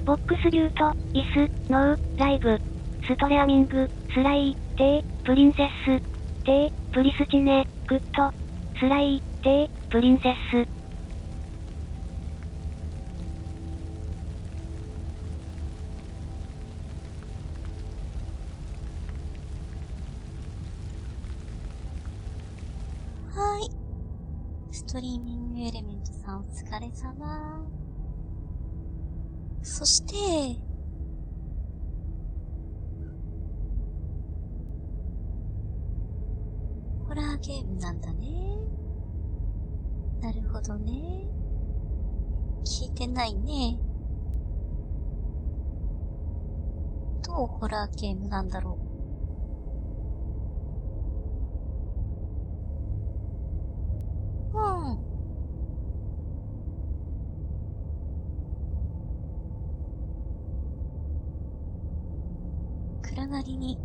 ボックスビュート、イス、ノー、ライブ、ストレアミング、スライ、テー、プリンセス、テー、プリスチネ、グッド、スライ、テー、プリンセス。はい。ストリーミングエレメントさんお疲れ様。そして、ホラーゲームなんだね。なるほどね。聞いてないね。どうホラーゲームなんだろう。暗がりに、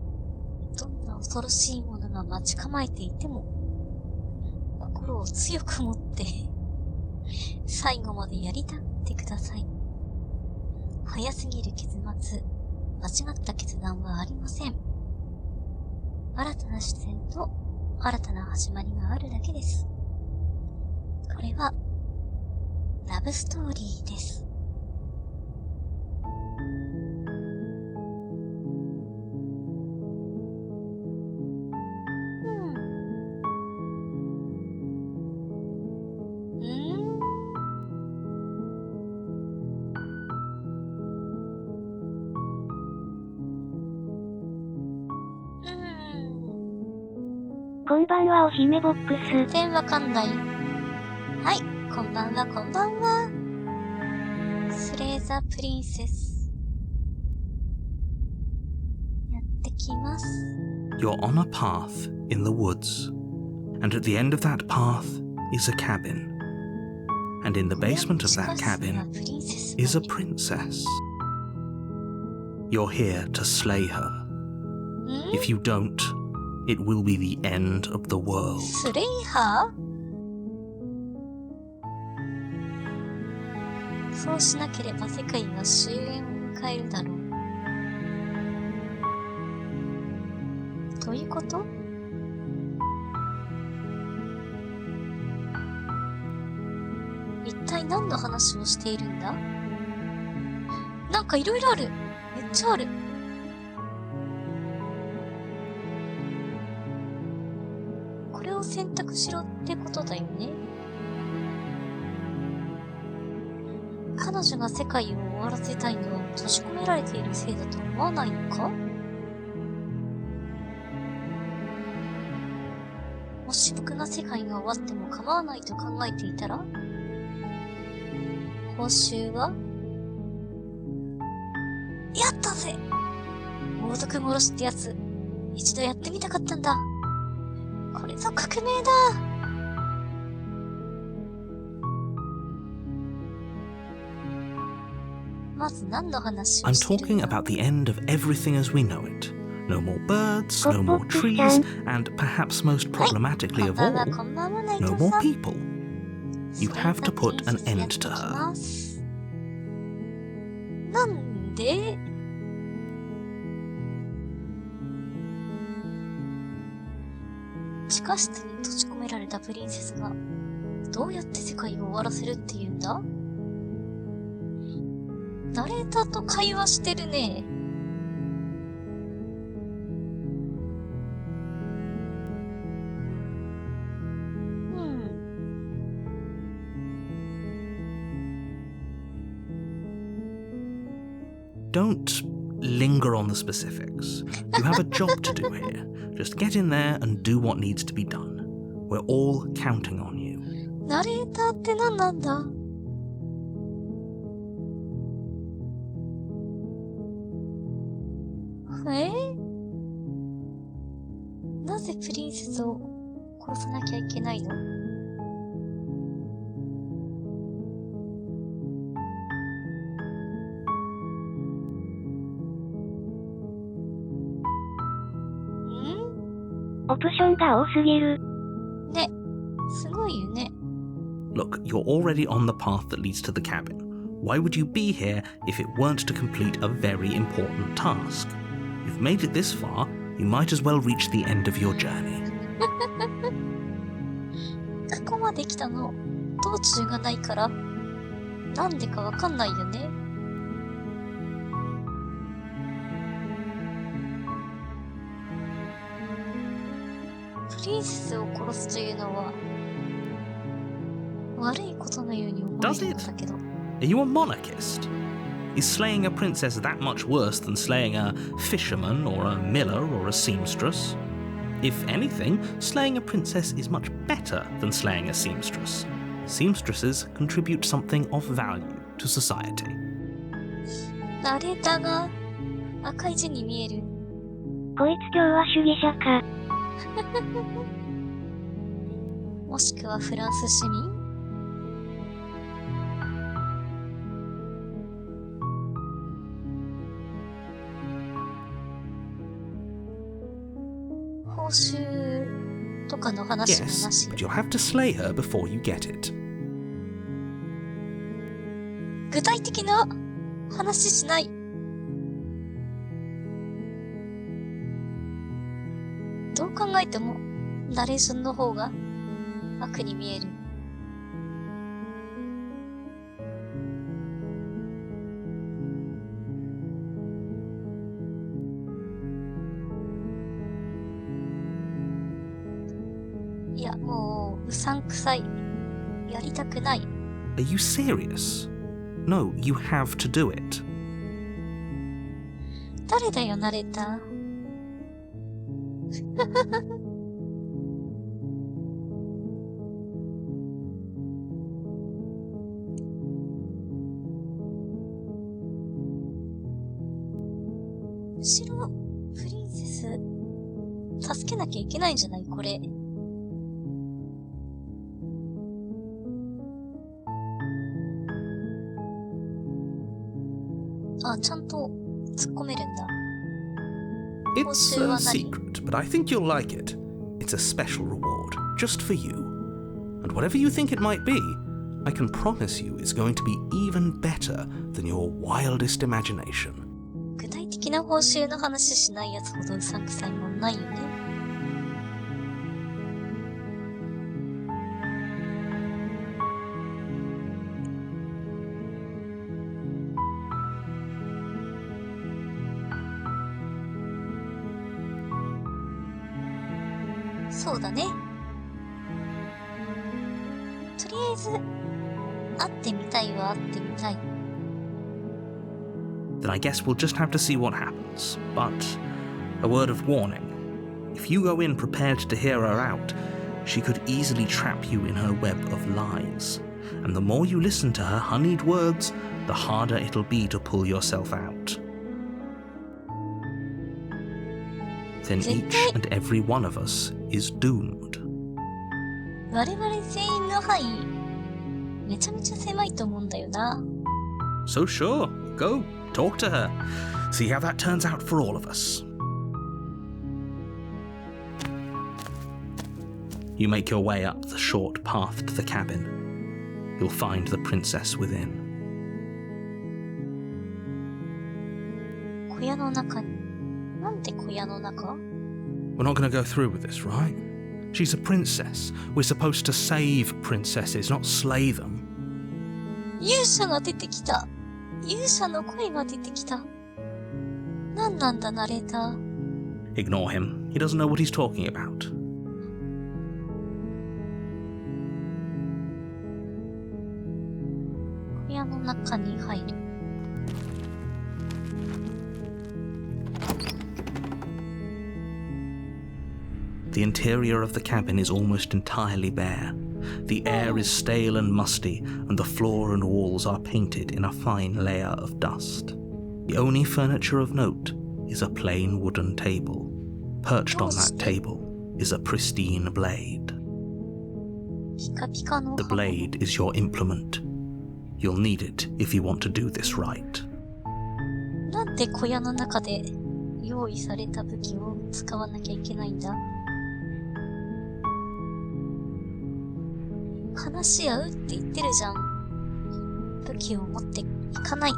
どんな恐ろしいものが待ち構えていても、心を強く持って、最後までやりたってください。早すぎる結末、間違った決断はありません。新たな視点と新たな始まりがあるだけです。これは、ラブストーリーです。こんばんはお姫ボックス。全然わかんない。はい、こんばんはこんばんは。スレーザプリンセス。やってきます。You're on a path in the woods, and at the end of that path is a cabin. And in the basement of that cabin is a princess. You're here to slay her. If you don't, it will be the end of the world. スレイハー？そうしなければ世界は終焉を迎えるだろう。どういうこと？一体何の話をしているんだ？なんかいろいろある。めっちゃある。これを選択しろってことだよね。彼女が世界を終わらせたいのは閉じ込められているせいだと思わないのか？もし僕が世界が終わっても構わないと考えていたら、報酬は？やったぜ！猛毒殺しってやつ、一度やってみたかったんだ。これぞ革命だ！まず何の話を I'm してるん talking だ？ about the end of everything as we know it. No more birds, no more trees, and perhaps most problematically of all, no more people. You have to put an end to her. なんで？地下室に閉じ込められたプリンセスがどうやって世界を終わらせるっていうんだ？ナレーターと会話してるね。Don't linger on the specifics. You have a job to do here. Just get in there and do what needs to be done. We're all counting on you. ナレーターって何なんだ？なぜプリンセスを殺さなきゃいけないの？オプションが多すぎる。すごいよね。Look, you're already on the path that leads to the cabin. Why would you be here if it weren't to complete a very important task? You've made it this far, you might as well reach the end of your journey. ここまで来たの、道中がないから、なんでかわかんないよね。プリンセスを殺すというのは、悪いことのように思えるのだけど。Are you a monarchist? Is slaying a princess that much worse than slaying a fisherman or a miller or a seamstress? If anything, slaying a princess is much better than slaying a seamstress. Seamstresses contribute something of value to society. ナレーターが赤い字に見える。こいつ共和主義者か。もしくはフランス市民？報酬とかの話もな Yes, し。 but you'll have to slay her before you get it. 具体的な話しない。どう考えてもナレーションの方が悪に見える。いや、もううさんくさい。やりたくない。Are you serious? No, you have to do it. 誰だよ、ナレーター。後ろ、プリンセス、助けなきゃいけないんじゃないこれ。あ、ちゃんと突っ込めるんだ。 It's a secret, but I think you'll like it. It's a special reward, just for you. And whatever you think it might be, I can promise you it's going to be even better than your wildest imagination. 具体的な報酬の話しないやつほどうさんくさいもんないよね。そうだね。とりあえず、会ってみたいは会ってみたい。Then I guess we'll just have to see what happens. But a word of warning. If you go in prepared to hear her out, she could easily trap you in her web of lies. And the more you listen to her honeyed words, the harder it'll be to pull yourself out. Then each and every one of us is doomed. 我々全員の範囲、めちゃめちゃ狭いと思うんだよな。So sure, go, talk to her. See how that turns out for all of us. You make your way up the short path to the cabin. You'll find the princess within. 小屋の中に。なんで小屋の中？ We're not going to go through with this, right? She's a princess. We're supposed to save princesses, not slay them. 勇者が出てきた。勇者の声が出てきた。なんなんだ、ナレーター。Ignore him. He doesn't know what he's talking about. 小屋の中に入る。The interior of the cabin is almost entirely bare. The air is stale and musty, and the floor and walls are painted in a fine layer of dust. The only furniture of note is a plain wooden table. Perched on that table is a pristine blade. ピカピカの The blade is your implement. You'll need it if you want to do this right. なんで小屋の中で用意された武器を使わなきゃいけないんだ？話し合うって言ってるじゃん。武器を持って行かない。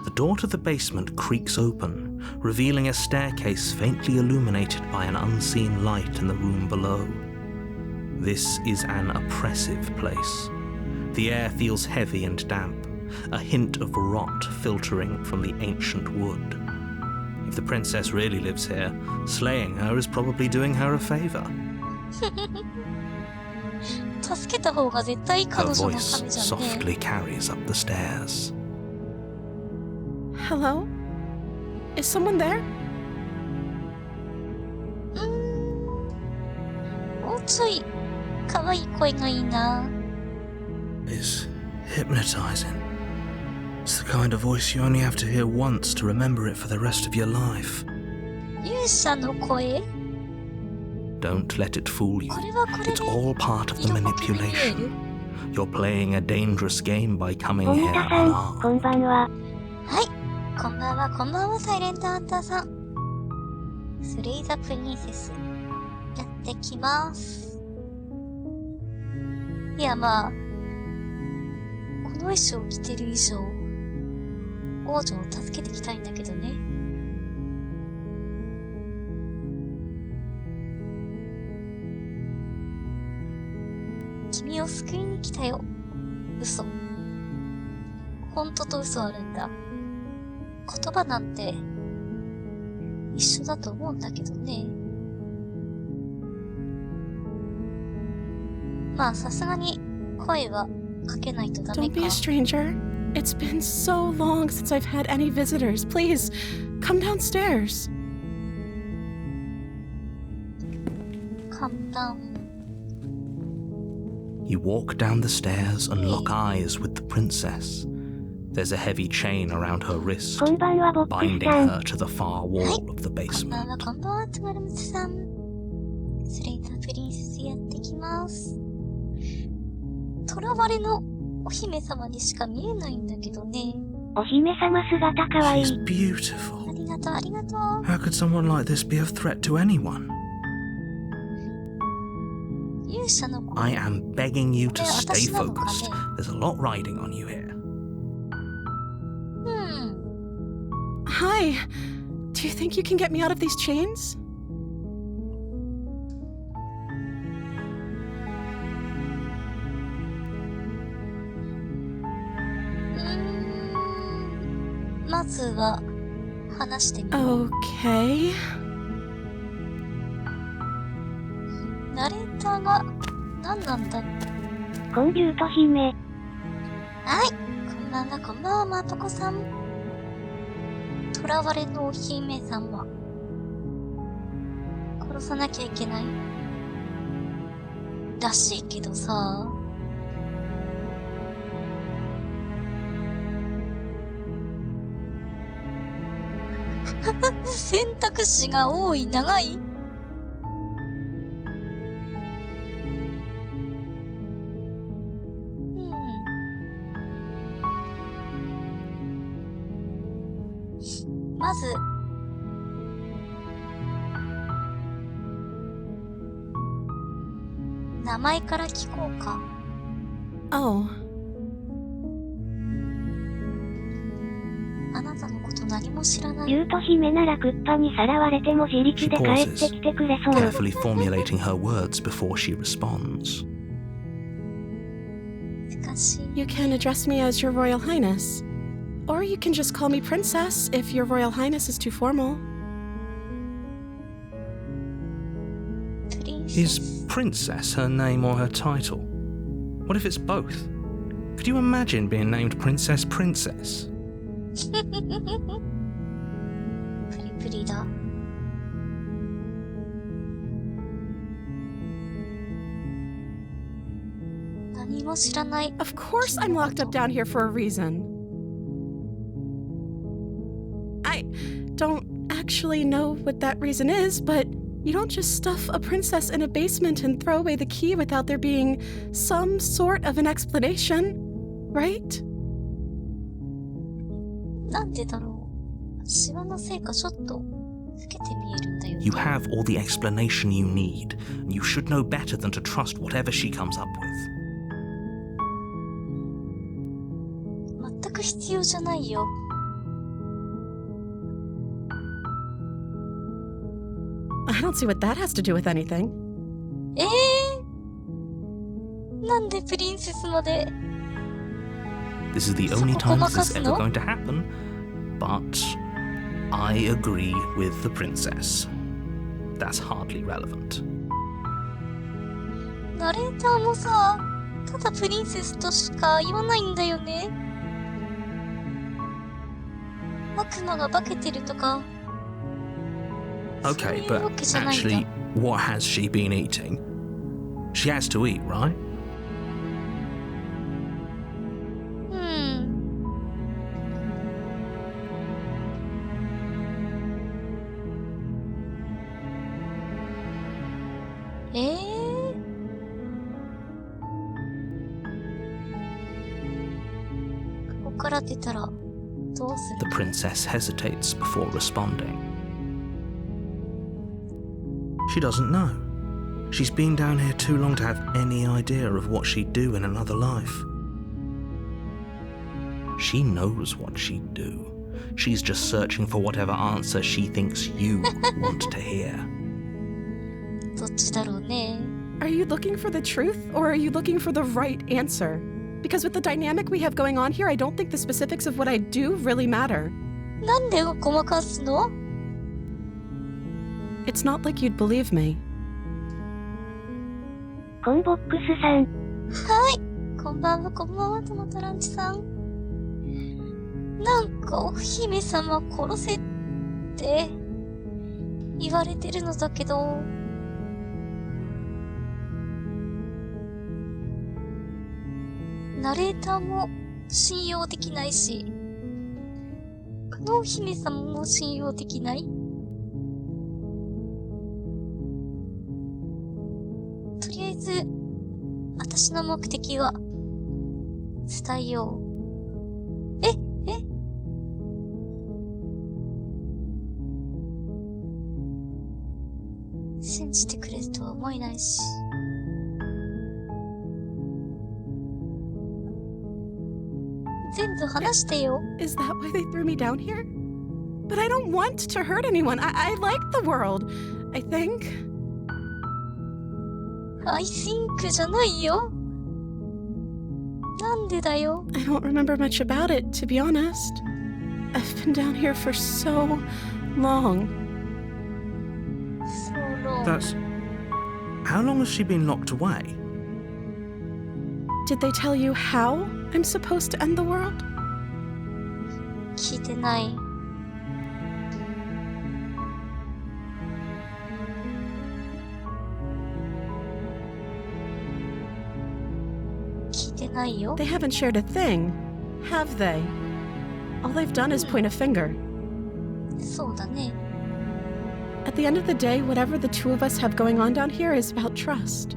The door to the basement creaks open, revealing a staircase faintly illuminated by an unseen light in the room below. This is an oppressive place. The air feels heavy and damp, a hint of rot filtering from the ancient wood. If the princess really lives here, slaying her is probably doing her a favor. 助けた方が絶対 Her 彼女の voice ためじゃんね。 softly carries up the stairs. Hello? Is someone there? もうちょい可愛い声がいいな。 It's hypnotizing. It's the kind of voice you only have to hear once to remember it for the rest of your life. 勇者の声？ Don't let it fool you. これはこれで It's all part of the 色濃く見え manipulation. る。 You're playing a dangerous game by coming モニ here タさん、こ unarmed. んばんは。はい、こんばんは、こんばんは、サイレントハンターさん。スレイザプリンセス、やってきます。いや、まあ、この衣装を着てる以上、王女を助けていきたいんだけどね。君を救いに来たよ。嘘。本当と嘘あるんだ。言葉なんて一緒だと思うんだけどね。まあさすがに声はかけないとダメ Don't be か。 a stranger. It's been so long since I've had any visitors. Please, come downstairs. Calm down. You walk down the stairs and lock eyes with the princess. There's a heavy chain around her wrist, こんばんは、ボックス binding さん。 her to the far wall of the こんばんは、 basement. こんばんは、つまるむつさん。スレイザープリンセスやってきます。囚われのお姫様にしか見えないんだけどね。お姫様姿かわい She's い。 beautiful. ありがとう、ありがとう。 How could someone like this be a threat to anyone? 勇者の声。 I am begging you to これ stay 私なのかね。 focused. There's a lot riding on you here. Hi. Do you think you can get me out of these chains? Hmm. まずは話してみよう。 Okay. ナレーターが何なんだ。コンビュート姫。はい、こんばんは、こんばんは、まとこさん。囚われのお姫様。殺さなきゃいけない。らしいけどさ。選択肢が多い、長い。まず、名前から聞こうか。 Oh. あなたのこと何も知らない。ビュート姫ならクッパにさらわれても自力で帰ってきてくれそう。 Carefully formulating her words before she responds. 難しい。 You can address me as Your Royal Highness. Or you can just call me Princess if Your Royal Highness is too formal. プリンセ Is ス。 Princess her name or her title? What if it's both? Could you imagine being named Princess Princess? プリプリだ。何も知らない。 Of course I'm locked up down here for a reason. I don't actually know what that reason is, but you don't just stuff a princess in a basement and throw away the key without there being some sort of an explanation, right? なんでだろう。シワのせいかちょっと老けて見えるんだよね。 You have all the explanation you need, and you should know better than to trust whatever she comes up with. 必要じゃないよ。I don't see what that has to do with anything. なんでプリンセスまで This is the only time this is ever going to happen, but I agree with the princess. That's hardly relevant. ナレーターもさ、ただプリンセスとしか言わないんだよね。悪魔が化けてるとか。Okay, そういうわ but けじゃないんだ。 actually, what has she been eating? She has to eat, right? ここから出たらどうす The る princess hesitates before responding. She doesn't know. She's been down here too long to have any idea of what she'd do in another life. She knows what she'd do. She's just searching for whatever answer she thinks you want to hear. どっちだろうね。 Are you looking for the truth, or are you looking for the right answer? Because with the dynamic we have going on here, I don't think the specifics of what I do really matter. なんでごまかすの It's not like you'd believe me. コンボックスさん、こんばんは、こんばんは、トマトランチさん。なんかお姫様殺せって言われてるのだけど、ナレーターも信用できないし、このお姫様も信用できない。とりあえず、私の目的は伝えよう。信じてくれるとは思えないし。全部話してよ。 Is that why they threw me down here? But I don't want to hurt anyone. I like the world, I think. I think じゃないよ。なんでだよ。 I don't remember much about it, to be honest. I've been down here for so long. So long. That's... How long has she been locked away? Did they tell you how I'm supposed to end the world? 聞いてない。聞いてないよ。 They haven't shared a thing, have they? All they've done is point a finger. そうだね。 At the end of the day, whatever the two of us have going on down here is about trust.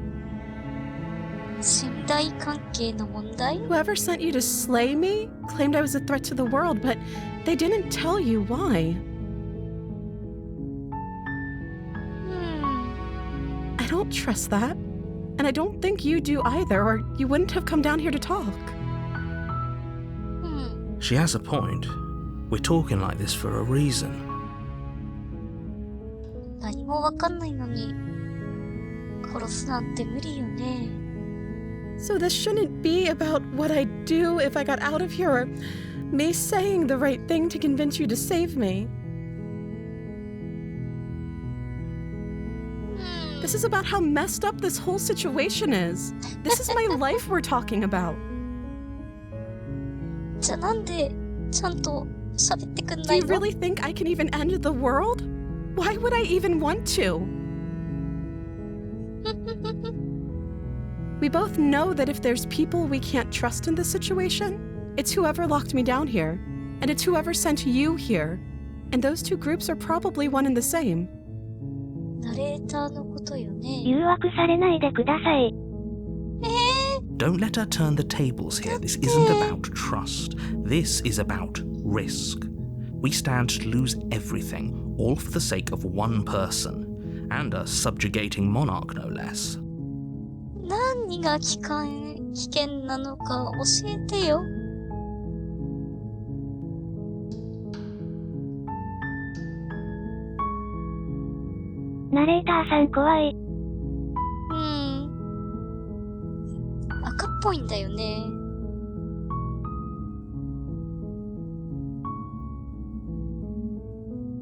信頼関係の問題 Whoever sent you to slay me claimed I was a threat to the world, but they didn't tell you why. I don't trust that. And I don't think you do either, or you wouldn't have come down here to talk. She has a point. We're talking like this for a reason. 何もわかんないのに殺すなんて無理よね。 So this shouldn't be about what I'd do if I got out of here, or me saying the right thing to convince you to save me. This is about how messed up this whole situation is. This is my life we're talking about. じゃあなんでちゃんと喋ってくん Do ない you の really think I can even end the world? Why would I even want to? We both know that if there's people we can't trust in this situation, it's whoever locked me down here, and it's whoever sent you here. And those two groups are probably one and the same. ナレーターのことよね。誘惑されないでください。 Don't let her turn the tables here. This isn't about trust. This is about risk. We stand to lose everything, all for the sake of one person, and a subjugating monarch, no less. 何が危険なのか教えてよ。ナレーターさん怖い。赤っぽいんだよね。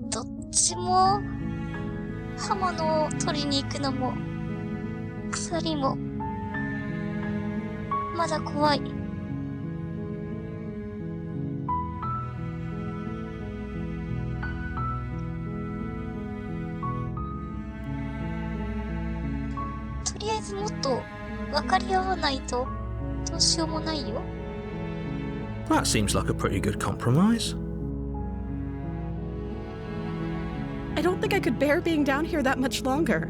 どっちも、刃物を取りに行くのも、鎖も、まだ怖い。とりあえずもっと分かり合わないとどうしようもないよ。That seems like a pretty good compromise. I don't think I could bear being down here that much longer.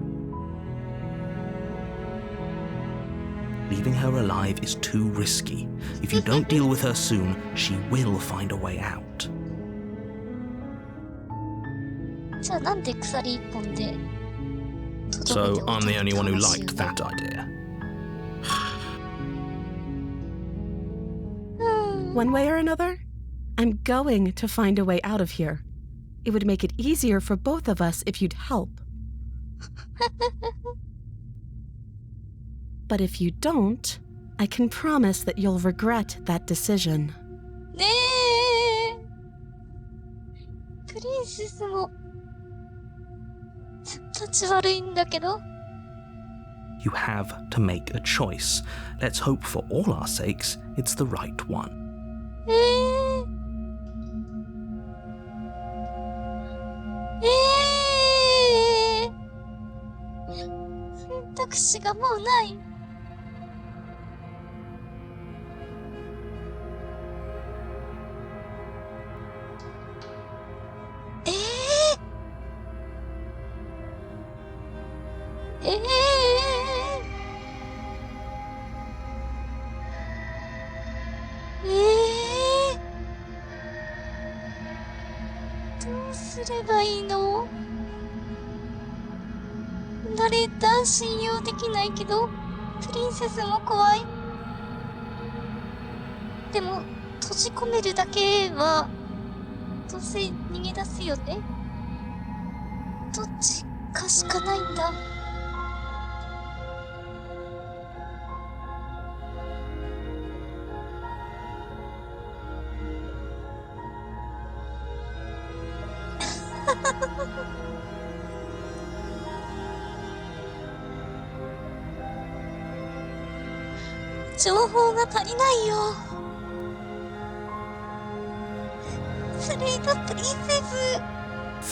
Leaving her alive is too risky. If you don't deal with her soon, she will find a way out. じゃあなんで鎖一本で So I'm the only one who liked that idea. One way or another, I'm going to find a way out of here. It would make it easier for both of us if you'd help. But if you don't, I can promise that you'll regret that decision. ねえ。プリンセスも立ち悪いんだけど。You have to make a choice. Let's hope for all our sakes it's the right one. 選択肢がもうない。どうすればいいの？ナレーター信用できないけど、プリンセスも怖い。でも、閉じ込めるだけは、どうせ逃げ出すよね。どっちかしかないんだ。情報が足りないよ。スレイドプリンセス。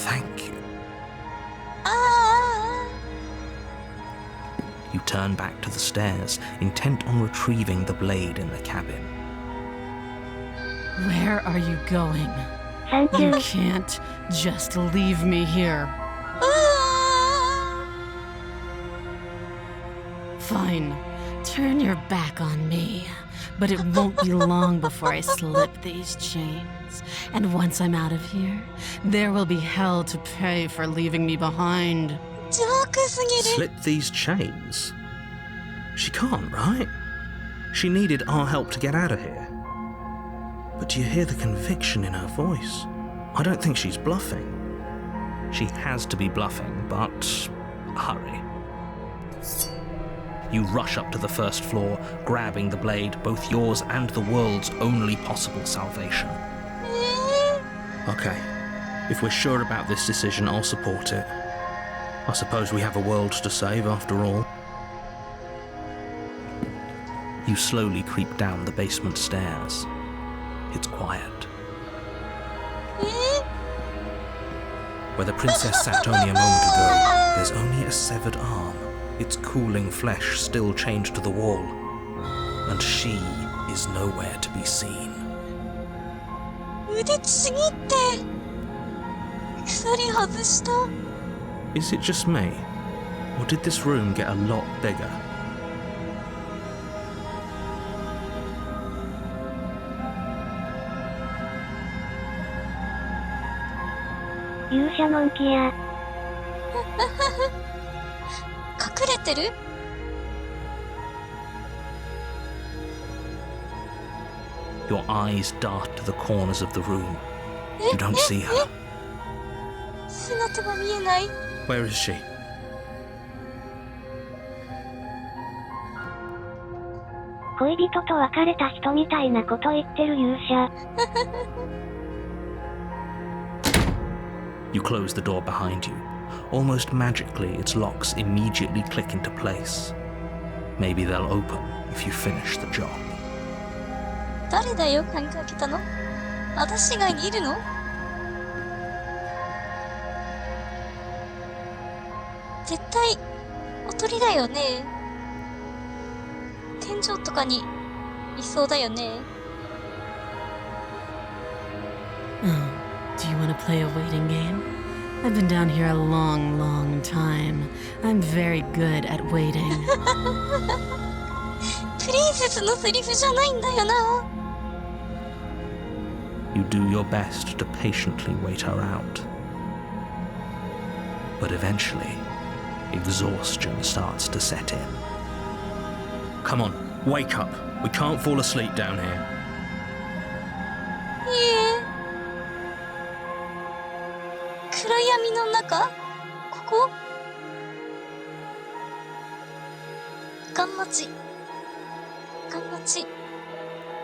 Thank you. ああ。 You turn back to the stairs, intent on retrieving the blade in the cabin. Where are you going? Thank You you. can't just leave me here. ああ。 Fine. Turn your back on me. But it won't be long before I slip these chains. And once I'm out of here, there will be hell to pay for leaving me behind. ジョークすぎる。 Slip these chains? She can't, right? She needed our help to get out of here. But do you hear the conviction in her voice? I don't think she's bluffing. She has to be bluffing, but hurry. You rush up to the first floor, grabbing the blade, both yours and the world's only possible salvation. Okay, if we're sure about this decision, I'll support it. I suppose we have a world to save after all. You slowly creep down the basement stairs. It's quiet. Where the princess sat only a moment ago, there's only a severed arm, its cooling flesh still chained to the wall, and she is nowhere to be seen. 腕ちぎって鎖外した。 Is it just me? Or did this room get a lot bigger?勇者のんきや。隠れてる？ Your eyes dart to the corners of the room. You don't see her. 姿が見えない。 Where is she? 恋人と別れた人みたいなこと言ってる勇者。You close the door behind you. Almost magically, its locks immediately click into place. Maybe they'll open if you finish the job. 誰だよ、鍵かけたの？私がいるの？絶対、おとりだよね。天井とかにいそうだよね。Do you want to play a waiting game? I've been down here a long, long time. I'm very good at waiting. プリンセスのセリフじゃないんだよな。You do your best to patiently wait her out. But eventually, exhaustion starts to set in. Come on, wake up. We can't fall asleep down here. 暗闇の中？ここ？ガンマチ。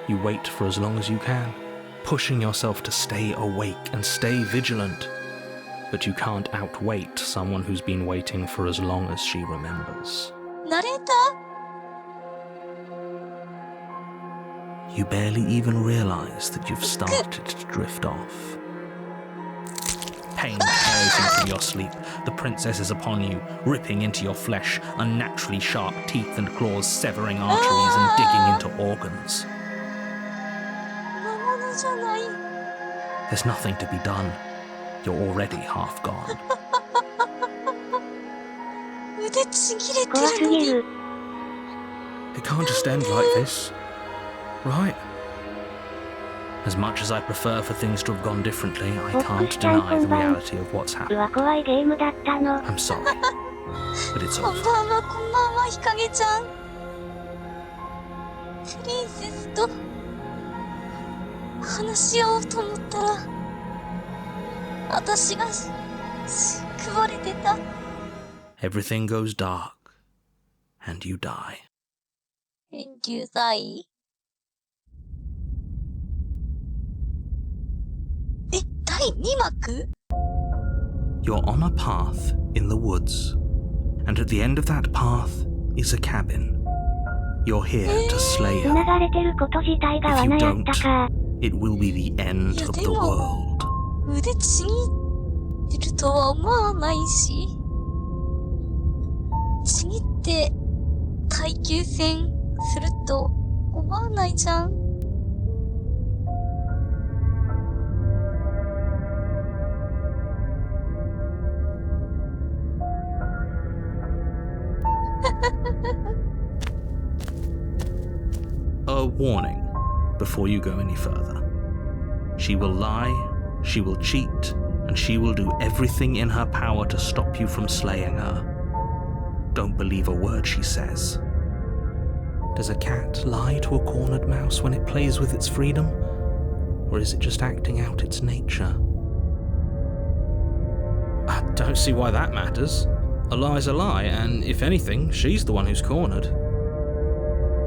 You wait for as long as you can, pushing yourself to stay awake and stay vigilant. But you can't outwait someone who's been waiting for as long as she remembers. ナレータ You barely even realize that you've started to drift off. Pain tears you from your sleep. The princess is upon you, ripping into your flesh, unnaturally sharp teeth and claws severing arteries and digging into organs. 魔物じゃない。 There's nothing to be done. You're already half gone. 腕ちぎれて怖するのに。ぎる。 It can't just end like this, right? As much as I prefer for things to have gone differently, I can't deny the reality of what's う happened. わ、怖いゲームだったの。 I'm sorry, but it's こん over. ばんは、こんばんは、日陰ちゃん。プリンセスと話し合おうと思ったら、私が食われてた。Everything goes dark, and you die. 救済？第2幕？ You're on a path in the woods, and at the end of that path is a cabin. You're here to slay 繋 her. がれてること自体が罠やったか。 It will be the end of the world. 腕ちぎってるとは思わないし、ちぎって耐久戦すると思わないじゃん。A warning before you go any further. She will lie, she will cheat, and she will do everything in her power to stop you from slaying her. Don't believe a word she says. Does a cat lie to a cornered mouse when it plays with its freedom? Or is it just acting out its nature? I don't see why that matters. A lie's a lie, and if anything, she's the one who's cornered.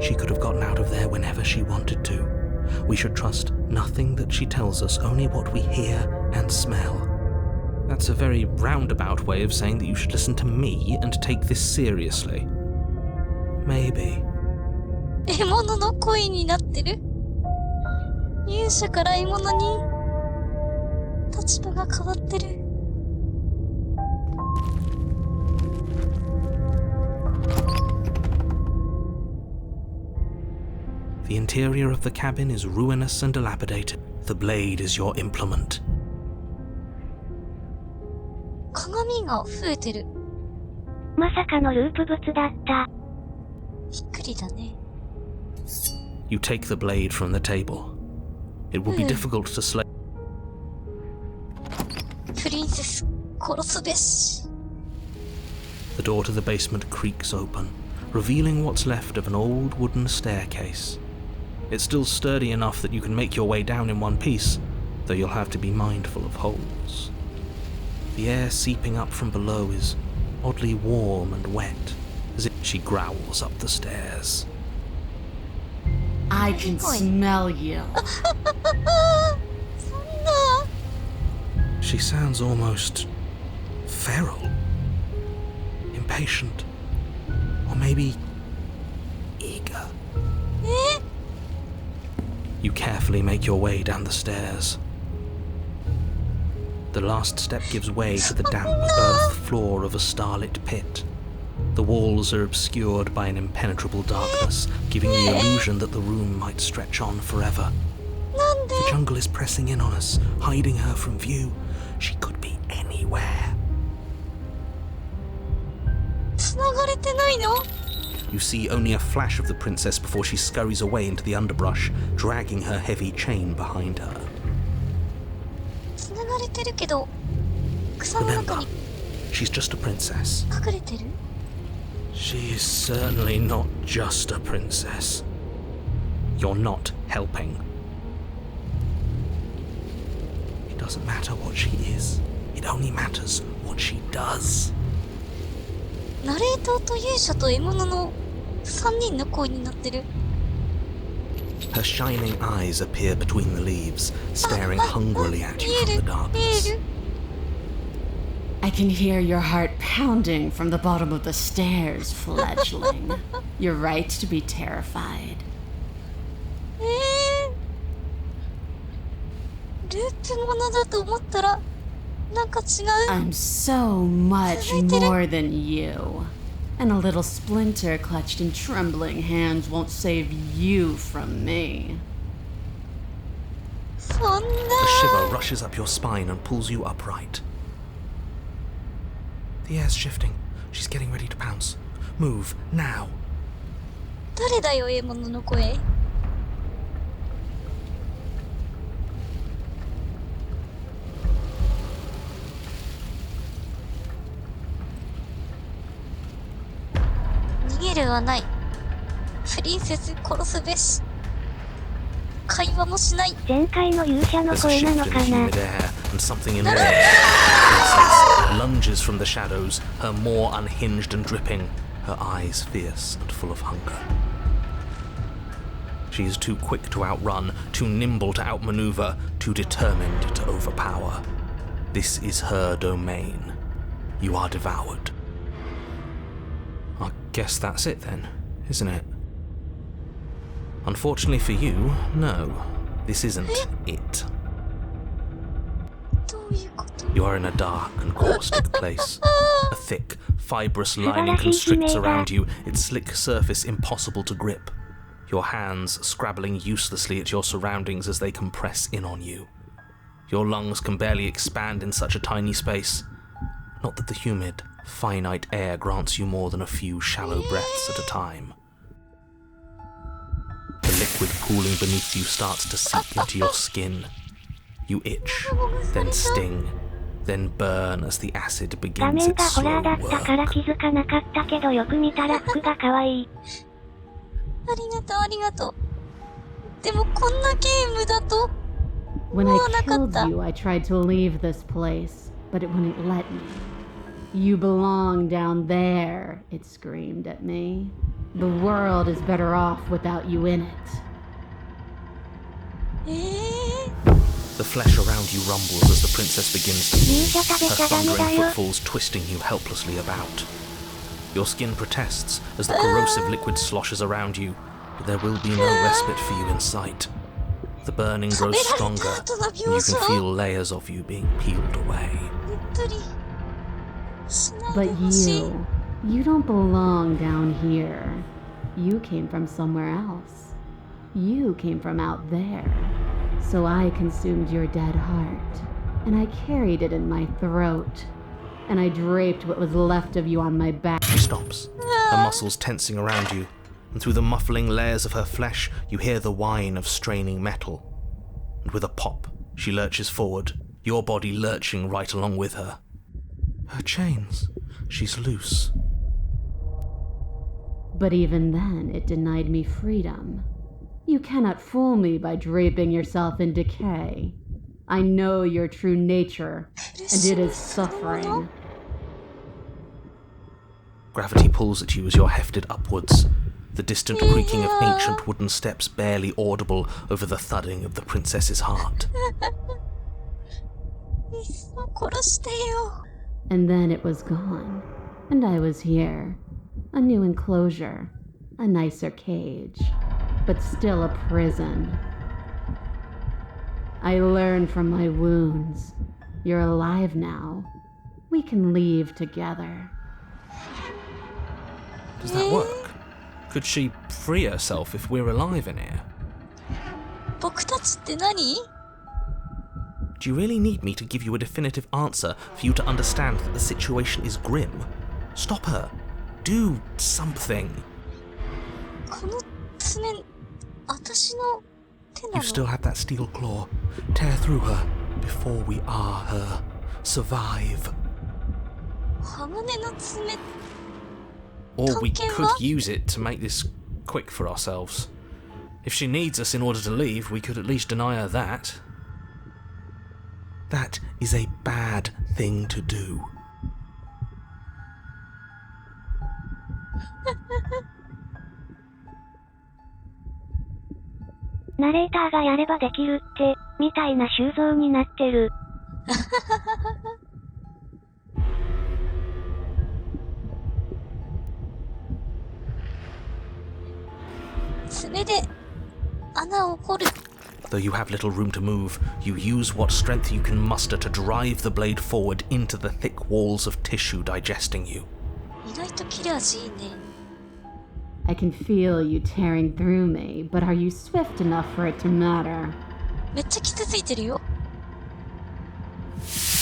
She could have gotten out of there whenever she wanted to. We should trust nothing that she tells us, only what we hear and smell. That's a very roundabout way of saying that you should listen to me and take this seriously. Maybe. 獲物の恋になってる？勇者から獲物に立場が変わってる。The interior of the cabin is ruinous and dilapidated. The blade is your implement. 鏡が増えてる。まさかのループ物だった。びっくりだね。You take the blade from the table. It will be difficult to slay. プリンセス殺すべし。 The door to the basement creaks open, revealing what's left of an old wooden staircase. It's still sturdy enough that you can make your way down in one piece, though you'll have to be mindful of holes. The air seeping up from below is oddly warm and wet, as if she growls up the stairs. I can smell you. She sounds almost feral, impatient, or maybe eager. You carefully make your way down the stairs. The last step gives way to the damp earth floor of a starlit pit. The walls are obscured by an impenetrable darkness, giving the illusion that the room might stretch on forever. The jungle is pressing in on us, hiding her from view. She could be anywhere. You see only a flash of the princess before she scurries away into the underbrush, dragging her heavy chain behind her. Remember, she's just a princess. She is certainly not just a princess. You're not helping. It doesn't matter what she is. It only matters what she does. ナレーターと勇者と獲物の3人の声になってる。 Her shining eyes appear between the leaves, staring hungrily at you from the darkness. I can hear your heart pounding from the bottom of the stairs, fledgling. You're right to be terrified. ループものだと思ったらなんか違う。 I'm so much more than you. And a little splinter clutched in trembling hands won't save you from me. そんな。 A shiver rushes up your spine and pulls you upright. The air's shifting. She's getting ready to pounce. Move, now. 誰だよ、獲物の声。逃げるはない。プリンセス殺すべし。会話もしない。前回の勇者の声なのかな。 and something in the princess lunges from the shadows, her maw unhinged and dripping, her eyes fierce and full of hunger. She is too quick to outrun, too nimble to outmaneuver, too determined to overpower. This is her domain. You are devoured. I guess that's it then, isn't it? Unfortunately for you, no. This isn't it. どういうこと？ You are in a dark and caustic place. A thick, fibrous lining constricts around you, its slick surface impossible to grip. Your hands scrabbling uselessly at your surroundings as they compress in on you. Your lungs can barely expand in such a tiny space. Not that the humid, finite air grants you more than a few shallow breaths at a time. The liquid pooling beneath you starts to seep into your skin. You itch, then sting, then burn as the acid 画 begins 面 its がホ slow ラーだったから work. 気づかなかったけどよく見たら服が可愛い。ありがとう、ありがとう。でもこんなゲームだと。 When I もうなかっ killed た。 you, I tried to leave this place, but it wouldn't let me. You belong down there, it screamed at me. The world is better off without you in it. The flesh around you rumbles as the princess begins to 勇 move, 者食べ her ちゃダメだ thundering よ。 footfalls twisting you helplessly about. Your skin protests as the corrosive liquid sloshes around you, but there will be no respite for you in sight. The burning grows stronger, and you can feel layers of you being peeled away. ゆっくりしない But でほしい。 you don't belong down here. You came from somewhere else. You came from out there. So I consumed your dead heart, and I carried it in my throat, and I draped what was left of you on my back. She stops, her muscles tensing around you, and through the muffling layers of her flesh, you hear the whine of straining metal. And with a pop, she lurches forward, your body lurching right along with her. Her chains. She's loose. But even then, it denied me freedom. You cannot fool me by draping yourself in decay. I know your true nature, and it is suffering. Gravity pulls at you as you're hefted upwards. the distant creaking of ancient wooden steps barely audible over the thudding of the princess's heart. And then it was gone, and I was here. A new enclosure, a nicer cage, but still a prison. I learned from my wounds. You're alive now. We can leave together. Does that work? Could she free herself if we're alive in here? 僕たちって何? Do you really need me to give you a definitive answer for you to understand that the situation is grim? Stop her. Do something. この爪、私の手な You still have that steel claw. Tear through her before we are her. Survive. の？鋼の爪。 Or we could use it to make this quick for ourselves. If she needs us in order to leave, we could at least deny her that. That is a bad thing to do. ナレーターがやればできるって、みたいな収蔵になってる。爪で穴を掘る。 Though you have little room to move, you use what strength you can muster to drive the blade forward into the thick walls of tissue digesting you. 意外と切れ味いいね。 I can feel you tearing through me, but are you swift enough for it to matter? めっちゃ傷ついてるよ。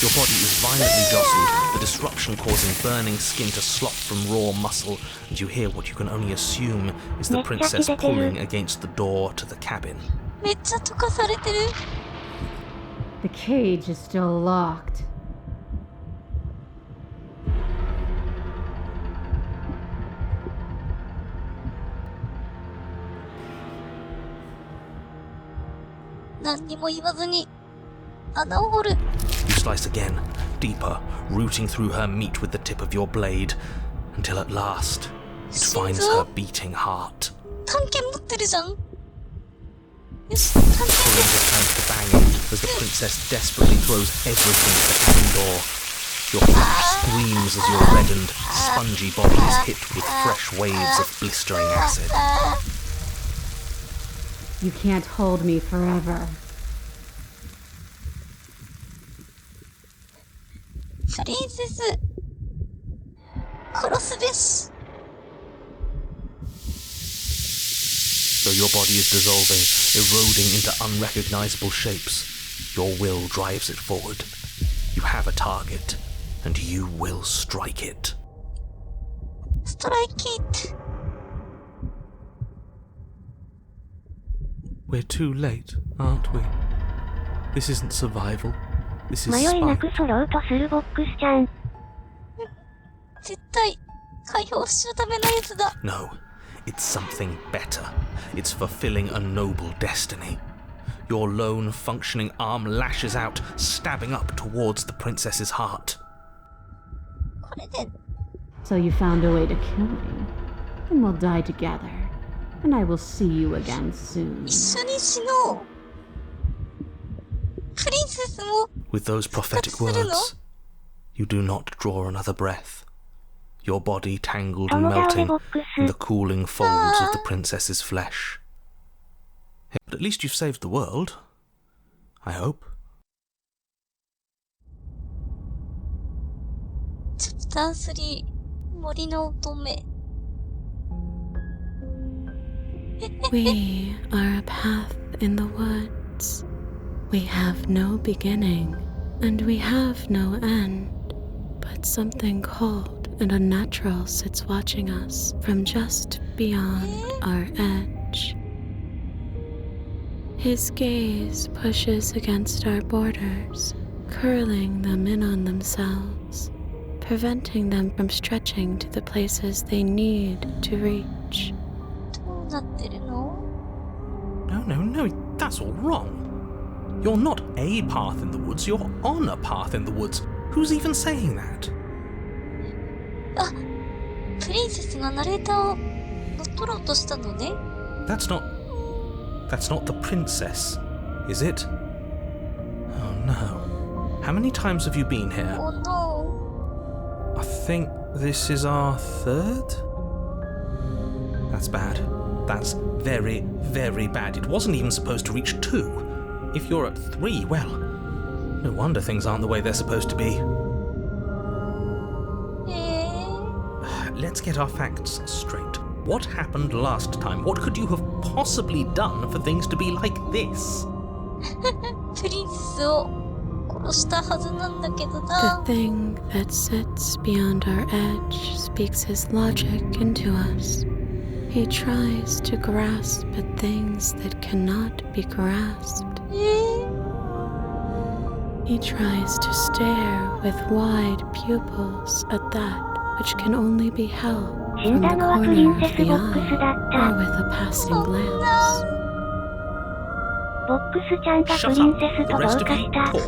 Your body is violently jostled, the disruption causing burning skin to slop from raw muscle, and you hear what you can only assume is the princess pulling against the door to the cabin. めっちゃ溶かされてる。 The cage is still locked. "何にも言わずに穴を掘る。 You slice again, deeper, rooting through her meat with the tip of your blade, until at last it finds her beating heart. 探検持ってるじゃん。よし、 Pulling 探検 returns to banging as the princess desperately throws everything at the cabin door. Your flesh screams as your reddened, spongy body is hit with fresh waves of blistering acid. You can't hold me forever. プリンセス殺すべし。 Though your body is dissolving, eroding into unrecognizable shapes, your will drives it forward. You have a target, and you will strike it. ストライキット。 We're too late, aren't we? This isn't survival. This is 迷いな spite. く揃うとするボックスちゃん。絶対解放しちゃダメなやつだ。 No, it's something better. It's fulfilling a noble destiny. Your lone functioning arm lashes out, stabbing up towards the princess's heart. これで So you found a way to kill me. Then we'll die together. And I will see you again soon. 一緒に死のう。プリンセスも With those prophetic words, you do not draw another breath. Your body tangled and 友倒れ melting ボック in ス。 the cooling folds of the princess's flesh. But at least you've saved the world. I hope. チャプター3森の乙女。 We are a path in the woods. We have no beginning, and we have no end. But something cold and unnatural sits watching us from just beyond our edge. His gaze pushes against our borders, curling them in on themselves, preventing them from stretching to the places they need to reach. どうなってるの？ No, that's all wrong. You're not a path in the woods, you're on a path in the woods. Who's even saying that? あ、プリンセスがナレーターを乗っ取っ取ろうとしたのね。That's not the princess, is it? Oh no. How many times have you been here? Oh no. I think this is our third? That's bad. That's very, very bad. It wasn't even supposed to reach 2. If you're at 3, well, no wonder things aren't the way they're supposed to be. Let's get our facts straight. What happened last time? What could you have possibly done for things to be like this? プリンスを殺したはずなんだけどな。 The thing that sits beyond our edge speaks his logic into us. He tries to grasp at things that cannot be grasped. He tries to stare with wide pupils at that which can only be held 死ん from だ the のはプリ corner ンセ of ス the ボックス eye だっ or た。 with a passing glance. ボックスちゃんがプ Shut リン up! セス The と同 rest of 化 you した。 talk.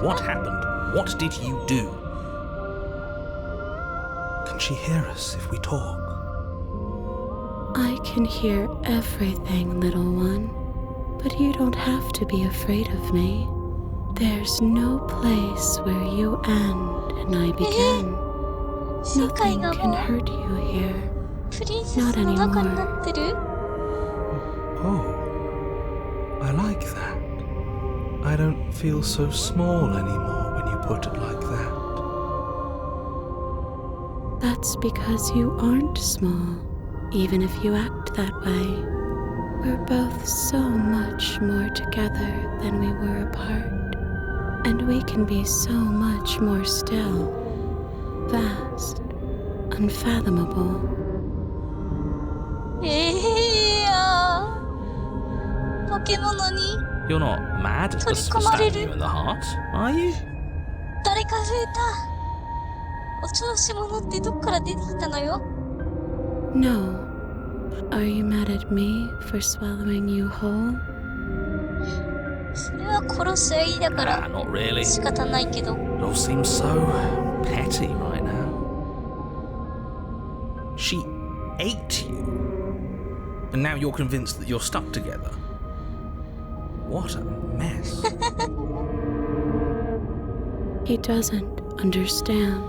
What happened? What did you do? Can she hear us if we talk? I can hear everything, little one, but you don't have to be afraid of me. There's no place where you end and I begin. 世界 Nothing が can もう hurt you here. プリンセスの中になってる。 Oh, I like that. I don't feel so small anymore when you put it like that. That's because you aren't small, even if you act that way. We're both so much more together than we were apart, and we can be so much more still, vast, unfathomable. 化け物に You're not mad at us for stabbing you in the heart, are you? 誰か増えた。お調子者ってどっから出てきたのよ。 No. Are you mad at me for swallowing you whole? それは殺し合いだか Ah, ら not really. 仕方ないけど。 It all seems so petty right now. She ate you, and now you're convinced that you're stuck together. What a mess. He doesn't understand.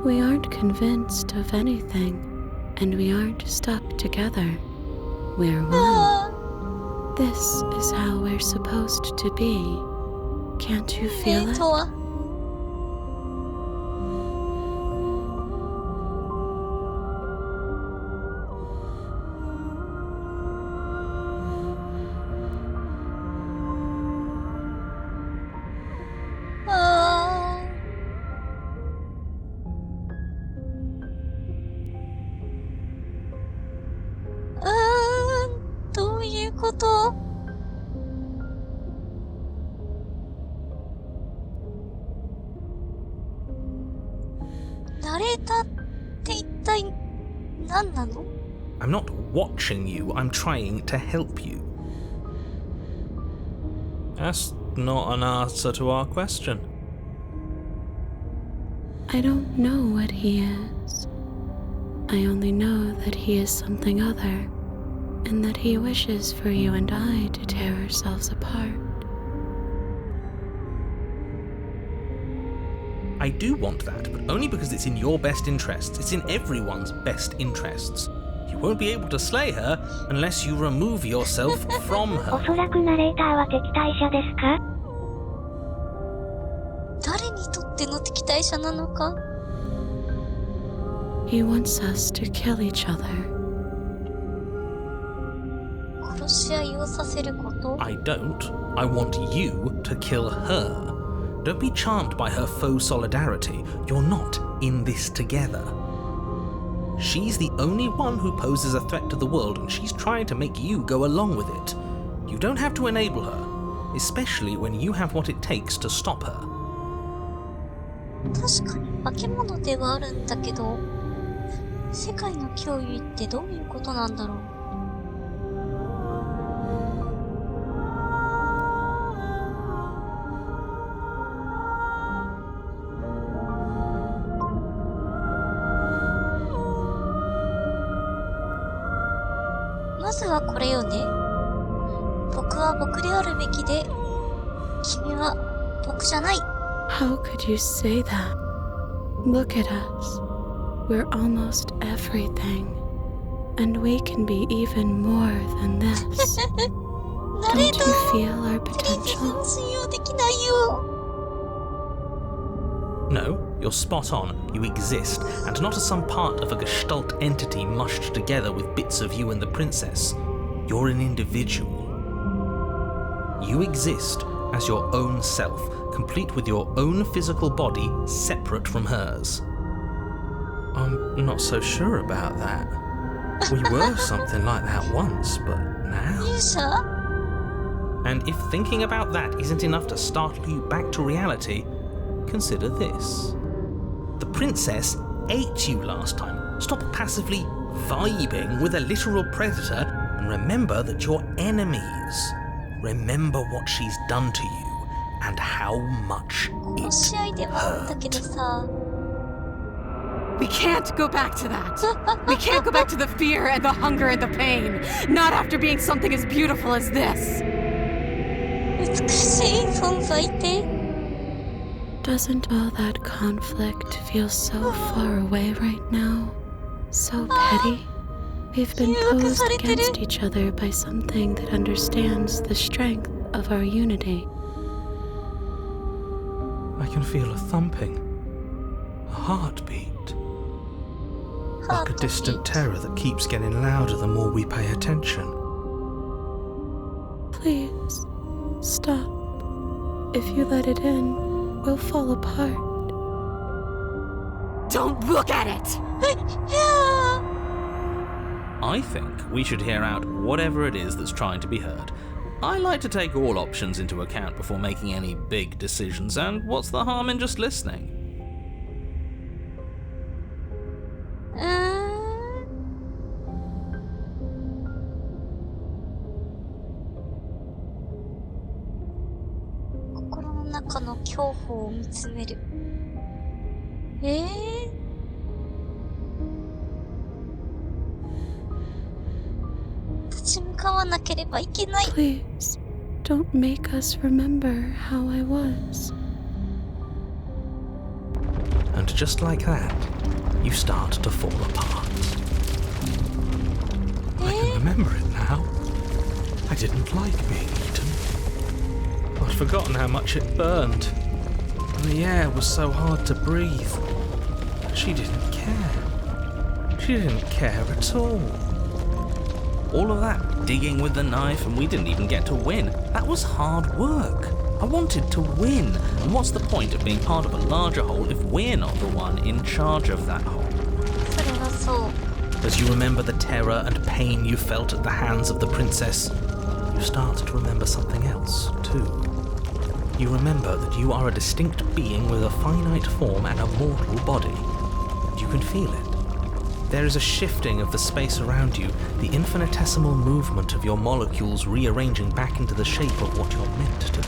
We aren't convinced of anything, and we aren't stuck together. We're one. This is how we're supposed to be. Can't you feel it? とは どういうこと？ナレーターって一体何なの？ I'm not watching you, I'm trying to help you. That's not an answer to our question. I don't know what he is. I only know that he is something other, and that he wishes for you and I to tear ourselves apart. I do want that, but only because it's in your best interests. It's in everyone's best interests. You won't be able to slay her unless you remove yourself from お her. そらくナレーターは敵対者ですか？誰にとっての敵対者なのか？ He wants us to kill each other. 殺し合いをさせること？ I don't. I want you to kill her. Don't be charmed by her faux solidarity. You're not in this together. She's the only one who poses a threat to the world, and she's trying to make you go along with it. You don't have to enable her, especially when you have what it takes to stop her. 確かに化け物ではあるんだけど、世界の脅威ってどういうことなんだろう。はこれよね。僕は僕であるべきで、君は僕じゃない。 How could you say that? Look at us. We're almost everything. And we can be even more than this. なれ Don't ど you feel our プリンセス potential? を信用できないよ。 No, you're spot on. You exist, and not as some part of a Gestalt entity mushed together with bits of you and the princess. You're an individual. You exist as your own self, complete with your own physical body, separate from hers. I'm not so sure about that. We were something like that once, but now... 勇者 And if thinking about that isn't enough to startle you back to reality, consider this. The princess ate you last time. Stop passively vibing with a literal predator and remember that you're enemies. Remember what she's done to you and how much この試合でもあるんだけどさ。 We can't go back to that. We can't go back to the fear and the hunger and the pain. Not after being something as beautiful as this. 美しい存在って Doesn't all that conflict feel so far away right now? So petty? We've been posed against each other by something that understands the strength of our unity. I can feel a thumping, a heartbeat, like a distant terror that keeps getting louder the more we pay attention. Please, stop. If you let it in, we'll fall apart. Don't look at it! I think we should hear out whatever it is that's trying to be heard. I like to take all options into account before making any big decisions, and what's the harm in just listening? 心の中の恐怖を見つめる。立ち向かわなければいけない。 Please, don't make us remember how I was. And just like that, you start to fall apart. I can remember it now. I didn't like being eaten. I'd forgotten how much it burned. And the air was so hard to breathe. But she didn't care. She didn't care at all. All of that digging with the knife, and we didn't even get to win. That was hard work. I wanted to win. And what's the point of being part of a larger whole if we're not the one in charge of that whole? それはそう。 As you remember the terror and pain you felt at the hands of the princess, you start to remember something else, too. You remember that you are a distinct being with a finite form and a mortal body. You can feel it. There is a shifting of the space around you, the infinitesimal movement of your molecules rearranging back into the shape of what you're meant to be.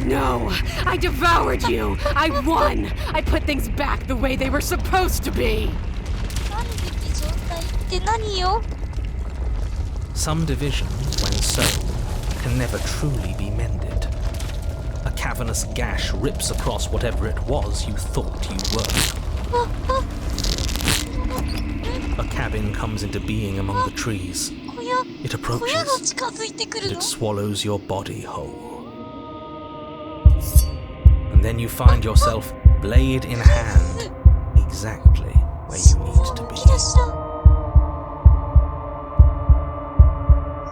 No! I devoured you! I won! I put things back the way they were supposed to be! あるべき状態って何よ Some divisions, when sown, can never truly be mended. A cavernous gash rips across whatever it was you thought you were. A cabin comes into being among the trees. It 小屋が approaches, 近づいてく and るの it swallows your body whole. And then you find yourself, blade in hand, exactly where you need to 動 be. き出した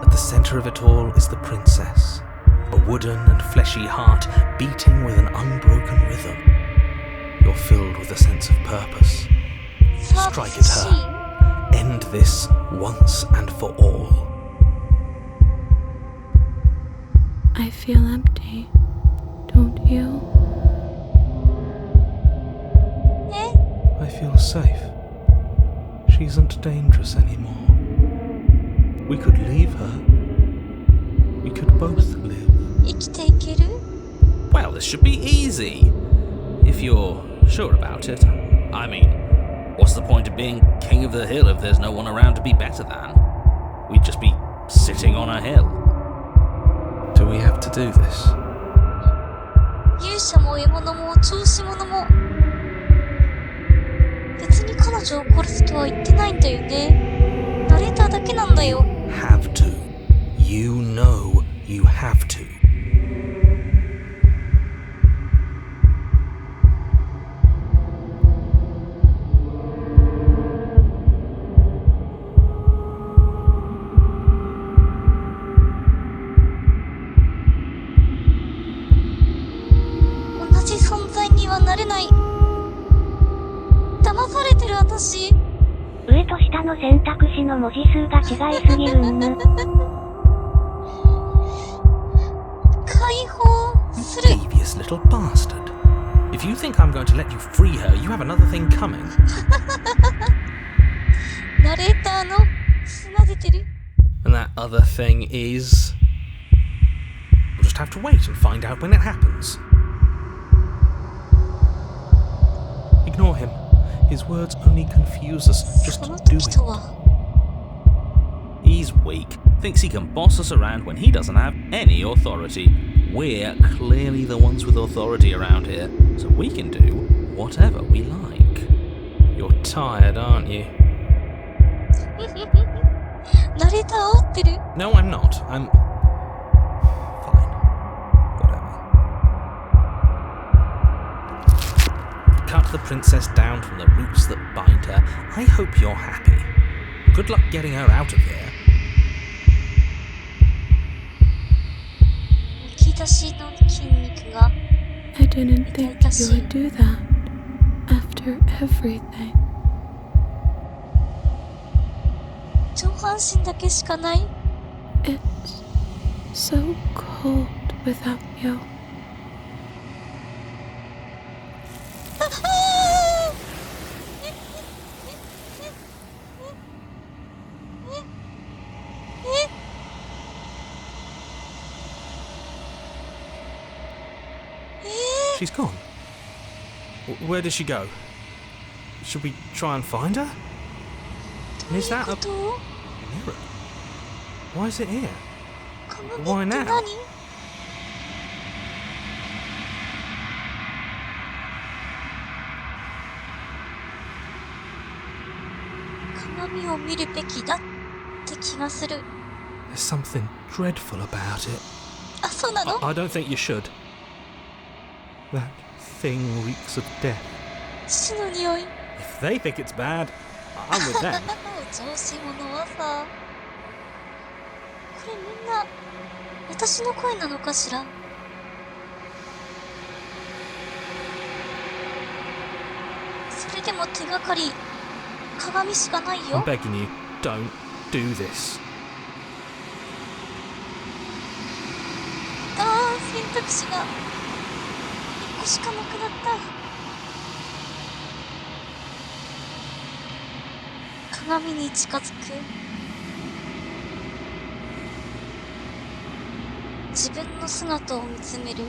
At the center of it all is the princess, a wooden and fleshy heart beating with an unbroken rhythm. You're filled with a sense of purpose. さあ Strike 美 at しい her. End this once and for all. I feel empty, don't you? I feel safe. She isn't dangerous anymore. We could leave her. We could both live. 生きていける Well, this should be easy. If you're sure about it. I mean, What's the point of being king of the hill if there's no one around to be better than? We'd just be sitting on a hill. Do we have to do this? 勇者も獲物も調子者も別に彼女を殺すとは言ってないんだよね。ナレーターだけなんだよ。Have to. You know you have to. 同じ存在にはなれない。騙されてる私。上と下の選択肢の文字数が違いすぎるんぬ。解放する。 Devious little bastard. If you think I'm going to let you free her, you have another thing coming. ナレーターの砂出てる。 And that other thing is... We'll just have to wait and find out when it happens. Ignore him. His words only confuse us. Just その do 時 it. とは He's weak. Thinks he can boss us around when he doesn't have any authority. We're clearly the ones with authority around here, so we can do whatever we like. You're tired, aren't you? ナレーター煽ってる。 No, I'm not. I'm... Fine. Whatever. Cut the princess down from the roots that bind her. I hope you're happy. Good luck getting her out of here. むき出しの筋肉が I didn't think you would do that after everything. 上半身だけしかない。 It's so cold without you. え She's gone. Where did she go? Should we try and find her? どういう Is that こ a と？ mirror? Why is it here? 鏡 Why って now? 何？鏡を見るべきだって気がする。 There's something dreadful about it. あ、そうなの？ I don't think you should. That thing reeks of death. 死の匂い。 If they think it's bad, I'm with them. 調子者はさ。これみんな、私の声なのかしら？それでも手がかり、鏡しかない I'm よ。 begging you, don't do this. あー、選択肢が、一個しかなくなった。鏡に近づく。自分の姿を見つめる。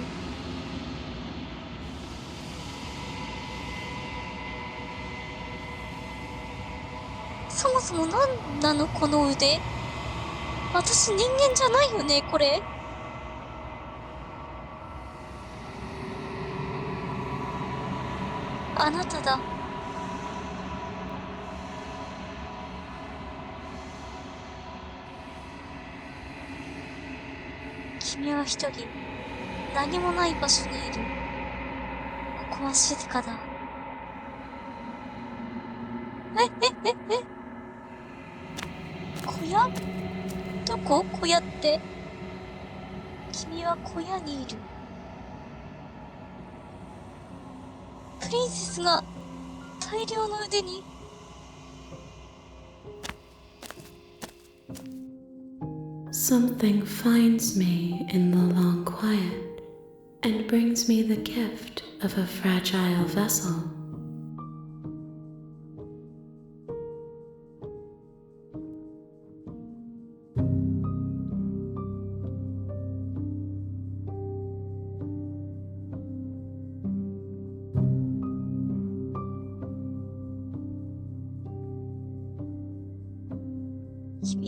そもそも何なのこの腕。私人間じゃないよねこれ。あなただ。君は一人、何もない場所にいる。ここは静かだ。小屋？どこ？小屋って。君は小屋にいる。プリンセスが大量の腕に。Something finds me in the long quiet and brings me the gift of a fragile vessel.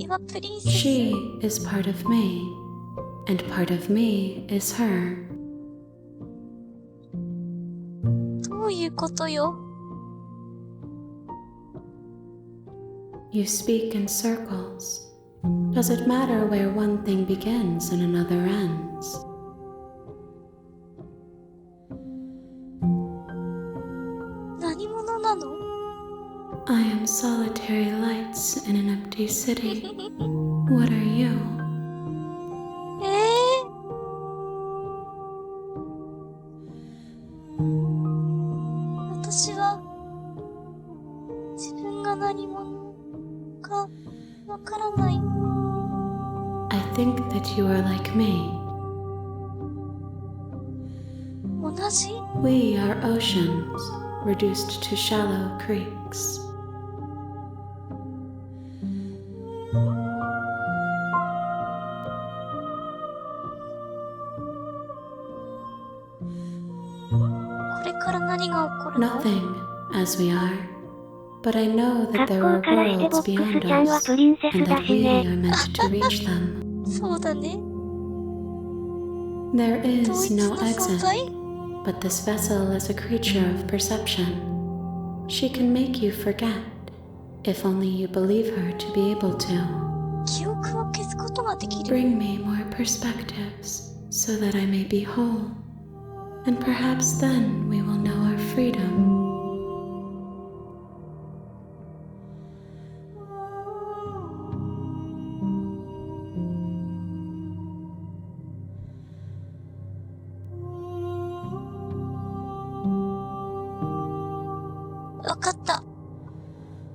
にはプリンセス。 She is part of me, and part of me is her. どういうことよ。 You speak in circles. Does it matter where one thing begins and another ends? 何者なの？ I am solitary lights in an empty city. What are you? 私は自分が何者かわからない。 I think that you are like me. 同じ？ We are oceans, reduced to shallow creeks. これから何が起こるの？ Nothing, as we are. But I know that 学 there 校 are からしてボ worlds ック beyond スちゃんは us, プリンセ and スだ that し we ね。 are meant to reach them. そうだね。 There 同 is 一 no の存 exit, 在？ but this vessel is a creature of perception. She can make you forget, if only you believe her to be able to. 記憶を消すことができる。 Bring me more perspectives, so that I may be whole. And perhaps then we will know our freedom. わかった。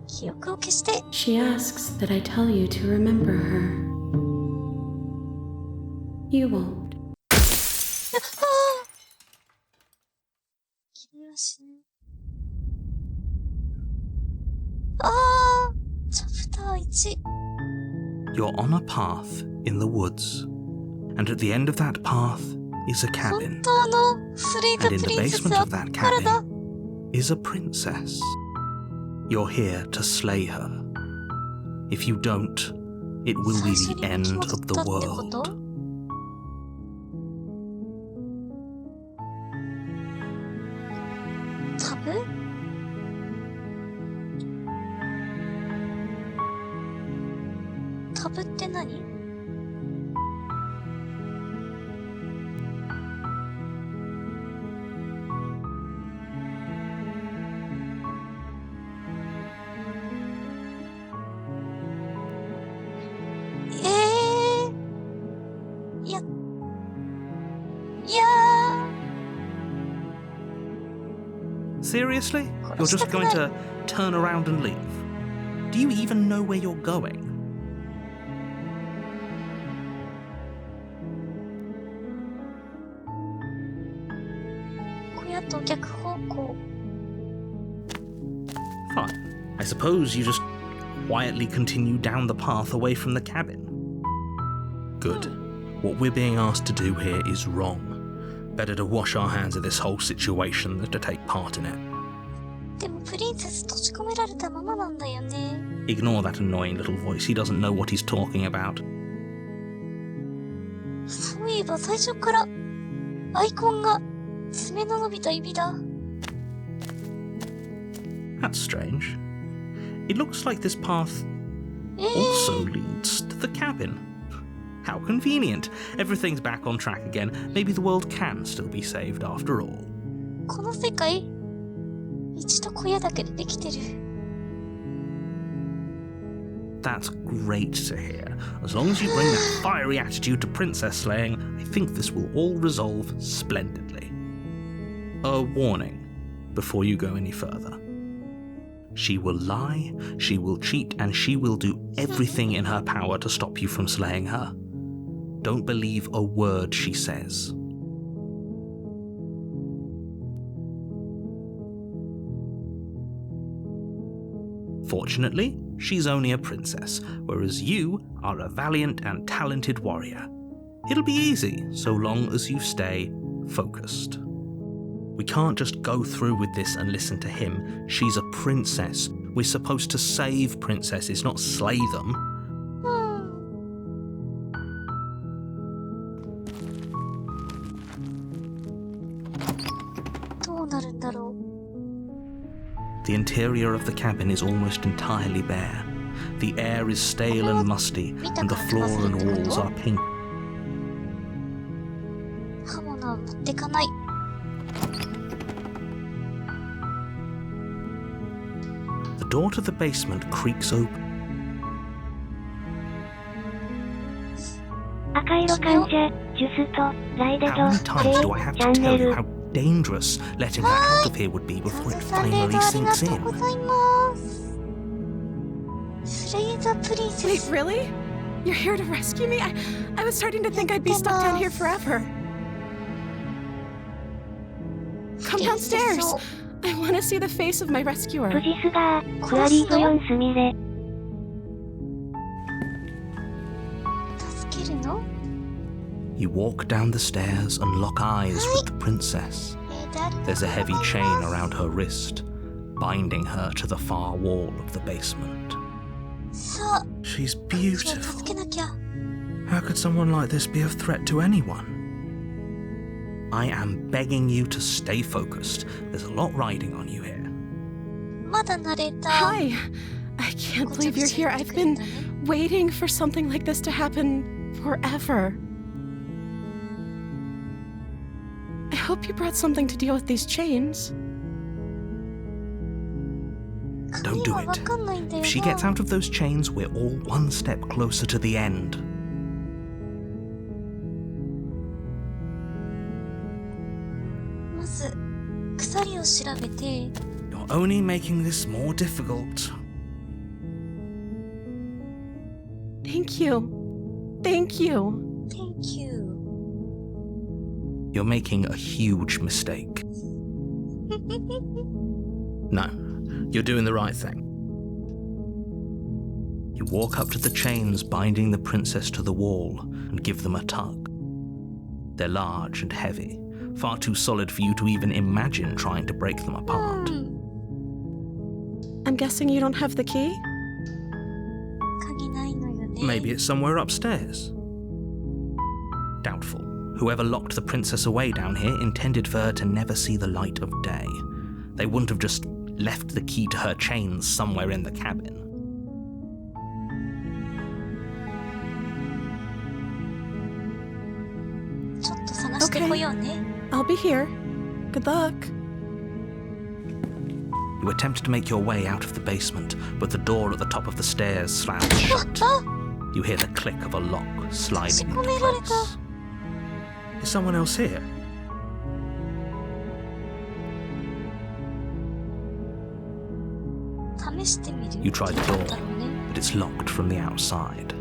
記憶を消して。 She asks that I tell you to remember her. You won't. 君は死ぬ。あー、チャプター1。 You're on a path in the woods, and at the end of that path is a 本 cabin, 当のスレイ and ト in プ the リンセス basement は of that からだ。 cabin is a princess. You're here to slay her. If you don't, it will be 最初 the に end 決まっ of the たってこと？ world. タブ？タブって何？いや、Seriously? You're just going to turn around and leave? Do you even know where you're going? 小屋と逆方向。 Fine. I suppose you just quietly continue down the path away from the cabin. Good. What we're being asked to do here is wrong. Better to wash our hands of this whole situation than to take part in it. でもプリンセス閉じ込められたままなんだよね。 Ignore that annoying little voice. He doesn't know what he's talking about. そういえば最初からアイコンが爪の伸びた指だ。 That's strange. It looks like this path also leads to the cabin. How convenient. Everything's back on track again. Maybe the world can still be saved after all. この世界一度小屋だけでできてる。 That's great to hear. As long as you bring that fiery attitude to princess slaying, I think this will all resolve splendidly. A warning before you go any further. She will lie, she will cheat, and she will do everything in her power to stop you from slaying her. Don't believe a word she says. Fortunately, she's only a princess, whereas you are a valiant and talented warrior. It'll be easy, so long as you stay focused. We can't just go through with this and listen to him. She's a princess. We're supposed to save princesses, not slay them. なるんだろう。 The interior of the cabin is almost entirely bare. The air is stale and musty, and the floor and walls are pink. 刃物は持ってかない。 The door to the basement creaks open. 赤色患者、ジュスとライデド、 How many times do I have チャ to ン tell ネ you ル。 how dangerous letting her out of here would be before it サンレー finally ドありが sinks とうご in? ざいます。スレイザープリンセ Wait, ス。 really? You're here to rescue me? I was starting to think I'd be stuck down here forever. Come downstairs. I want to see the face of my プ rescuer. ジスガー、クアリート4スミレ。助けるの？ You walk down the stairs and lock eyes with the princess. 誰 There's a heavy chain around her wrist, binding her to the far wall of the basement. さあ、 She's 助 beautiful. けなきゃ。 How could someone like this be a threat to anyone? I am begging you to stay focused. There's a lot riding on you here. まだナレーター。 Hi. I can't believe you're here. I've been waiting for something like this to happen forever. I hope you brought something to deal with these chains. Don't do わ it. かんないんだよ If な。 she gets out of those chains, we're all one step closer to the end. まず、鎖を調べて、 You're only making this more difficult. Thank you. Thank you. Thank you. You're making a huge mistake. No, you're doing the right thing. You walk up to the chains binding the princess to the wall and give them a tug. They're large and heavy, far too solid for you to even imagine trying to break them apart. I'm guessing you don't have the key? 鍵ないのよね。 Maybe it's somewhere upstairs. Doubtful. Whoever locked the princess away down here intended for her to never see the light of day. They wouldn't have just left the key to her chains somewhere in the cabin. ちょっと探してこようね。 I'll be here. Good luck. You attempt to make your way out of the basement, but the door at the top of the stairs slams shut. あ、 You hear the click of a lock sliding into 閉められた。 place. Is someone else here? 試してみる。 You try the どう door, だろうね。 but it's locked from the outside.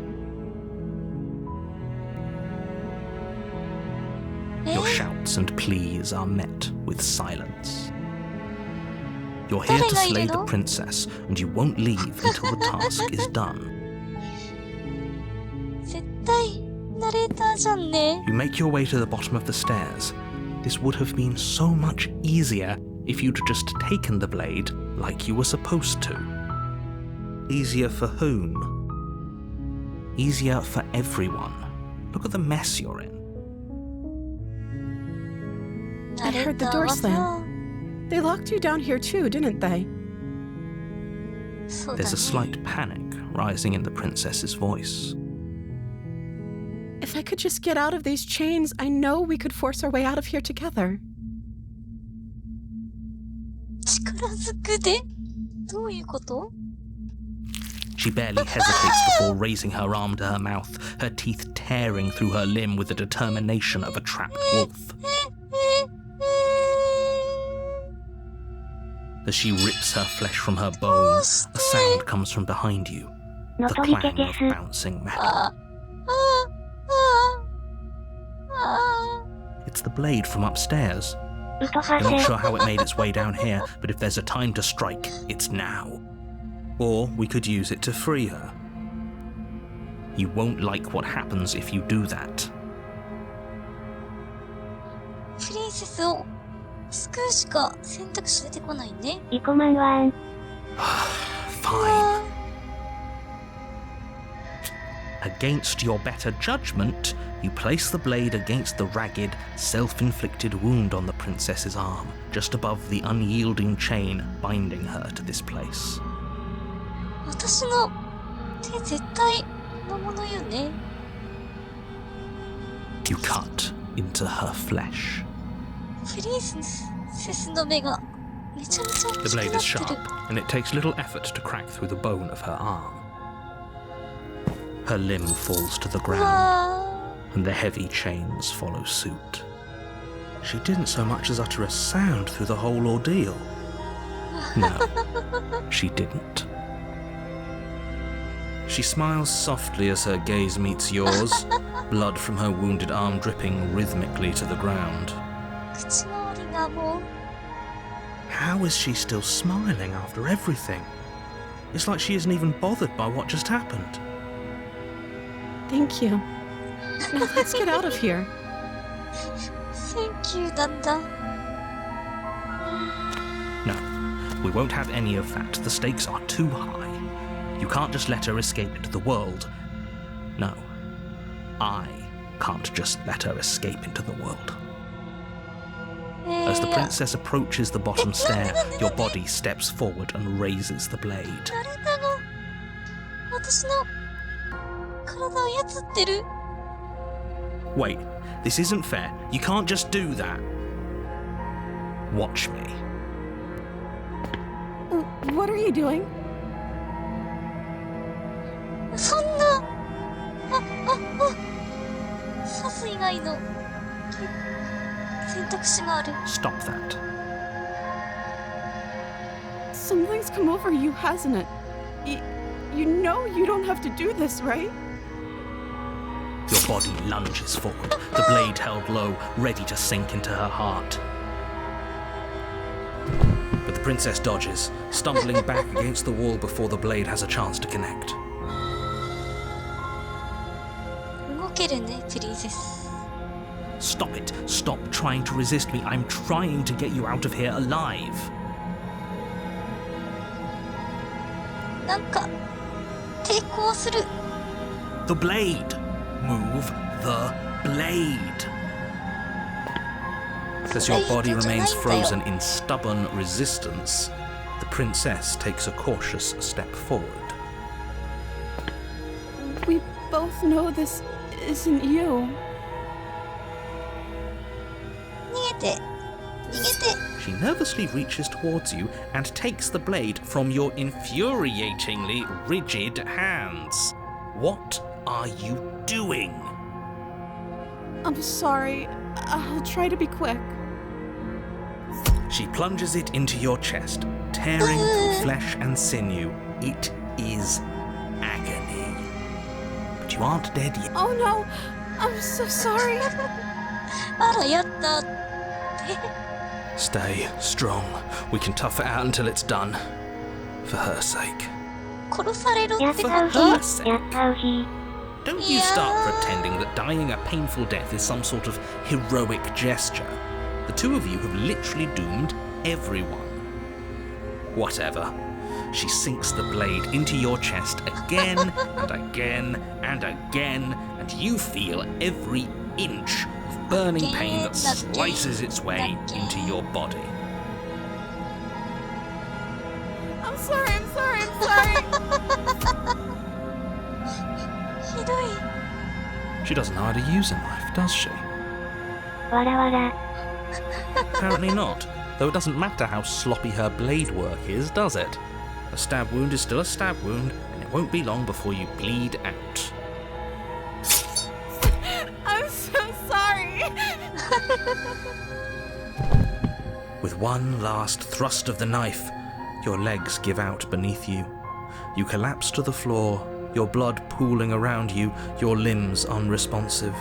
え Your shouts and pleas are met with silence. You're here to slay the princess, and you won't leave until the task is done. 絶対ナレーターじゃんね。 You make your way to the bottom of the stairs. This would have been so much easier if you'd just taken the blade like you were supposed to. Easier for whom? Easier for everyone. Look at the mess you're in. ナレ heard ー the ター door はさ、 They locked you down here too, didn't they? そうだ There's a ね。 slight panic rising in the princess's voice. If I could just get out of these chains, I know we could force our way out of here together. 力ずくで？どういうこと？ She barely hesitates before raising her arm to her mouth, her teeth tearing through her limb with the determination of a trapped wolf. As she rips her flesh from her bone, a sound comes from behind you. の The とりけ clang で of す。 bouncing metal. ああ It's the blade from upstairs. ウトハ You're not セ、 sure how it made its way down here, but if there's a time to strike, it's now. Or we could use it to free her. You won't like what happens if you do that. プリンセスを救うしか選択肢出てこないね。イコマンワン。 Fine. against your better judgment, you place the blade against the ragged, self-inflicted wound on the princess's arm, just above the unyielding chain binding her to this place. 私の手絶対のものよね。You cut into her flesh. プリンセスの目がめちゃめちゃ大 The きく blade な is ってる。 sharp, and it takes little effort to crack through the bone of her arm. Her limb falls to the う ground, わ and the heavy chains follow suit. She didn't so much as utter a sound through the whole ordeal. No, she didn't. She smiles softly as her gaze meets yours, blood from her wounded arm dripping rhythmically to the ground. ー口周りがもう How is she still smiling after everything? It's like she isn't even bothered by what just happened. Thank you. Now let's get out of here. Thank you なんだ。 No, we won't have any of that. The stakes are too high. You can't just let her escape into the world. No, I can't just let her escape into the world. As the princess approaches the bottom stair, your body steps forward and raises the blade. 誰なの？私の体を操ってる。 Wait, this isn't fair. You can't just do that. Watch me. What are you doing? そんな。刺す以外の選択肢がある。 Stop that. Something's come over you, hasn't it? You know you don't have to do this, right? Your body lunges forward, the blade held low, ready to sink into her heart. But the princess dodges, stumbling back against the wall before the blade has a chance to connect. 動けるね、プリンセス。 Stop it. Stop trying to resist me. I'm trying to get you out of here alive. なんか抵抗する。 The blade. Move the blade. As your body remains frozen in stubborn resistance, the princess takes a cautious step forward. We both know this isn't you. 逃げて。逃げて。 She nervously reaches towards you and takes the blade from your infuriatingly rigid hands. What are you doing? I'm sorry. I'll try to be quick. She plunges it into your chest, tearing through flesh and sinew. It is agony. But you aren't dead yet. Oh no! I'm so sorry. あら、やったって。 Stay strong. We can tough it out until it's done. For her sake. 殺される。やったう For ひ her sake. やったうひ Don't you start pretending that dying a painful death is some sort of heroic gesture. The two of you have literally doomed everyone. Whatever. She sinks the blade into your chest again and again and again, and you feel every inch of burning pain that slices its way into your body. I'm sorry, I'm sorry, I'm sorry. ひどい。 She doesn't know how to use a knife, does she? わらわら Apparently not, though it doesn't matter how sloppy her blade work is, does it? A stab wound is still a stab wound, and it won't be long before you bleed out. I'm so sorry. With one last thrust of the knife, your legs give out beneath you. You collapse to the floor, your blood pooling around you, your limbs unresponsive.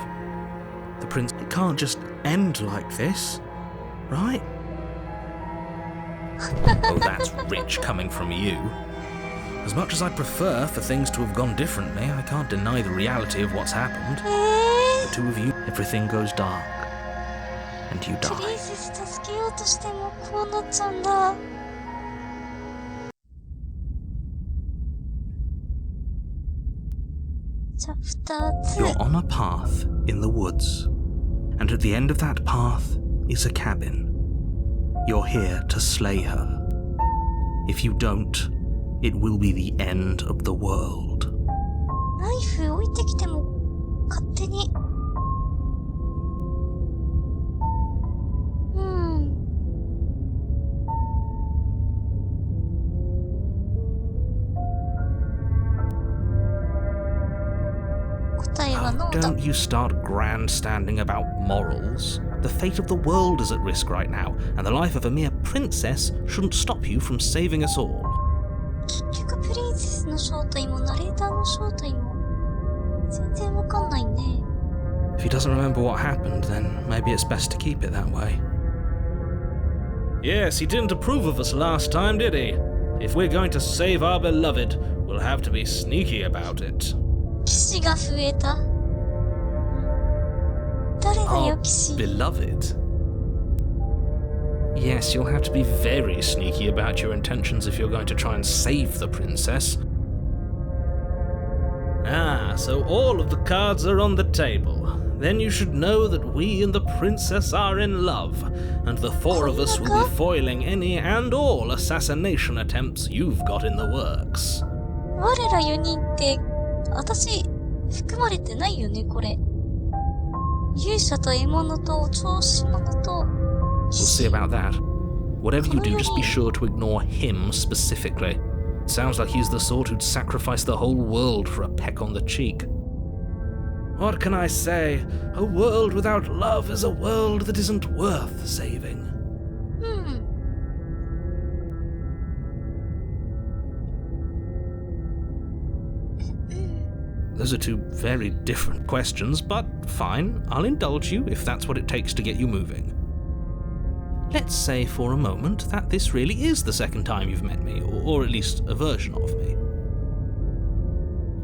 The prince... It can't just end like this, right? Oh, that's rich coming from you. As much as I'd prefer for things to have gone differently, I can't deny the reality of what's happened. The two of you, everything goes dark. And you プ die. リンセス助けようとしてもこうなっちゃうんだ。じゃあ2つ。 You're on a path in the woods, and at the end of that path is a cabin. You're here to slay her. If you don't, it will be the end of the world. ナイフ置いてきても勝手に。答えは Oh, ノーだ。 don't you start grandstanding about morals. The fate of the world is at risk right now, and the life of a mere princess shouldn't stop you from saving us all. 結局プリンセスの正体もナレーターの正体も全然わかんないね。 If he doesn't remember what happened, then maybe it's best to keep it that way. Yes, he didn't approve of us last time, did he? If we're going to save our beloved, we'll have to be sneaky about it. 騎士が増えた。誰だ Our よ騎士。 beloved? Yes, you'll have to be very sneaky about your intentions if you're going to try and save the princess. Ah, so all of the cards are on the table. Then you should know that we and the princess are in love, and the four of us will be foiling any and all assassination attempts you've got in the works. 我ら4人って、私、含まれてないよね、これ。勇者と獲物と調子者と、 We'll see about that. Whatever you do, just be sure to ignore him specifically. Sounds like he's the sort who'd sacrifice the whole world for a peck on the cheek. What can I say? A world without love is a world that isn't worth saving. うん。 Those are two very different questions, but fine, I'll indulge you if that's what it takes to get you moving. Let's say for a moment that this really is the second time you've met me, or at least a version of me.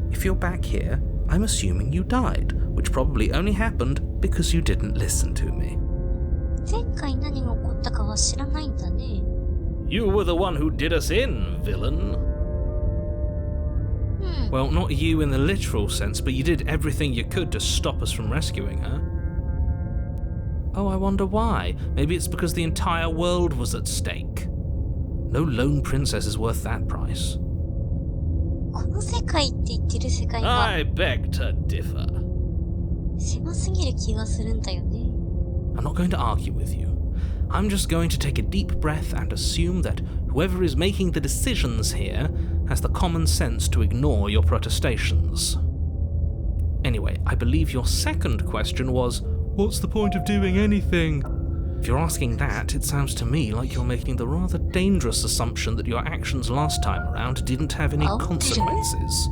If you're back here, I'm assuming you died, which probably only happened because you didn't listen to me. 前回何が起こったかは知らないんだね。 You were the one who did us in, villain. うん。 Well, not you in the literal sense, but you did everything you could to stop us from rescuing her. Oh, I wonder why. Maybe it's because the entire world was at stake. No lone princess is worth that price. この世界って言ってる世界が I beg to differ. 狭すぎる気がするんだよね。 I'm not going to argue with you. I'm just going to take a deep breath and assume that whoever is making the decisions here has the common sense to ignore your protestations. Anyway, I believe your second question was, what's the point of doing anything? If you're asking that, it sounds to me like you're making the rather dangerous assumption that your actions last time around didn't have any Oh, consequences.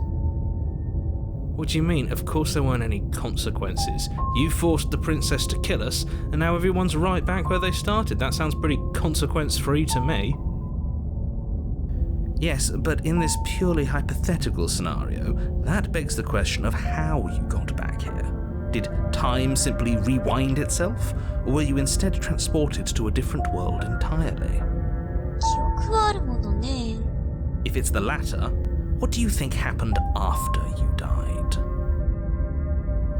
What do you mean? Of course there weren't any consequences. You forced the princess to kill us, and now everyone's right back where they started. That sounds pretty consequence-free to me. Yes, but in this purely hypothetical scenario, that begs the question of how you got back here. Did time simply rewind itself, or were you instead transported to a different world entirely? 記憶はあるものね。 If it's the latter, what do you think happened after you died?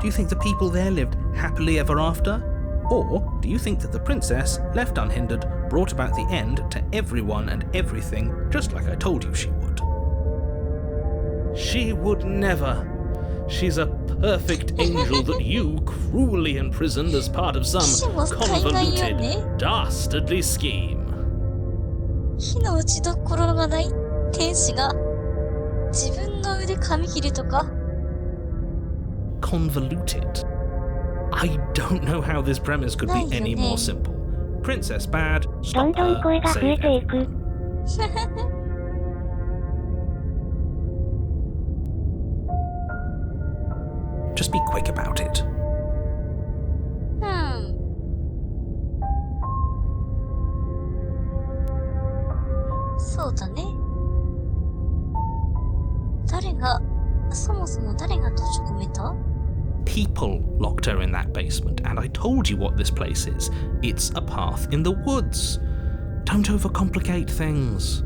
Do you think the people there lived happily ever after? Or do you think that the princess, left unhindered, brought about the end to everyone and everything, just like I told you she would? She would never. She's a perfect angel that you cruelly imprisoned as part of some convoluted, dastardly scheme. 火の打ちどころがない天使が自分の腕髪切りとか Convoluted? I don't know how this premise could be any more simple. Princess bad, どん stop どん her, 声が増え save ていく。 everyone. Just be quick about it. そうだね。そもそも誰が閉じ込めた？ People locked her in that basement, and I told you what this place is. It's a path in the woods. Don't overcomplicate things.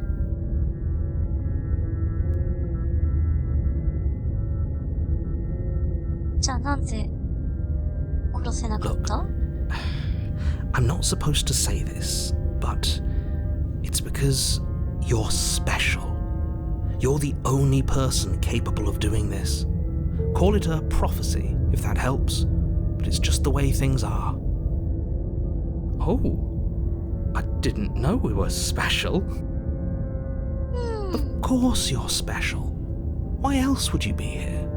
なぜ殺せなかった？ I'm not supposed to say this, but it's because you're special. You're the only person capable of doing this. Call it a prophecy, if that helps, but it's just the way things are. Oh, I didn't know we were special. Of course you're special. Why else would you be here?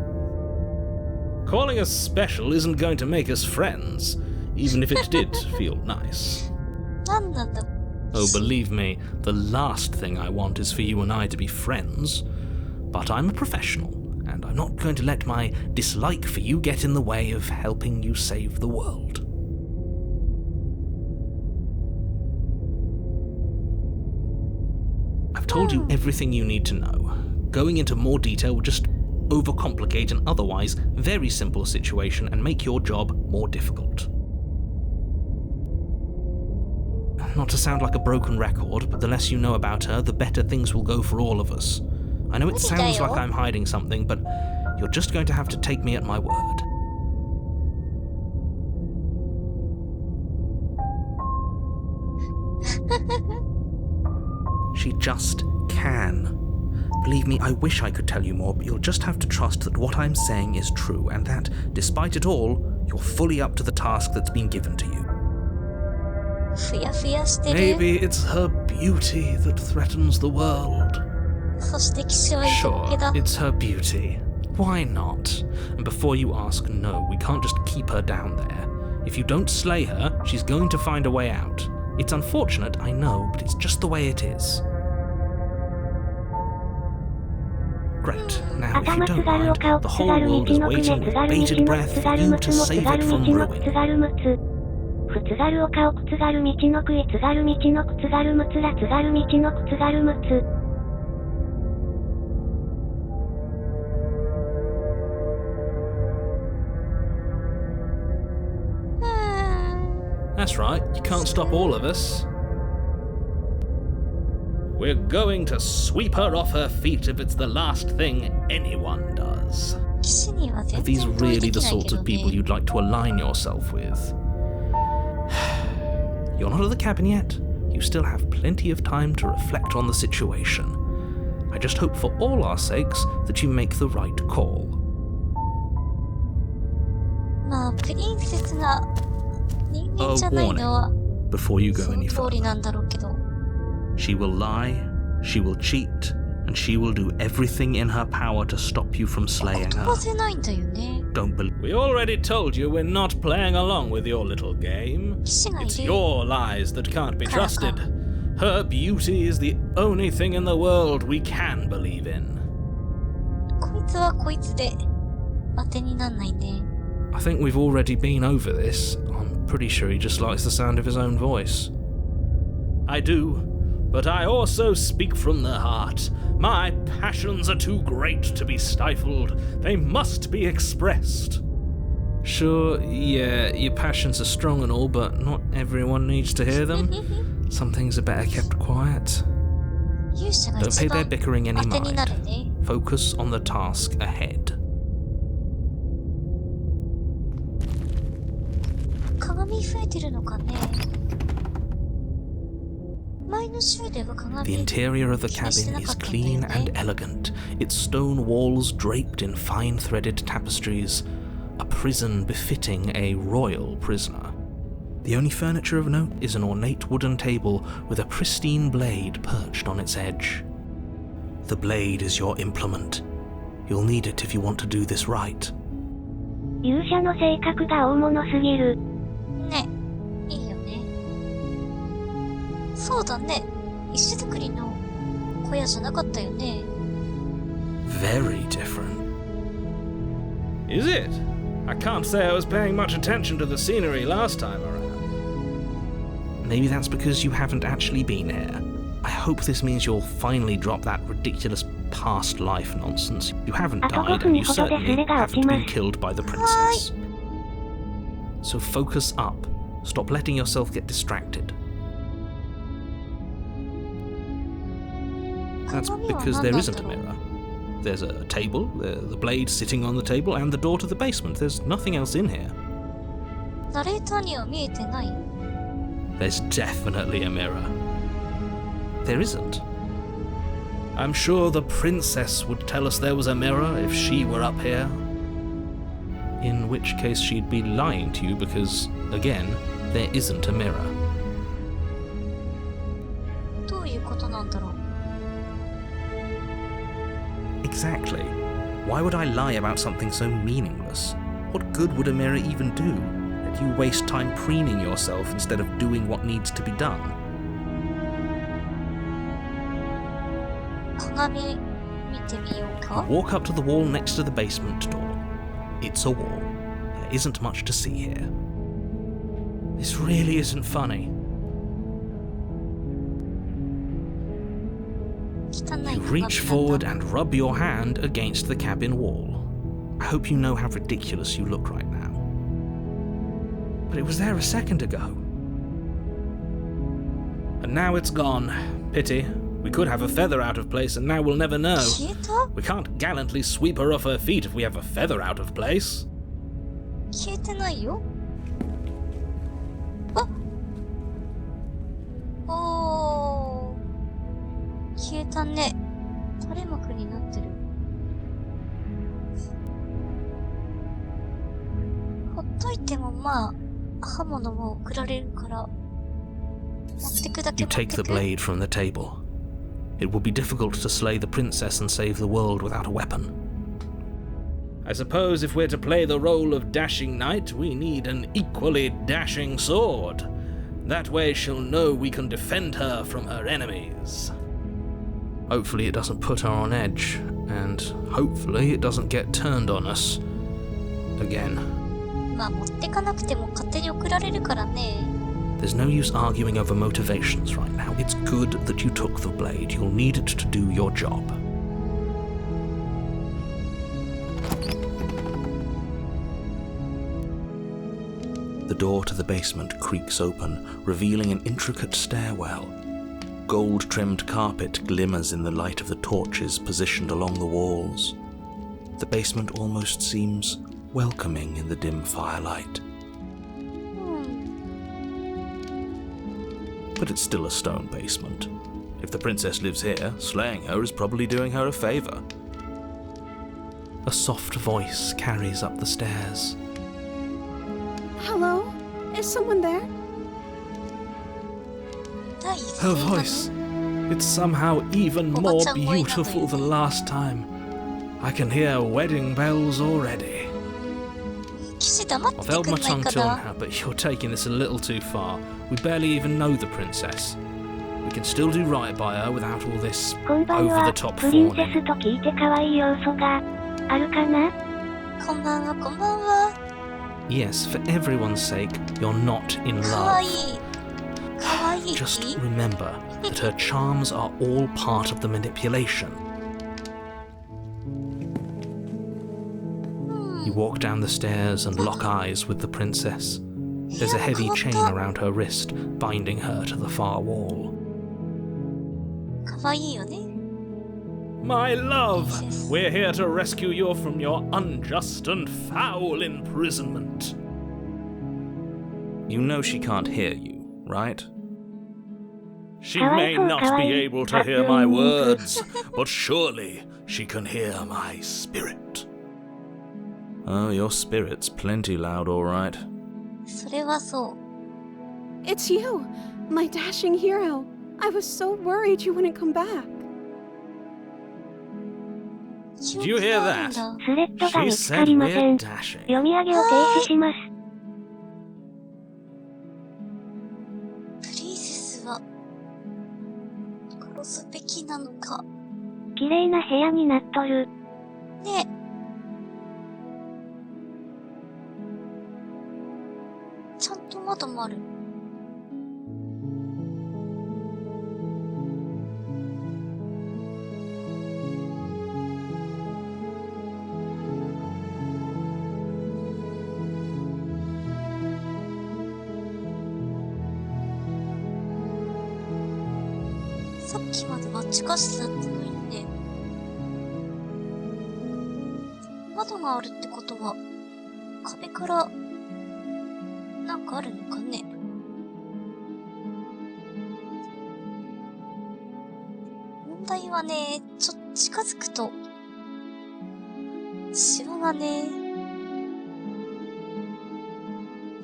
Calling us special isn't going to make us friends, even if it did feel nice. なんなんだ。 Oh, believe me, the last thing I want is for you and I to be friends. But I'm a professional, and I'm not going to let my dislike for you get in the way of helping you save the world. I've told you everything you need to know. Going into more detail would just overcomplicate an otherwise very simple situation and make your job more difficult. Not to sound like a broken record, but the less you know about her, the better things will go for all of us. I know it sounds like I'm hiding something, but you're just going to have to take me at my word. She just can. Believe me, I wish I could tell you more, but you'll just have to trust that what I'm saying is true, and that, despite it all, you're fully up to the task that's been given to you. ふやふやしてる。 Maybe it's her beauty that threatens the world. そして騎士は色 Sure, 気だ。 it's her beauty. Why not? And before you ask, no, we can't just keep her down there. If you don't slay her, she's going to find a way out. It's unfortunate, I know, but it's just the way it is. Great. Now, if you don't mind, the whole world is waiting with bated breath for you to save it from ruin. ふつがる丘をくつがる道のくいつがる道のくつがるむつらつがる道のくつがるむつ That's right, you can't stop all of us. We're going to sweep her off her feet if it's the last thing anyone does. 騎士には Are 全 these 然同意 really で the きない sorts けど of people ね。 you'd like to align yourself with? You're not at the cabin yet. You still have plenty of time to reflect on the situation. I just hope for all our sakes that you make the right call. まあ、プリンセスが人間じゃないのは Before you go そ any の通り further. なんだろうけど。 She will lie, she will cheat, and she will do everything in her power to stop you from slaying 飛 her. ばせないんだよね。 Don't believe. We already told you we're not playing along with your little game. 騎士がい It's る。 your lies that can't be trusted. Her beauty is the only thing in the world we can believe in. こいつはこいつで当てになんないね。 I think we've already been over this. I'm pretty sure he just likes the sound of his own voice. I do, but I also speak from the heart. My passions are too great to be stifled. They must be expressed. Sure, yeah, your passions are strong and all, but not everyone needs to hear them. Some things are better kept quiet. 勇者が Don't 一 pay their 番 bickering any 当てになる mind. ね。 Focus on the task ahead. 鏡増えてるのかね。前の週では鏡 The interior of the 気にして cabin なか is ったんだよ clean ね and elegant, its stone walls draped in fine threaded tapestries, a prison befitting a royal prisoner. The only furniture of note is an ornate wooden table with a pristine blade perched on its edge. The blade is your implement. You'll need it if you want to do this right. 勇者の性格が大物すぎる。ね。いいよね。そうだね。石造りの小屋じゃなかったよね。 Very different. Is it? I can't say I was paying much attention to the scenery last time around. Maybe that's because you haven't actually been here. I hope this means you'll finally drop that ridiculous past life nonsense. You haven't died, and you certainly haven't been killed by the princess. So focus up. Stop letting yourself get distracted. That's because there isn't a mirror. There's a table, the blade sitting on the table, and the door to the basement. There's nothing else in here. ナレーターには見えてない？ There's definitely a mirror. There isn't. I'm sure the princess would tell us there was a mirror if she were up here. In which case she'd be lying to you because, again, there isn't a mirror. どういうことなんだろう？ Exactly. Why would I lie about something so meaningless? What good would a mirror even do? That you waste time preening yourself instead of doing what needs to be done. 鏡見てみようか？ Walk up to the wall next to the basement door. It's a wall. There isn't much to see here. This really isn't funny. 汚い You 鏡 reach なん forward だ。 and rub your hand against the cabin wall. I hope you know how ridiculous you look right now. But it was there a second ago. And now it's gone. Pity. We could have a feather out of place and now we'll never know. 消えた？ We can't gallantly sweep her off her feet if we have a feather out of place. 消えてないよ。あ、おー、消えたね。垂れ幕になってる。ほっといてもまあ刃物も送られるから持ってくだけ You 持って take the く。 blade from the table. It would be difficult to slay the princess and save the world without a weapon. I suppose if we're to play the role of dashing knight, we need an equally dashing sword. That way she'll know we can defend her from her enemies. Hopefully it doesn't put her on edge, and hopefully it doesn't get turned on us again. まあ持ってかなくても勝手に送られるからね。 There's no use arguing over motivations right now. It's good that you took the blade. You'll need it to do your job. The door to the basement creaks open, revealing an intricate stairwell. Gold-trimmed carpet glimmers in the light of the torches positioned along the walls. The basement almost seems welcoming in the dim firelight. But it's still a stone basement. If the princess lives here, slaying her is probably doing her a favor. A soft voice carries up the stairs. Hello? Is someone there? 第一 Her 声がね voice. It's somehow even more beautiful than last time. I can hear wedding bells already. 騎士黙って I've て held く my んない tongue か till な。 now, but you're taking this a little too far. We barely even know the princess. We can still do right by her without all this こんばん over は the top プリンセ fawning. スと聞いて可愛い要素があるかな？こんばんは、こんばんは。 Yes, for everyone's sake, you're not in かわい love. い。かわいい。 Just remember that her charms are all part of the manipulation. You walk down the stairs and lock eyes with the princess. There's a heavy chain around her wrist, binding her to the far wall. かわいいよね。 My love, Jesus. we're here to rescue you from your unjust and foul imprisonment. You know she can't hear you, right? She may not be able to hear my words, but surely she can hear my spirit. Oh, your spirit's plenty loud, all right. それはそう。 It's you, my dashing hero. I was so worried you wouldn't come back. Did you hear that? 記憶なんだ。スレッドが She 見つか said りませ we're ん。 dashing. 読み上げを停止します。プリンセスは殺すべきなのか。綺麗な部屋になっとる。ねえ。ちゃんと窓もある。さっきまでバッチカシだったのにね。窓があるってことは、壁からなんかあるのかね。問題はね、ちょっと近づくと、シワがね、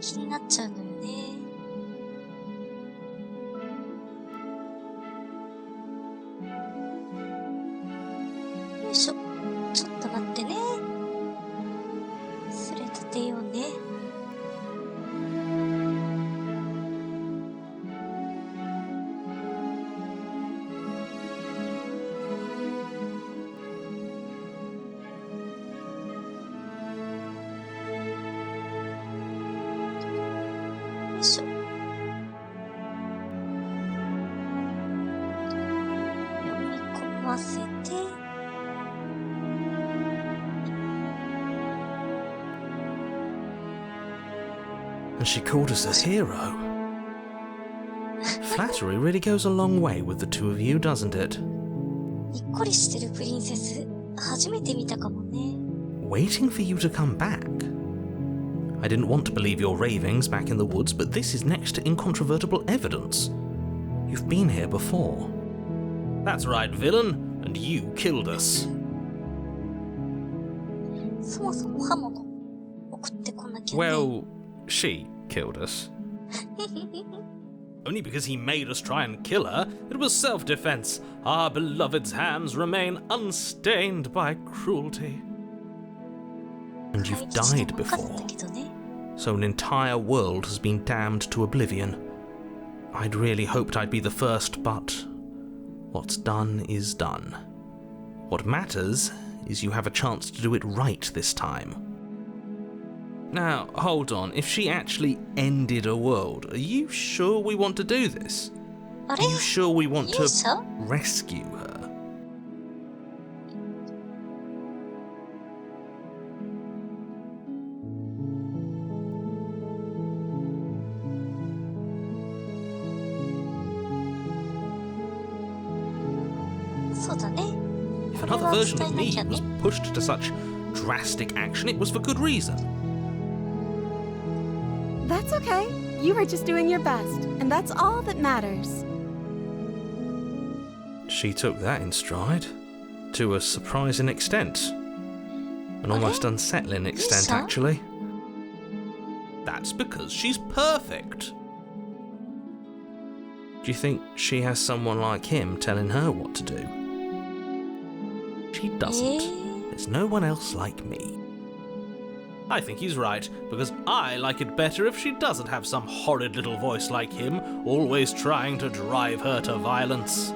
気になっちゃうのよね。よいしょ。ちょっと待ってね。それ立てようね。よいしょ。読み込ませて。And she called us a hero. Flattery really goes a long way with the two of you, doesn't it? にっこりしてるプリンセス、初めて見たかもね。Waiting for you to come back. I didn't want to believe your ravings back in the woods, but this is next to incontrovertible evidence. You've been here before. That's right, villain, and you killed us. そもそも刃物送ってこなきゃね。Well, she killed us. Only because he made us try and kill her. It was self-defense. Our beloved's hands remain unstained by cruelty. And you've died before. So an entire world has been damned to oblivion. I'd really hoped I'd be the first, but what's done is done. What matters is you have a chance to do it right this time. Now, hold on. If she actually ended a world, are you sure we want to do this? あれ Are you sure we want 勇 to 者 rescue her? そうだね。 If これ another は version 伝 of えな me きゃね was。pushed to such drastic action, it was for good reason. That's okay. You were just doing your best, and that's all that matters. She took that in stride. To a surprising extent. An almost unsettling extent, Lisa? actually. That's because she's perfect. Do you think she has someone like him telling her what to do? She doesn't. There's no one else like me. I think he's right, because I like it better if she doesn't have some horrid little voice like him, always trying to drive her to violence.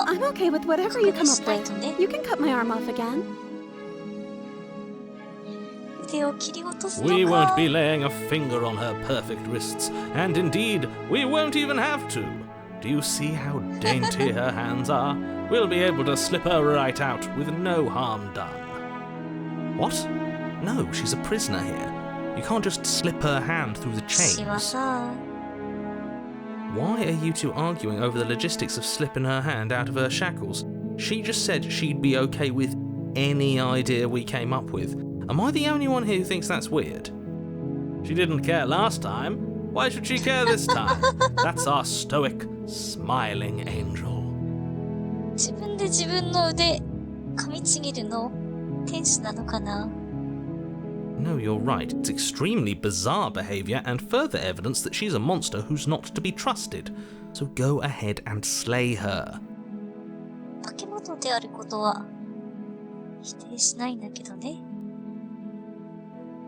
I'm okay with whatever you come up with. ね。 You can cut my arm off again. 腕を切り落とすの We か won't be laying a finger on her perfect wrists, and indeed, we won't even have to. Do you see how dainty her hands are? We'll be able to slip her right out with no harm done. What? No, she's a prisoner here. You can't just slip her hand through the 私は chains. さ、 Why are you two arguing over the logistics of slipping her hand out of her shackles? She just said she'd be okay with any idea we came up with. Am I the only one here who thinks that's weird? She didn't care last time. Why should she care this time? That's our stoic, smiling angel. 自分で自分の腕噛みちぎるの天使なのかな。 No, you're right. It's extremely bizarre behaviour and further evidence that she's a monster who's not to be trusted. So go ahead and slay her. 化け物であることは否定しないんだけどね。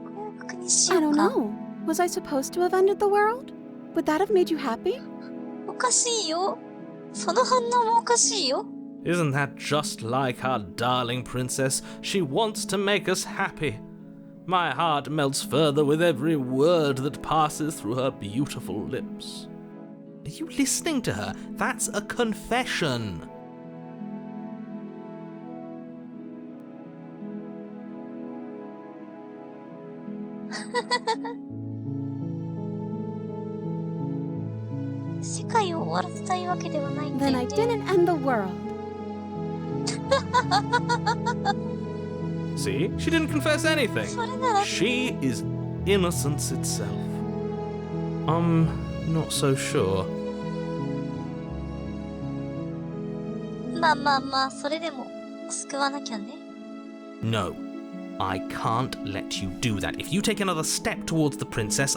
これを確認し I よう don't か。 know. Was I supposed to have ended the world? Would that have made you happy? おかしいよ。その反応もおかしいよ。 Isn't that just like our darling princess? She wants to make us happy. My heart melts further with every word that passes through her beautiful lips. Are you listening to her? That's a confession. わけではないんだ Then よ I ね。 didn't end the world. See? She didn't confess anything. それなら She is innocence itself. I'm not so sure. まあまあまあ、それでも救わなきゃね。 No, I can't let you do that. If you take another step towards the princess,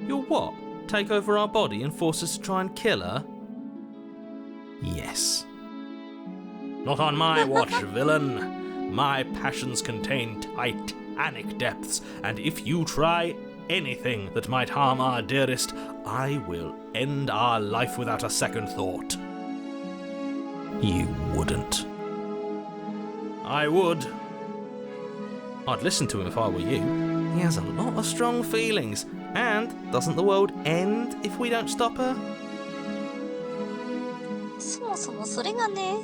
You'll what? Take over our body and force us to try and kill her? Yes. Not on my watch, villain. My passions contain titanic depths, and if you try anything that might harm our dearest, I will end our life without a second thought. You wouldn't. I would. I'd listen to him if I were you. He has a lot of strong feelings. And doesn't the world end if we don't stop her? そもそもそれがね、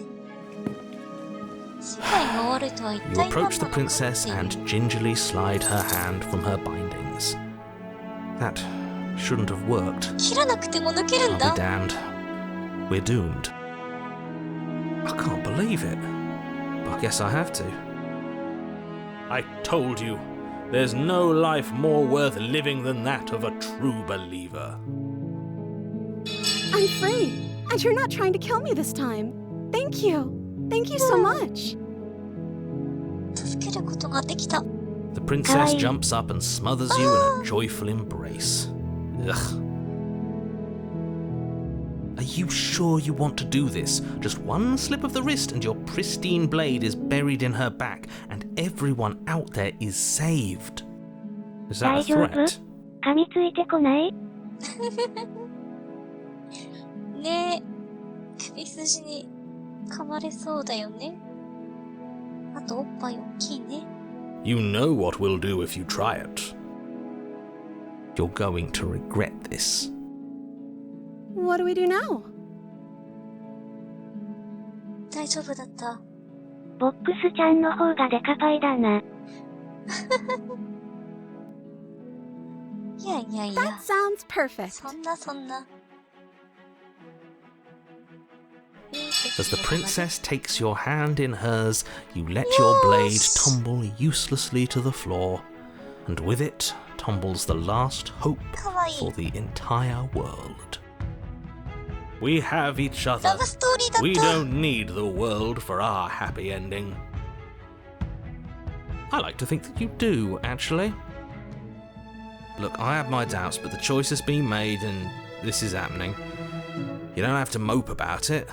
世界が終わるとは一 You 体何 approach な the のかって princess いう and gingerly slide her hand from her bindings. That shouldn't have worked. 切らなくても抜けるん I'll だ be。damned. We're doomed. I can't believe it. But I guess I have to. I told you, there's no life more worth living than that of a true believer. I'm free. And you're not trying to kill me this time. Thank you. Thank you so much. 助けることができた。 The princess Hi. jumps up and smothers you in a joyful embrace. Ugh. Are you sure you want to do this? Just one slip of the wrist and your pristine blade is buried in her back, and everyone out there is saved. Is that a 大丈夫 threat? 噛みついてこない？ねえ、首筋に噛まれそうだよね。あとおっぱい大きいね。 You know what we'll do if you try it. You're going to regret this. What do we do now? 大丈夫だった。ボックスちゃんの方がデカパイだな。いやいやい That や。 sounds perfect. そんなそんな。 As the princess takes your hand in hers, you let your blade tumble uselessly to the floor, and with it tumbles the last hope かわいい。 for the entire world. We have each ラ other. ブストーリーだった。 We don't need the world for our happy ending. I like to think that you do, actually. Look, I have my doubts, but the choice has been made and this is happening. You don't have to mope about it.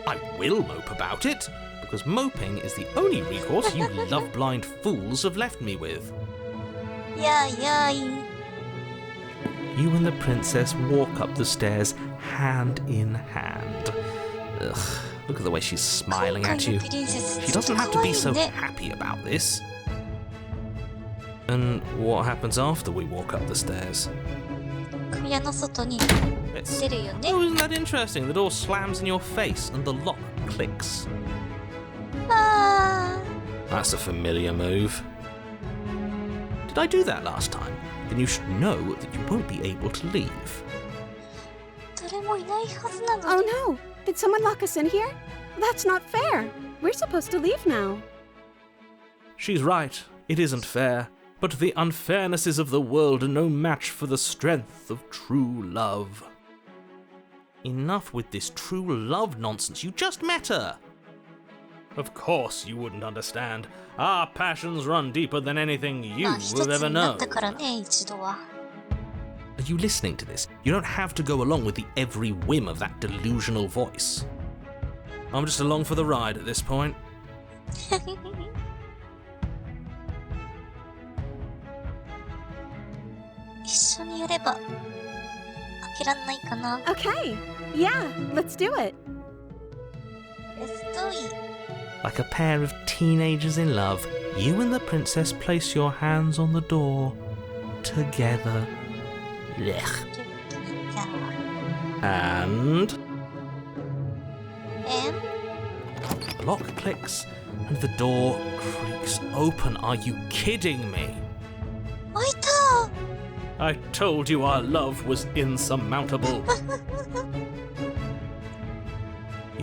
I will mope about it, because moping is the only recourse you love-blind fools have left me with. やいやい。 You and the princess walk up the stairs hand in hand. Ugh, look at the way she's smiling 今 at 回 you. のプリンセス She ちょっと doesn't have 可 to 愛 be い so ね。 happy about this. And what happens after we walk up the stairs? 小屋の外に It's... 出るよね。 Oh, isn't that interesting? The door slams in your face and the lock clicks. あ That's a familiar move. Did I do that last time? Then you should know that you won't be able to leave. ー、誰もいないはずなの Oh に。 no! Did someone lock us in here? That's not fair. We're supposed to leave now. She's right. It isn't fair. But the unfairnesses of the world are no match for the strength of true love. Enough with this true love nonsense. You just met her. Of course you wouldn't understand. Our passions run deeper than anything you まあ一 will つ ever にな know. ったからね、一度は。 Are you listening to this? You don't have to go along with the every whim of that delusional voice. I'm just along for the ride at this point. 一緒にやれば飽きらんないかな。 Okay. Yeah, let's do it. Let's do it. Like a pair of teenagers in love, you and the princess place your hands on the door together. Blech. じゃあ、 And And the lock clicks and the door creaks open. Are you kidding me? 開いた。 I told you our love was insurmountable.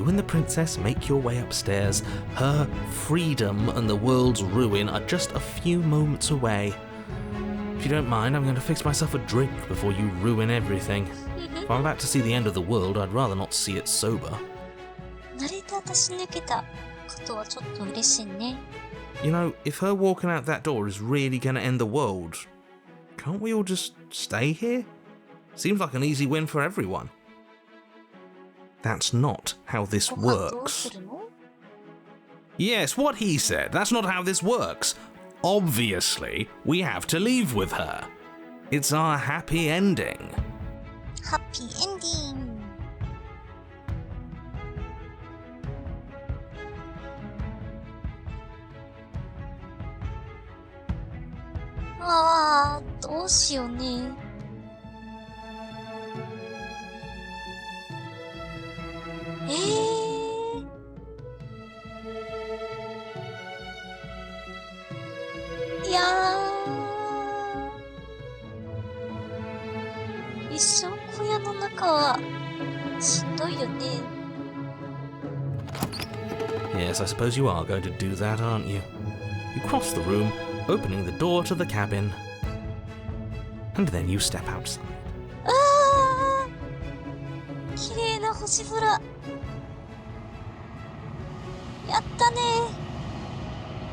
You and the princess make your way upstairs. Her freedom and the world's ruin are just a few moments away. If you don't mind, I'm going to fix myself a drink before you ruin everything. If I'm about to see the end of the world, I'd rather not see it sober. ナレーター出し抜けたことはちょっと嬉しいね。You know, if her walking out that door is really going to end the world, can't we all just stay here? Seems like an easy win for everyone. That's not how this ご飯どう works. するの？ Yes, what he said. That's not how this works. Obviously, we have to leave with her. It's our happy ending. ハッピーエンディング。ああ、どうしようね。いやー、一生小屋の中はしんどいよね。Yes, I suppose you are going to do that, aren't you? You cross the room, opening the door to the cabin, and then you step outside. あー、綺麗な星空。やったね。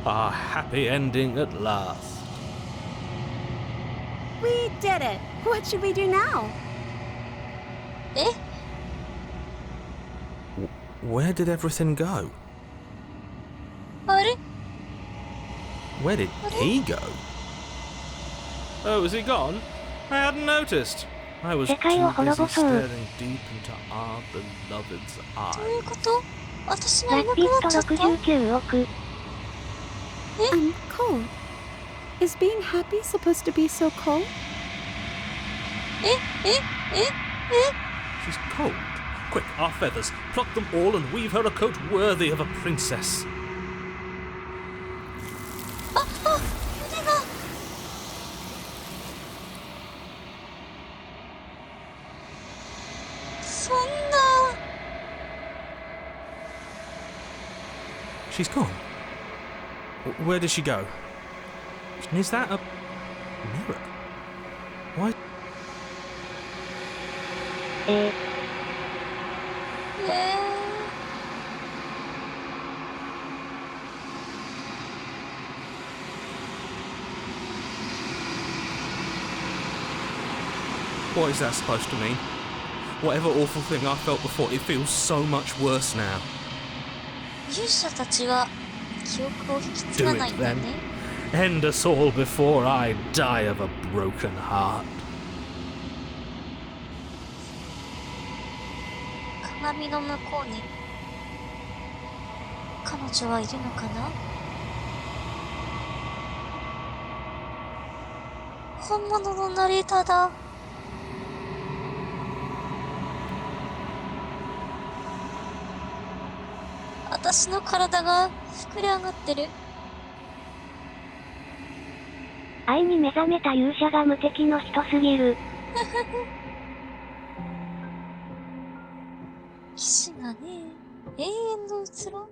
Our happy ending at last. We did it! What should we do now? え？ Where did everything go? あれ？ Where did he go? Oh, is he gone? I hadn't noticed. I was too 世界を滅 busy ぼそう staring deep into our beloved's どういう eyes. こと私がラいなくッピットなっちゃった69億。Cold. Is being happy supposed to be so cold? え She's cold. Quick, our feathers. Pluck them all and weave her a coat worthy of a princess. あ、腕がそんな She's gone. Where did she go? Is that a mirror? Why? 'What is that supposed to mean? Whatever awful thing I felt before, it feels so much worse now. 勇者たちは記憶を引き継がないんだね。 End us all before I die of a broken heart. 鏡の向こうに彼女はいるのかな。本物のナレーターだ。私の体が膨れ上がってる。愛に目覚めた勇者が無敵の人すぎる。騎士がね、永遠のうつろ。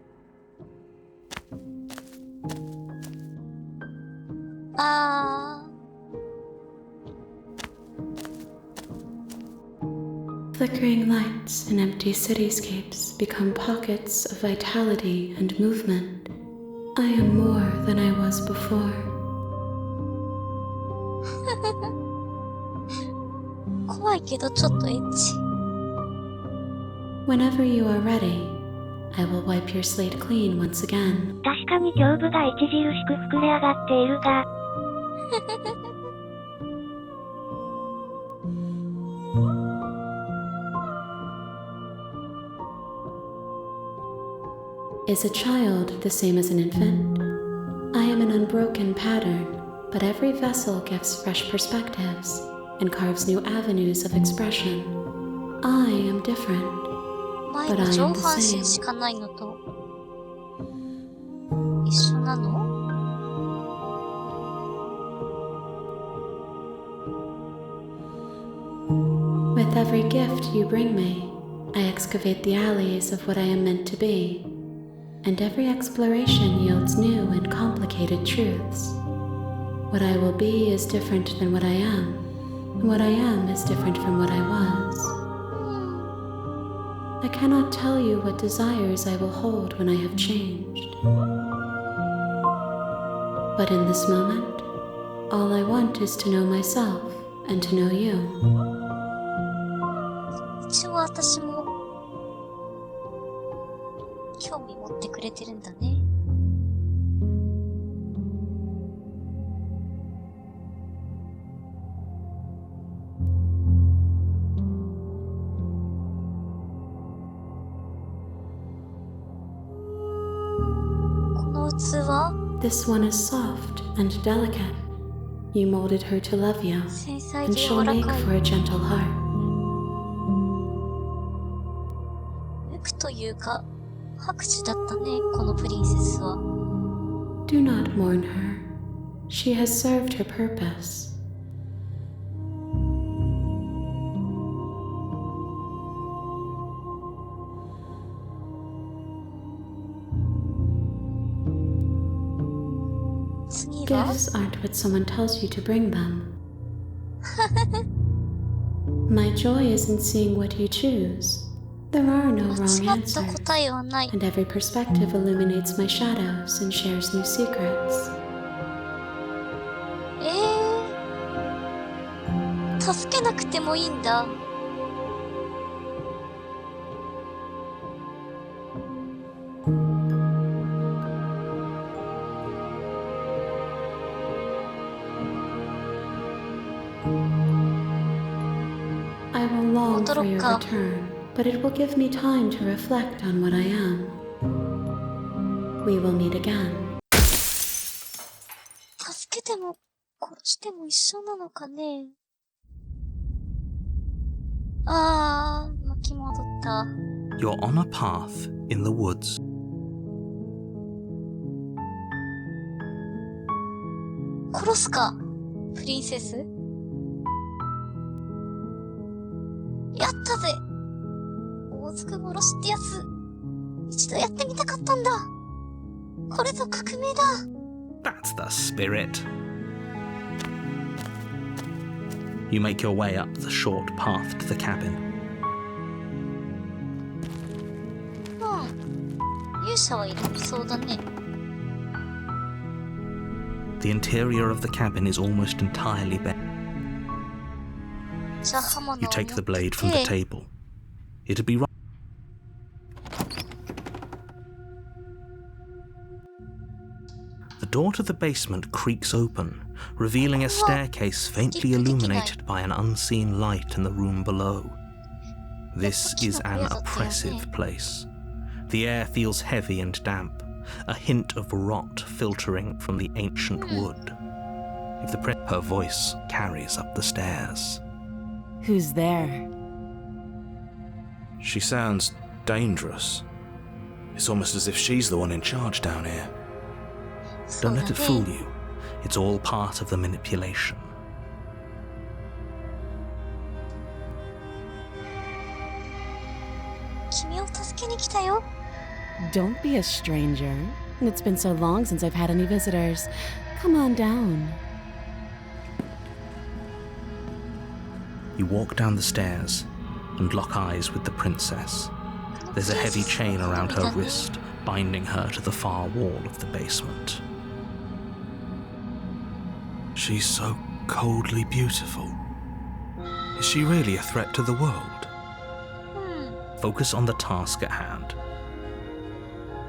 Flickering lights in empty cityscapes become pockets of vitality and movement. I am more than I was before. 怖いけどちょっとエッチ。 Whenever you are ready, I will wipe your slate clean once again. 確かに胸部が著しく膨れ上がっているが、Is a child the same as an infant? I am an unbroken pattern, but every vessel gives fresh perspectives and carves new avenues of expression. I am different, 前 but の I 上 am the 半身 same. しかないのと一緒なの？ With every gift you bring me, I excavate the alleys of what I am meant to be, and every exploration yields new and complicated truths. What I will be is different than what I am, and what I am is different from what I was. I cannot tell you what desires I will hold when I have changed. But in this moment, all I want is to know myself and to know you. 一応私も興味持ってくれてるんだね。この器 This one is soft and delicate. You molded her to love you, 繊細 and で she'll 柔ら make かい。 for a gentle heart. 無垢というか白痴だったね、このプリンセスは。 Do not mourn her. She has served her purpose. Gifts aren't what someone tells you to bring them. My joy is in seeing what you choose. There are no 間 wrong 違った answers, 答えはない。 and every perspective illuminates my shadows and shares new secrets. 助けなくてもいいんだ。 I will long for your 驚くか。 return, but it will give me time to reflect on what I am. We will meet again. 助けても殺しても一緒なのかね。巻き戻った。 You're on a path in the woods. 殺すか、プリンセス。やったぜ。大津殺しってやつ、一度やってみたかったんだ。これぞ革命だ。 That's the spirit. You make your way up the short path to the cabin. 勇者はいそうだね。 The interior of the cabin is almost entirely bare. じゃあ刃物を You take the blade from the 持って table. It'd be right. The door to the basement creaks open, revealing a staircase faintly illuminated by an unseen light in the room below. This is an oppressive place. The air feels heavy and damp, a hint of rot filtering from the ancient wood. If her voice carries up the stairs. Who's there? She sounds dangerous. It's almost as if she's the one in charge down here. そう Don't だ let ね it fool you. It's all part of the manipulation. 君を助けに来たよ。 Don't be a stranger. It's been so long since I've had any visitors. Come on down. You walk down the stairs and lock eyes with the princess. There's a heavy chain around her wrist, binding her to the far wall of the basement. She's so coldly beautiful. Is she really a threat to the world? Focus on the task at hand.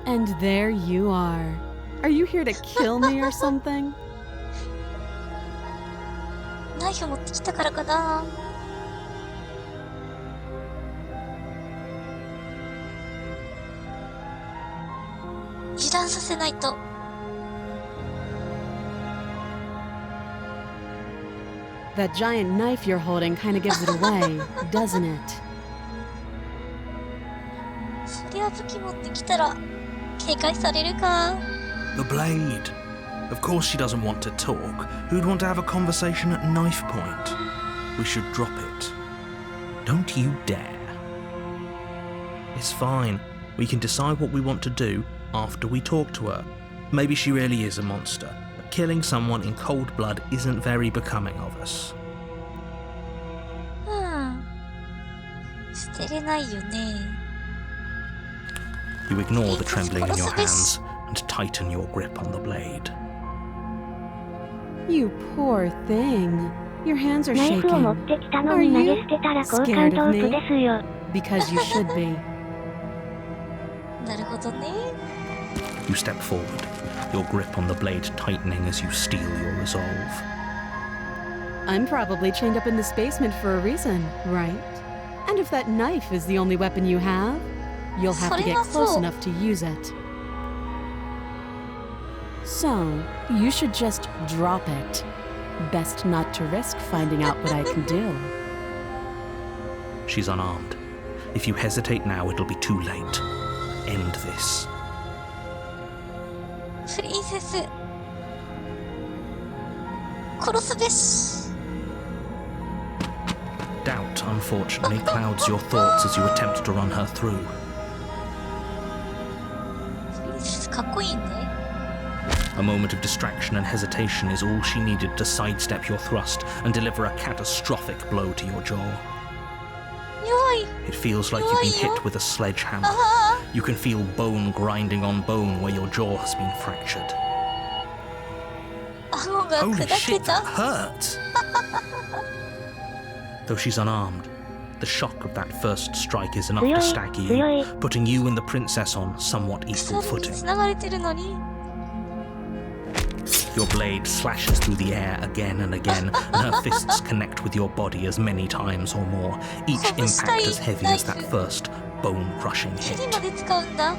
And there you are. Are you here to kill me or something? ナイフ持ってきたからかな。油断させないと。 That giant knife you're holding kind of gives it away, doesn't it? そりゃ武器持ってきたら警戒されるか。 The blade. Of course she doesn't want to talk. Who'd want to have a conversation at knife point? We should drop it. Don't you dare. It's fine. We can decide what we want to do after we talk to her. Maybe she really is a monster, but killing someone in cold blood isn't very becoming of us. 捨てれないよね。 You ignore the trembling in your hands and tighten your grip on the blade. You poor thing. Your hands are ナイフを持っ shaking. てきたのに投げ捨てたら交換トークですよ。 Because you should be. なるほどね。 You step forward, your grip on the blade tightening as you steel your resolve. I'm probably chained up in this basement for a reason, right? And if that knife is the only weapon you have, you'll have to get close enough to use it. So, you should just drop it. Best not to risk finding out what I can do. She's unarmed. If you hesitate now, it'll be too late. End this. プリンセス。殺すべし。 Doubt, unfortunately, clouds your thoughts as you attempt to run her through. プリンセスかっこいいね。 A moment of distraction and hesitation is all she needed to sidestep your thrust and deliver a catastrophic blow to your jaw. 弱い。 It feels like you've been hit with a sledgehammer. You can feel bone grinding on bone where your jaw has been fractured. 顎が Holy 砕け shit, た that。hurts! Though she's unarmed, the shock of that first strike is enough to stagger you, putting you and the princess on somewhat equal 鎖に footing. 繋がれてるのに。 Your blade slashes through the air again and again, and her fists connect with your body as many times or more, each impact as heavy as that first bone-crushing ヘ hit. リまで使うんだ。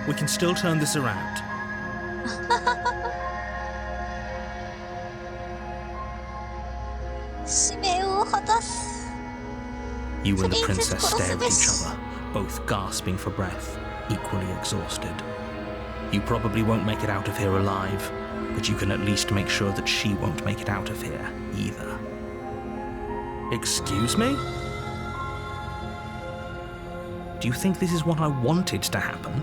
We can still turn this around. 使命を果たす。 You and the Princess princess stare at each Colossus. other, both gasping for breath, equally exhausted. You probably won't make it out of here alive, but you can at least make sure that she won't make it out of here either. Excuse me? Do you think this is what I wanted to happen?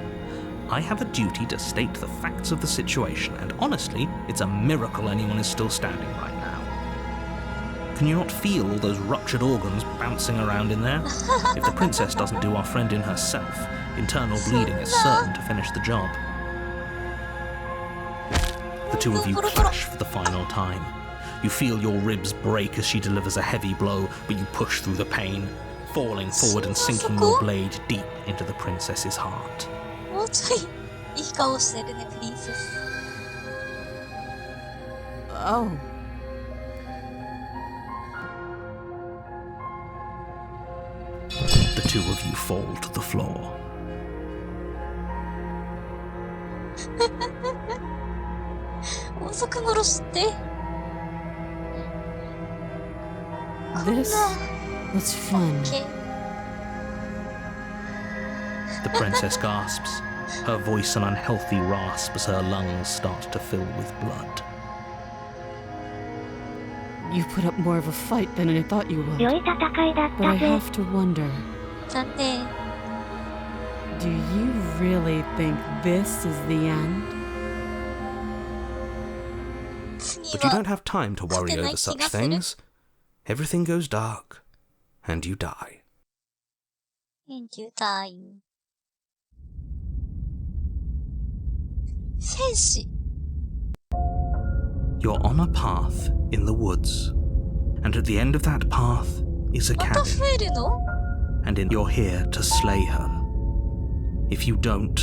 I have a duty to state the facts of the situation, and honestly, it's a miracle anyone is still standing right now. Can you not feel all those ruptured organs bouncing around in there? If the princess doesn't do our friend in herself, internal bleeding is certain to finish the job. The two of you clash for the final time. You feel your ribs break as she delivers a heavy blow, but you push through the pain, falling forward and sinking your blade deep into the princess's heart. もうちょいいい顔してるね、プリンセス。 Oh. The two of you fall to the floor. 遅く殺して。 This was fun. The princess gasps, her voice an unhealthy rasp as her lungs start to fill with blood. You put up more of a fight than I thought you would. 良い戦いだっ But I たぜ。 have to wonder, 残念。 do you really think this is the end? 次 But you は don't have time to worry over such things. Everything goes dark, and you die. 研究隊員。戦士。 You're on a path in the woods, and at the end of that path is a また cabin, 増えるの？ and you're here to slay her. If you don't,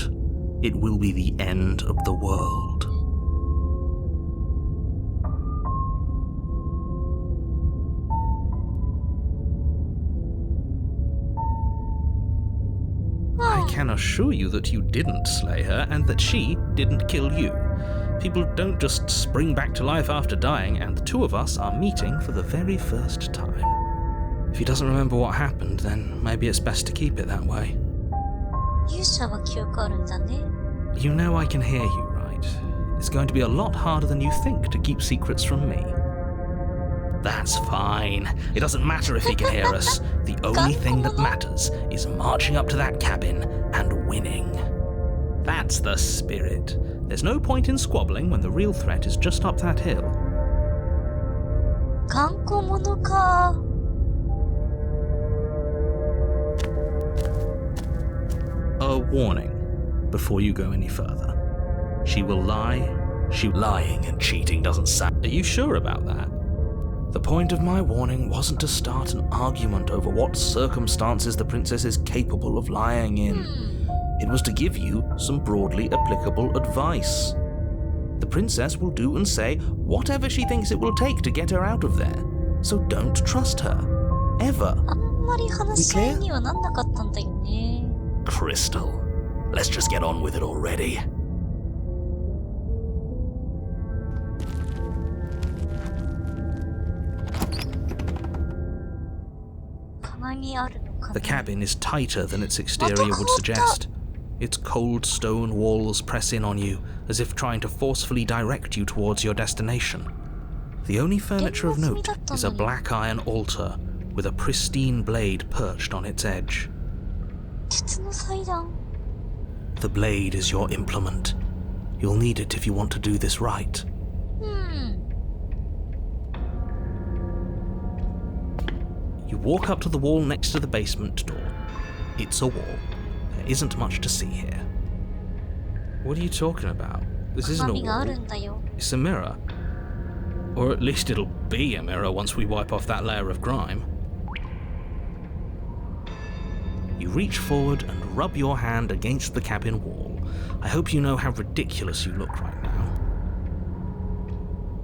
it will be the end of the world. I can assure you that you didn't slay her and that she didn't kill you. People don't just spring back to life after dying, and the two of us are meeting for the very first time. If he doesn't remember what happened, then maybe it's best to keep it that way. 勇者は記憶あるんだね。 You know I can hear you, right? It's going to be a lot harder than you think to keep secrets from me. That's fine. It doesn't matter if he can hear us. The only thing that matters is marching up to that cabin and winning. That's the spirit. There's no point in squabbling when the real threat is just up that hill. 頑固者か。A warning before you go any further. She will lie. Lying and cheating doesn't sound... Are you sure about that? The point of my warning wasn't to start an argument over what circumstances the princess is capable of lying in. It was to give you some broadly applicable advice. The princess will do and say whatever she thinks it will take to get her out of there. So don't trust her. Ever. あんまり話し合いにはなんなかったんだよね。Crystal, let's just get on with it already. The cabin is tighter than its exterior would suggest. Its cold stone walls press in on you, as if trying to forcefully direct you towards your destination. The only furniture of note is a black iron altar with a pristine blade perched on its edge. 鉄の祭壇。The blade is your implement. You'll need it if you want to do this right. You walk up to the wall next to the basement door. It's a wall. There isn't much to see here. What are you talking about? This isn't a 鏡がある wall. んだよ。 It's a mirror. Or at least it'll be a mirror once we wipe off that layer of grime. You reach forward and rub your hand against the cabin wall. I hope you know how ridiculous you look right now.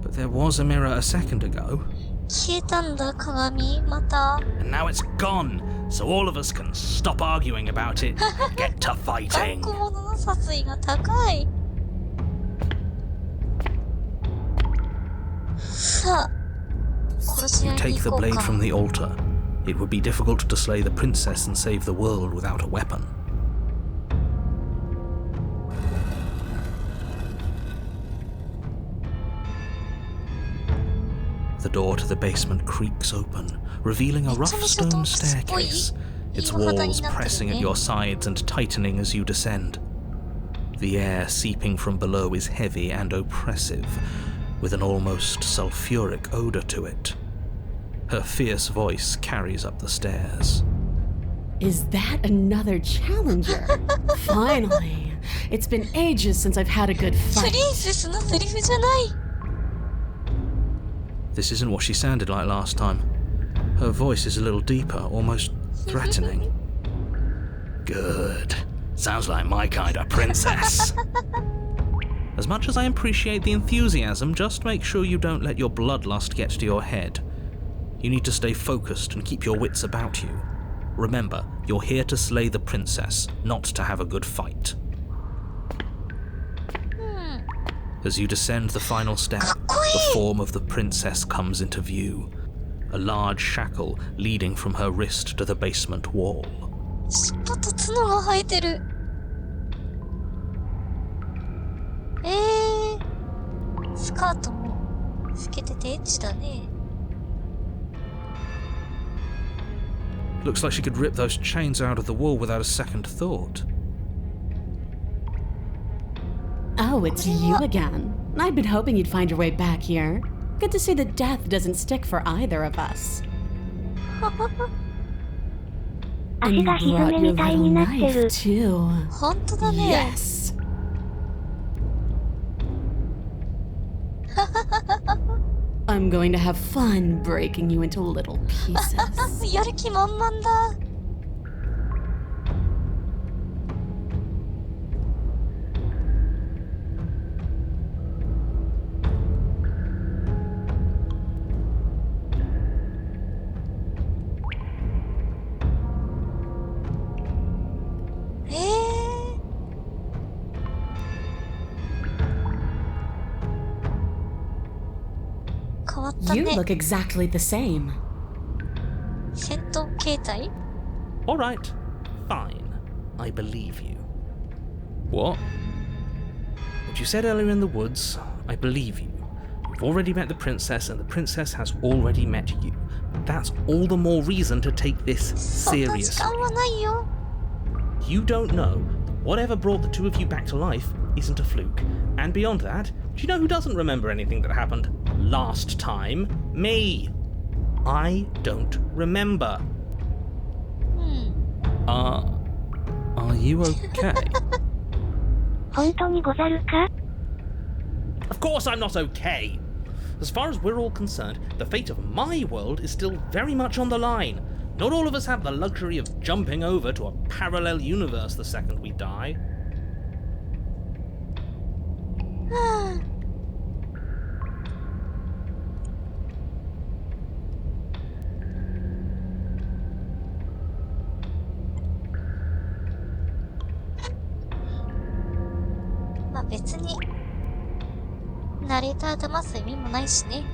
But there was a mirror a second ago. 消えたんだ、鏡。また。 And now it's gone, so all of us can stop arguing about it and get to 頑 fighting. 固者の殺意が高い。さあ、殺し合 You いに take 行 the こう blade か。 from the altar. It would be difficult to slay the princess and save the world without a weapon. The door to the basement creaks open, revealing a rough stone staircase, its walls pressing at your sides and tightening as you descend. The air seeping from below is heavy and oppressive, with an almost sulphuric odor to it. Her fierce voice carries up the stairs. Is that another challenger? Finally. It's been ages since I've had a good プ fight. リンセスのセリフじゃない。 This isn't what she sounded like last time. Her voice is a little deeper, almost threatening. Good. Sounds like my kind of princess. As much as I appreciate the enthusiasm, just make sure you don't let your bloodlust get to your head. You need to stay focused and keep your wits about you. Remember, you're here to slay the princess, not to have a good fight. As you descend the final step, the form of the princess comes into view. A large shackle leading from her wrist to the basement wall. 尻尾と角が生えてる。スカートも透けててエッチだね。 Looks like she could rip those chains out of the wall without a second thought. Oh, it's you again. I'd been hoping you'd find your way back here. Good to see that death doesn't stick for either of us. And 足 you がひず brought め your みたい little になって knife る。 too. 本当だね。 Yes. I'm going to have fun breaking you into little pieces. やる気満々だ。 変わった You ね。 look exactly the same. 戦闘形態 Alright, fine. I believe you. What? What you said earlier in the woods, I believe you. You You've already met the princess, and the princess has already met you. That's all the more reason to take this そんな時 seriously. 間はないよ。 You don't know that whatever brought the two of you back to life isn't a fluke. And beyond that, do you know who doesn't remember anything that happened last time? Me. I don't remember. Are you okay? 本当にござるか？ Of course I'm not okay. As far as we're all concerned, the fate of my world is still very much on the line. Not all of us have the luxury of jumping over to a parallel universe the second we die. まあ別に、ナレーター騙す意味もないしね。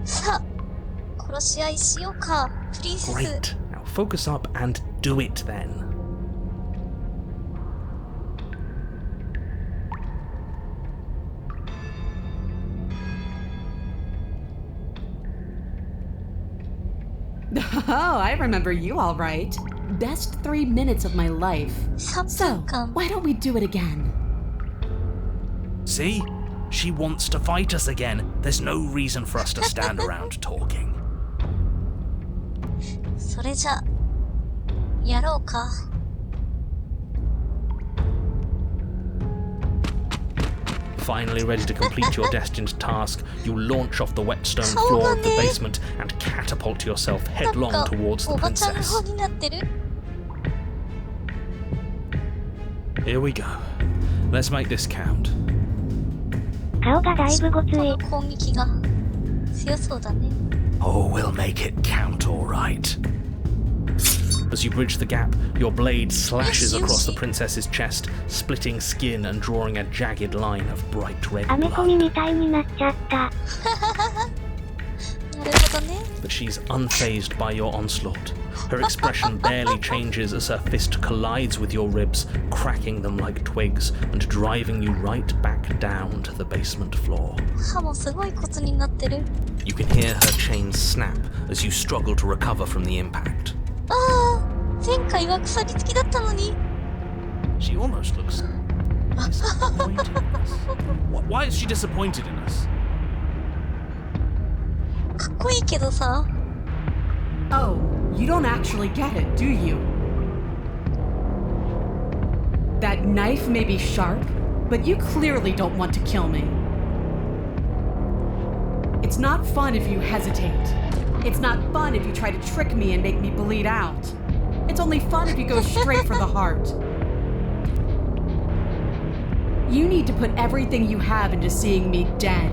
さあ、殺し合いしようか、プリンセス。 Great. Now focus up and do it then. Oh, I remember you all right. Best 3 minutes of my life. 3 So, 分間。 why don't we do it again? See? She wants to fight us again. There's no reason for us to stand around talking. それじゃ、やろうか。 Finally ready to complete your destined task, you launch off the wet stone floor of the basement and catapult yourself なん headlong か、 towards the おばちゃんの princess. 方になってる。 Here we go. Let's make this count. 顔がだいぶごついこの。攻撃が強そうだね。 Oh, we'll make it count all right. As you bridge the gap, your blade slashes Yes, across the Yoshi. princess's chest, splitting skin and drawing a jagged line of bright red アメコミ blood. みたいになっちゃった。なるほどね。 But she's unfazed by your onslaught. Her expression barely changes as her fist collides with your ribs, cracking them like twigs and driving you right back down to the basement floor. 歯もすごいコツになってる。 You can hear her chains snap as you struggle to recover from the impact. ああ、前回は鎖付きだったのに。 She almost looks disappointed in us. Why is she disappointed in us? かっこいいけどさ。 Oh, you don't actually get it, do you? That knife may be sharp, but you clearly don't want to kill me. It's not fun if you hesitate. It's not fun if you try to trick me and make me bleed out. It's only fun if you go straight for the heart. You need to put everything you have into seeing me dead.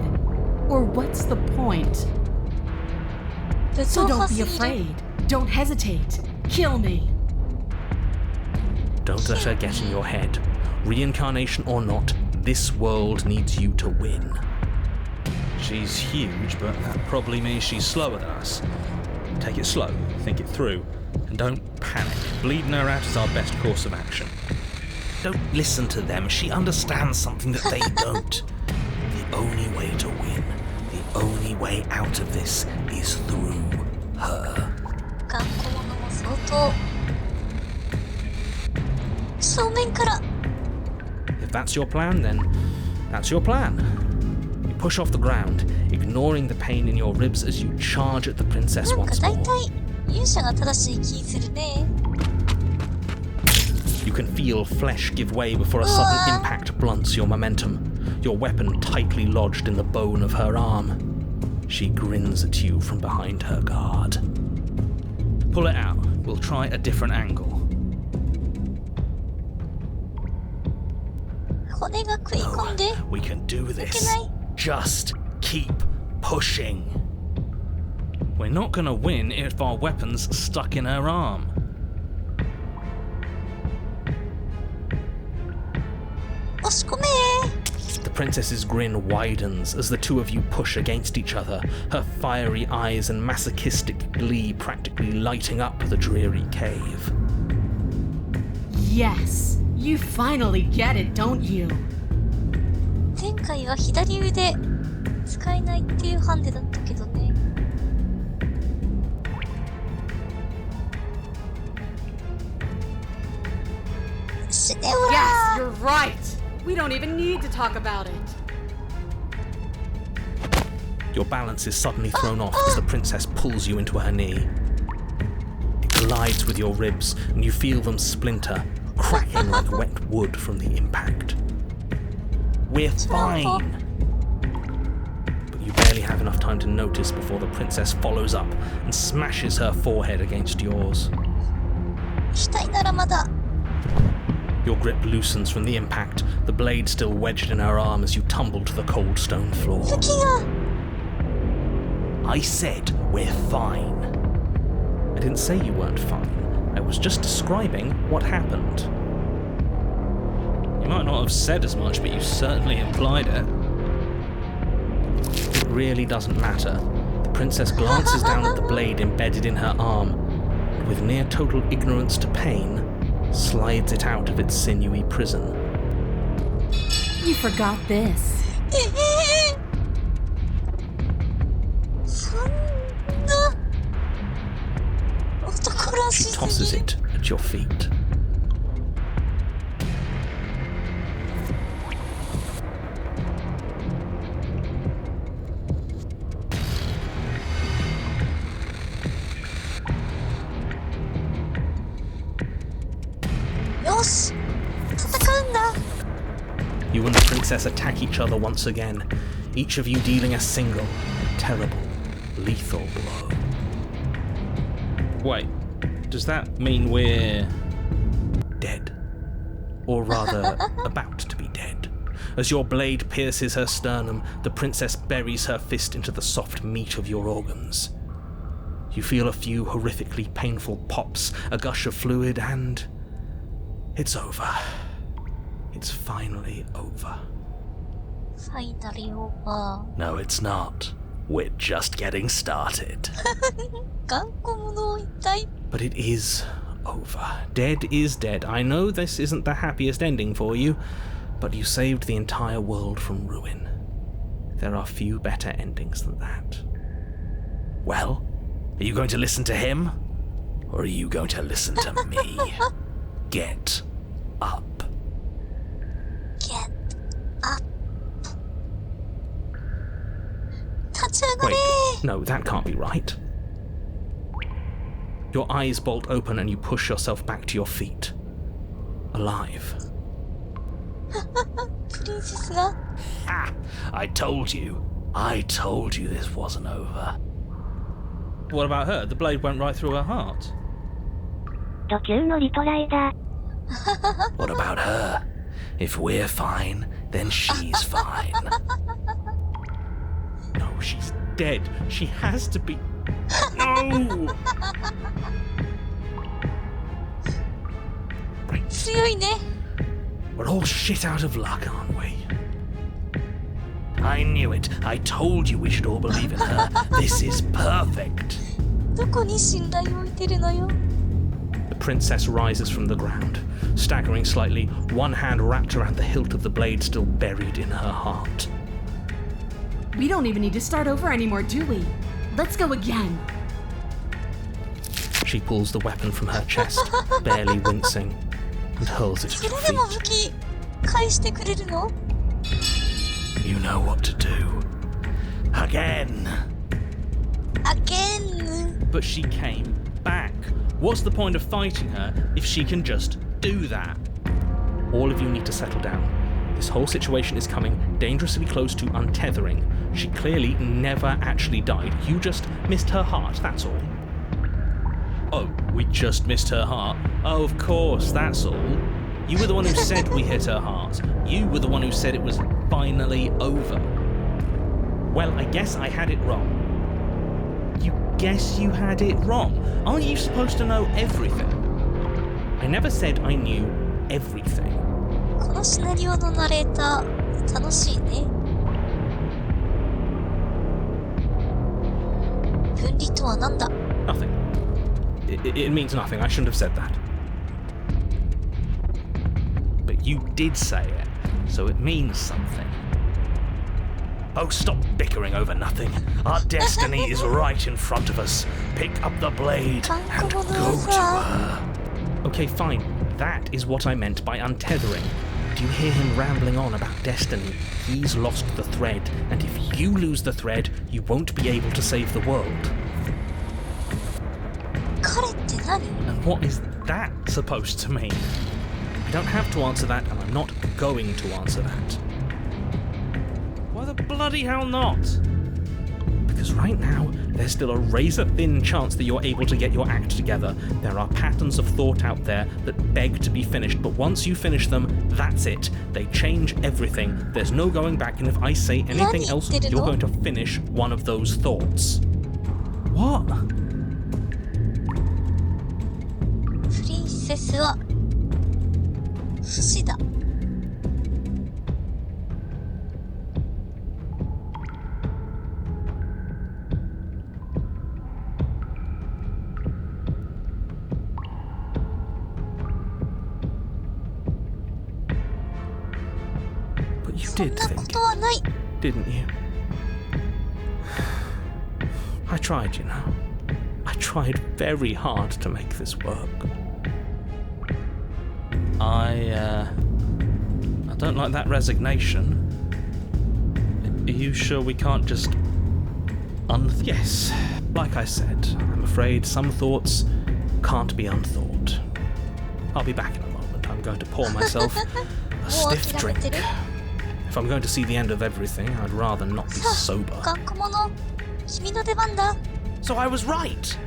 Or what's the point? 武 So 闘 don't 派 be すぎる。 afraid. Don't hesitate. Kill me. Don't let her get in your head. Reincarnation or not, this world needs you to win. She's huge, but that probably means she's slower than us. Take it slow, think it through, and don't panic. Bleeding her out is our best course of action. Don't listen to them. She understands something that they don't. The only way to win, the only way out of this is through her. 頑固者も相当。正面から。 If that's your plan, then that's your plan. You push off the ground, ignoring the pain in your ribs as you charge at the princess なんか once 大 more. 体勇者が正しい気するね。 You can feel flesh give way before a sudden impact blunts your momentum, your weapon tightly lodged in the bone of her arm. She grins at you from behind her guard. Pull it out. We'll try a different angle. 骨が食い込んで。 We can do this. Just keep pushing. We're not gonna win if our weapon's stuck in her arm. 押し込め The princess's grin widens as the two of you push against each other, her fiery eyes and masochistic glee practically lighting up the dreary cave. Yes, you finally get it, don't you? 前回は左腕使えないっていうハンデだったけどね。死ねほら Yes, you're right. We don't even need to talk about it. Your balance is suddenly thrown off as the princess pulls you into her knee. It collides with your ribs, and you feel them splinter, cracking like wet wood from the impact. We're fine! But you barely have enough time to notice before the princess follows up and smashes her forehead against yours. したいならまだ。 Your grip loosens from the impact, the blade still wedged in her arm as you tumble to the cold stone floor. 武器が I said we're fine. I didn't say you weren't fine. I was just describing what happened. You might not have said as much, but you certainly implied it. It really doesn't matter. The princess glances down at the blade embedded in her arm, and with near total ignorance to pain, slides it out of its sinewy prison. You forgot this. そんな男らし She す tosses ぎる。 it at your feet. You and the princess attack each other once again, each of you dealing a single, terrible, lethal blow. Wait, does that mean we're... Dead. Or rather, about to be dead. As your blade pierces her sternum, the princess buries her fist into the soft meat of your organs. You feel a few horrifically painful pops, a gush of fluid, and... it's over. It's finally over. Finally over. No, it's not. We're just getting started. 頑固者を痛い。 But it is over. Dead is dead. I know this isn't the happiest ending for you, but you saved the entire world from ruin. There are few better endings than that. Well, are you going to listen to him? Or are you going to listen to me? Get up. Get up. 立ち上がれ Wait, no, that can't be right. Your eyes bolt open and you push yourself back to your feet. Alive. プリンセスが Ha! I told you. I told you this wasn't over. What about her? The blade went right through her heart. 途中のリトライだ。 What about her? If we're fine, then she's fine. No, she's dead. She has to be. No! 強いね We're all shit out of luck, aren't we? I knew it. I told you we should all believe in her. This is perfect. どこに信頼を置いてるのよ The princess rises from the ground, staggering slightly, one hand wrapped around the hilt of the blade still buried in her heart. We don't even need to start over anymore, do we? Let's go again. She pulls the weapon from her chest, barely wincing, and hurls it at そ your れでも武 feet. 器返してくれるの You know what to do. Again! Again But she came back. What's the point of fighting her if she can just do that? All of you need to settle down. This whole situation is coming dangerously close to untethering. She clearly never actually died. You just missed her heart, that's all. Oh, we just missed her heart. Oh, of course, that's all. You were the one who said we hit her heart. You were the one who said it was finally over. Well, I guess I had it wrong. You guess you had it wrong? Aren't you supposed to know everything? I never said I knew everything. このシナリオのナレーター楽しいね分離とはなんだ Nothing. It means nothing. I shouldn't have said that. But you did say it, so it means something. Oh, stop bickering over nothing. Our destiny is right in front of us. Pick up the blade and go to her. Okay, fine. That is what I meant by untethering. Do you hear him rambling on about destiny? He's lost the thread, and if you lose the thread, you won't be able to save the world. 彼って何? And what is that supposed to mean? I don't have to answer that, and I'm not going to answer that. Why the bloody hell not? Because right now, there's still a razor-thin chance that you're able to get your act together. There are patterns of thought out there that beg to be finished, but once you finish them, that's it. They change everything. There's no going back, and if I say anything else, you're going to finish one of those thoughts. What? プリンセスは不死だ。You did think, didn't you? I tried, you know. I tried very hard to make this work. I don't like that resignation. Are you sure we can't just Yes, like I said, I'm afraid some thoughts can't be unthought. I'll be back in a moment. I'm going to pour myself a stiff drink. If I'm going to see the end of everything, I'd rather not be sober. So I was right!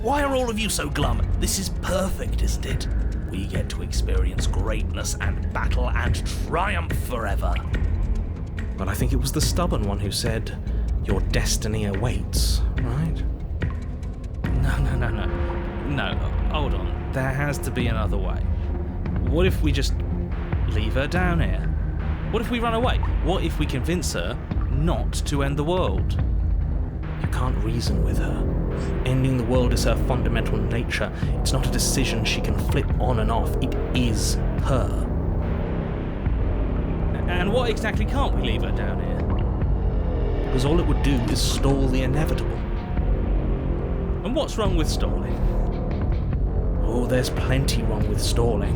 Why are all of you so glum? This is perfect, isn't it? We get to experience greatness and battle and triumph forever. But I think it was the stubborn one who said, your destiny awaits, right? No, hold on. There has to be another way. What if we just leave her down here? What if we run away? What if we convince her not to end the world? You can't reason with her. Ending the world is her fundamental nature. It's not a decision she can flip on and off. It is her. And what exactly can't we leave her down here? Because all it would do is stall the inevitable. And what's wrong with stalling? Oh, there's plenty wrong with stalling.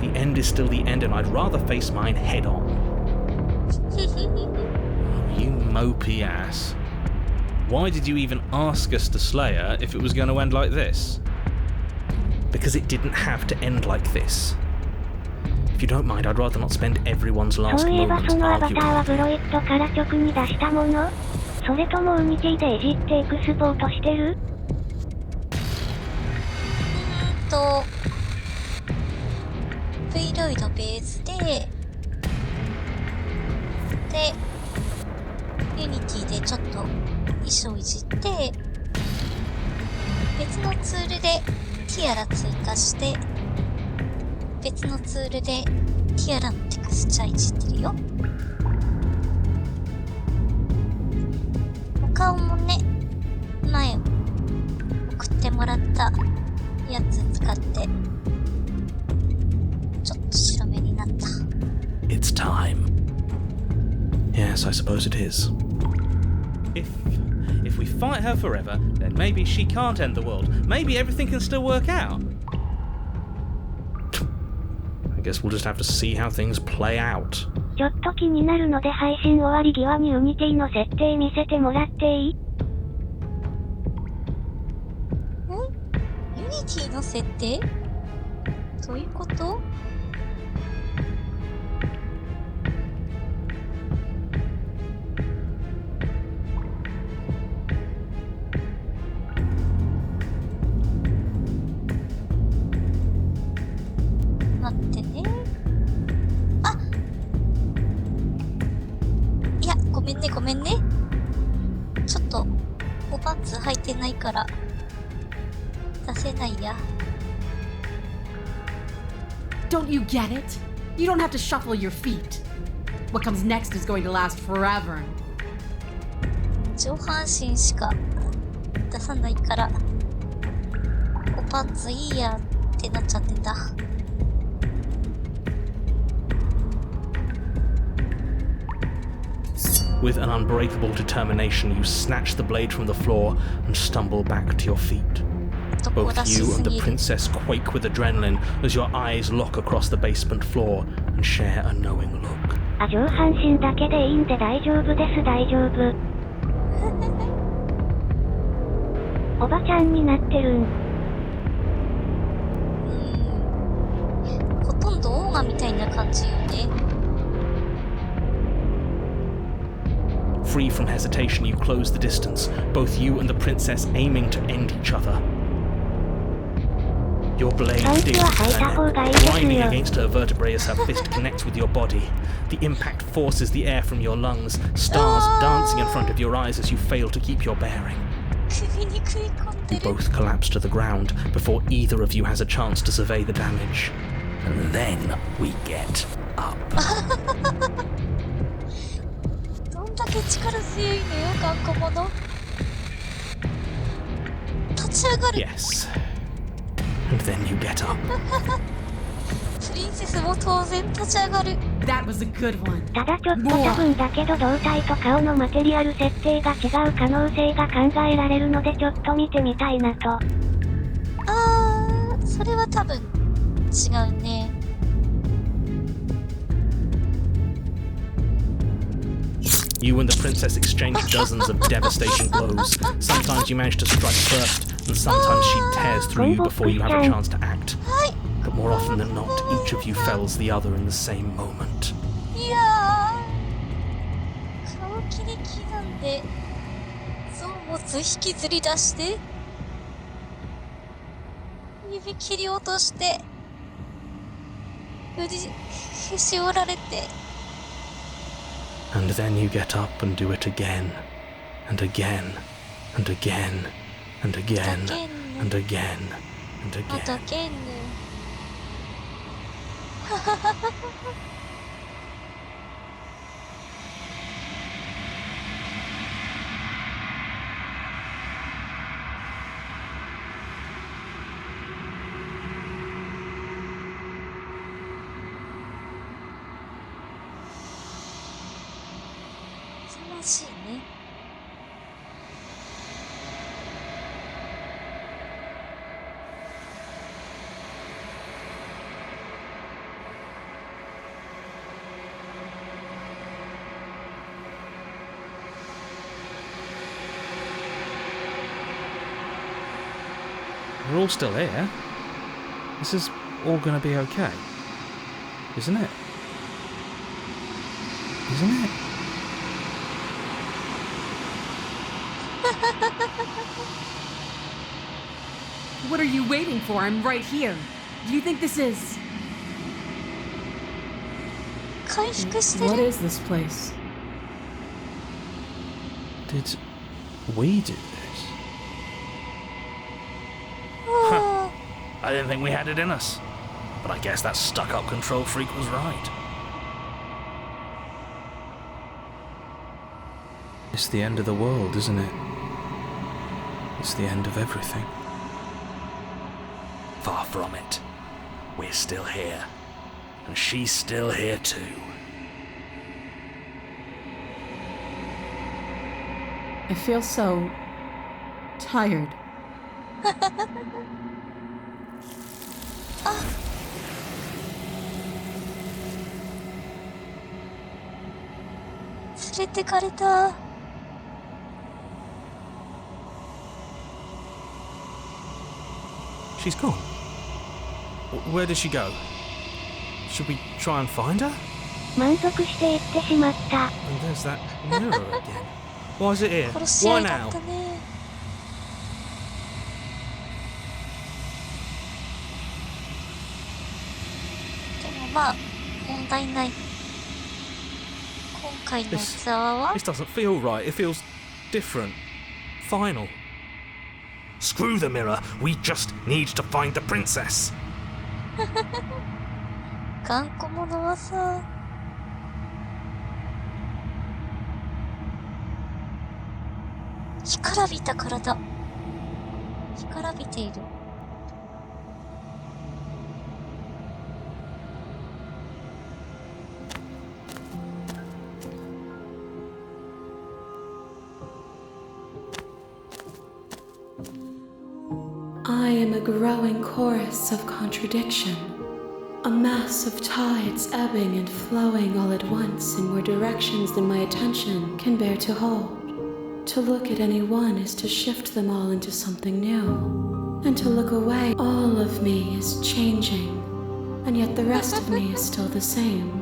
The end is still the end, and I'd rather face mine head on. Oh, you mopey ass. Why did you even ask us to slay her if it was going to end like this? Because it didn't have to end like this. If you don't mind, I'd rather not spend everyone's last moments arguing. それともウニティでいじってエクスポートしてる？V ロイドベースで、ユニティでちょっと衣装いじって、別のツールでティアラ追加して、別のツールでティアラのテクスチャーいじってるよ。お顔もね、前送ってもらったやつ使ってちょっと白目になった。 It's time. Yes, I suppose it is. If we fight her forever, then maybe she can't end the world. Maybe everything can still work out. I guess we'll just have to see how things play out. ちょっと気になるので配信終わり際にウニティの設定見せてもらっていい？ユニティの設定？どういうこと？待ってね。あ！いや、ごめんね。ちょっと、おパンツ履いてないから、出せないや。Don't you get it? You don't have to shuffle your feet. What comes next is going to last forever. 上半身しか出さないから、おパンツいいやってなっちゃってた。With an unbreakable determination, you snatch the blade from the floor and stumble back to your feet. Both you and the princess quake with adrenaline as your eyes lock across the basement floor and share a knowing look. 上半身だけでいいんで大丈夫です大丈夫。おばちゃんになってるん。ほとんどオーガみたいな感じよね。Free from hesitation, you close the distance, both you and the princess aiming to end each other. Your blade digs her neck, grinding against her vertebrae as her fist connects with your body. The impact forces the air from your lungs, stars dancing in front of your eyes as you fail to keep your bearing. 首に食い込んで You る。 both collapse to the ground before either of you has a chance to survey the damage. And then we get up. どんだけ力強いのよ、頑固者。立ち上がる。 Yes. And then you get up. プリンセスも当然立ち上がる。 That was a good one. ただちょっと多分だけど胴体と顔のマテリアル設定が違う可能性が考えられるのでちょっと見てみたいなと。それは多分違うね。You and the princess exchange dozens of devastating blows. Sometimes you manage to strike first, and sometimes she tears through you before you have a chance to act. But more often than not, each of you fells the other in the same moment. いやー、顔切り刻んで、臓物引きずり出して、指切り落として、振し折られて。 And then you get up and do it again, and again, and again, and again, and again, and また again. ゲンヌ。忙しいね。 We're all still here. This is all gonna be okay. Isn't it? Isn't it? What are you waiting for? I'm right here. Do you think this is... 回復して What る。 is this place? Did we do this? I didn't think we had it in us. But I guess that stuck-up control freak was right. It's the end of the world, isn't it? It's the end of everything. Far from it. We're still here. And she's still here too. I feel so... tired. 連れてかれた。 She's gone. Where did she go? Should we try and find her? 満足して行ってしまった。 And there's that mirror again. Why is it here? 殺し合 Why いだ now? ったね。でもまあ、問題ない。今回のツアーは This doesn't feel right. It feels different. Final. Screw the mirror. We just need to find the princess. 頑固者はさ、干からびた体。干からびている。am a growing chorus of contradiction. A mass of tides ebbing and flowing all at once in more directions than my attention can bear to hold. To look at any one is to shift them all into something new. And to look away, all of me is changing. And yet the rest of me is still the same.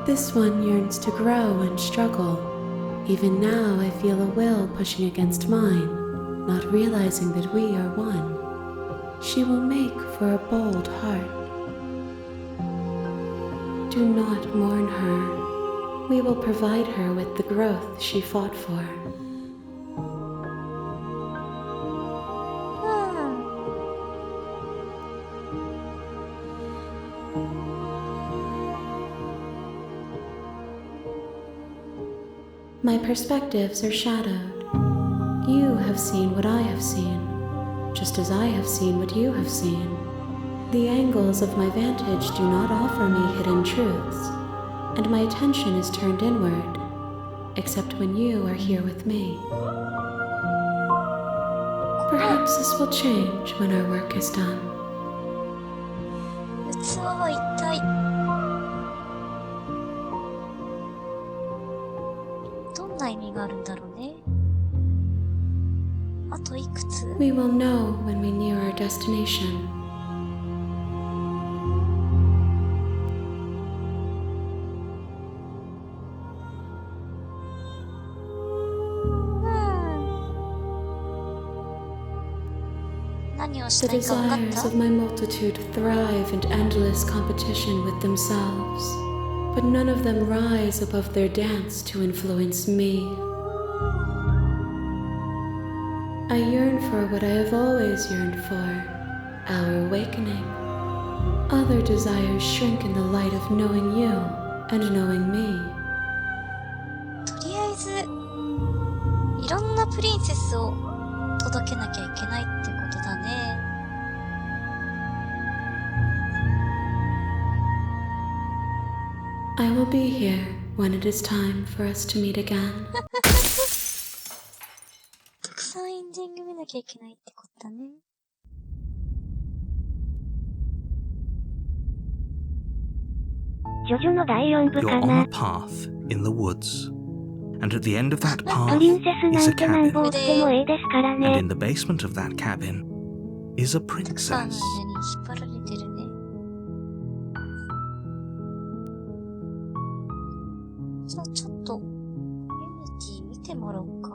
This one yearns to grow and struggle. Even now I feel a will pushing against mine, not realizing that we are one. She will make for a bold heart. Do not mourn her. We will provide her with the growth she fought for. My perspectives are shadowed. You have seen what I have seen, just as I have seen what you have seen. The angles of my vantage do not offer me hidden truths, and my attention is turned inward, except when you are here with me. Perhaps this will change when our work is done. 器は一体どんな意味があるんだろうね。あといくつ？ We will know when we near our destination. The desires of my multitude thrive in endless competition with themselves, but none of them rise above their dance to influence me. I yearn for what I have always yearned for, our awakening. Other desires shrink in the light of knowing you and knowing me. とりあえずいろんなプリンセスを届けなきゃいけないってことだね。I will be here when it is time for us to meet again. たくさんエンディング見なきゃいけないってことだね。ジョジョの第4部 You're か on な a。path in the woods, and at the end of that プ path リンセスな is a んてなん cabin, ぼ売ってもええですから and ね。 in the basement of that cabin is a たくさんの princess. 間に引っ張られてるね。じゃあちょっとユニティ見てもらおうか。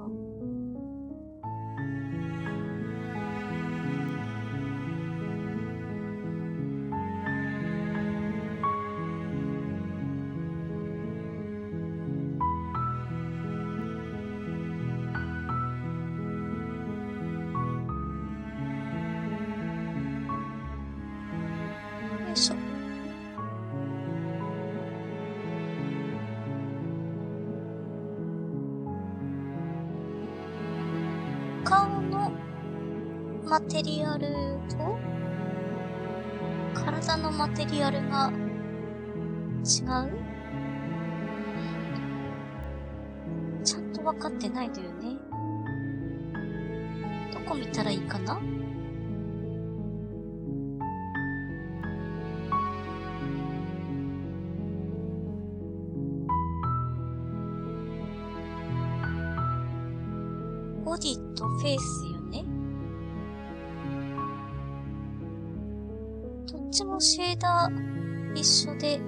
よいしょ。顔のマテリアルと体のマテリアルが違う？ちゃんと分かってないのよね。どこ見たらいいかな？ボディとフェイスよね。どっちもシェーダー一緒で、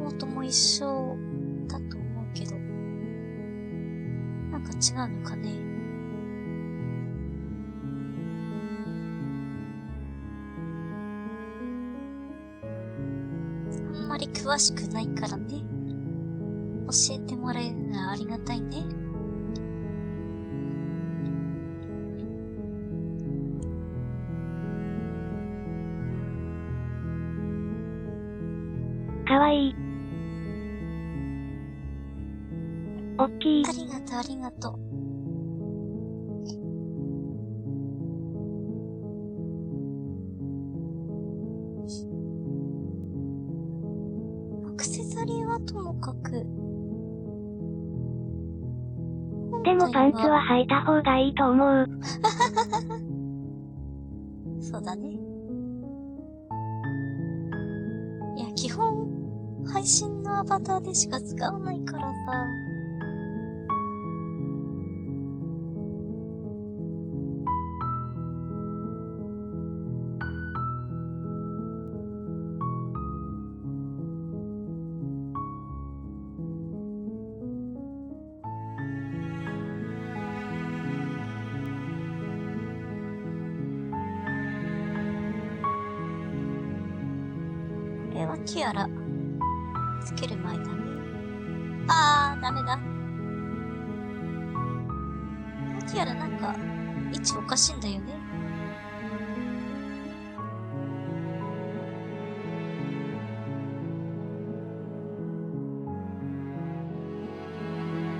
ノートも一緒だと思うけど、なんか違うのかね。あんまり詳しくないからね。教えてもらえるならありがたいね。かわいい。おっきい。ありがとう、ありがとう。アクセサリーはともかく。でもパンツは履いた方がいいと思う。そうだね。いや、基本、配信のアバターでしか使わないからさ。これはティアラ。つける前だね。あー、ダメだ。ティアラなんか、位置おかしいんだよね。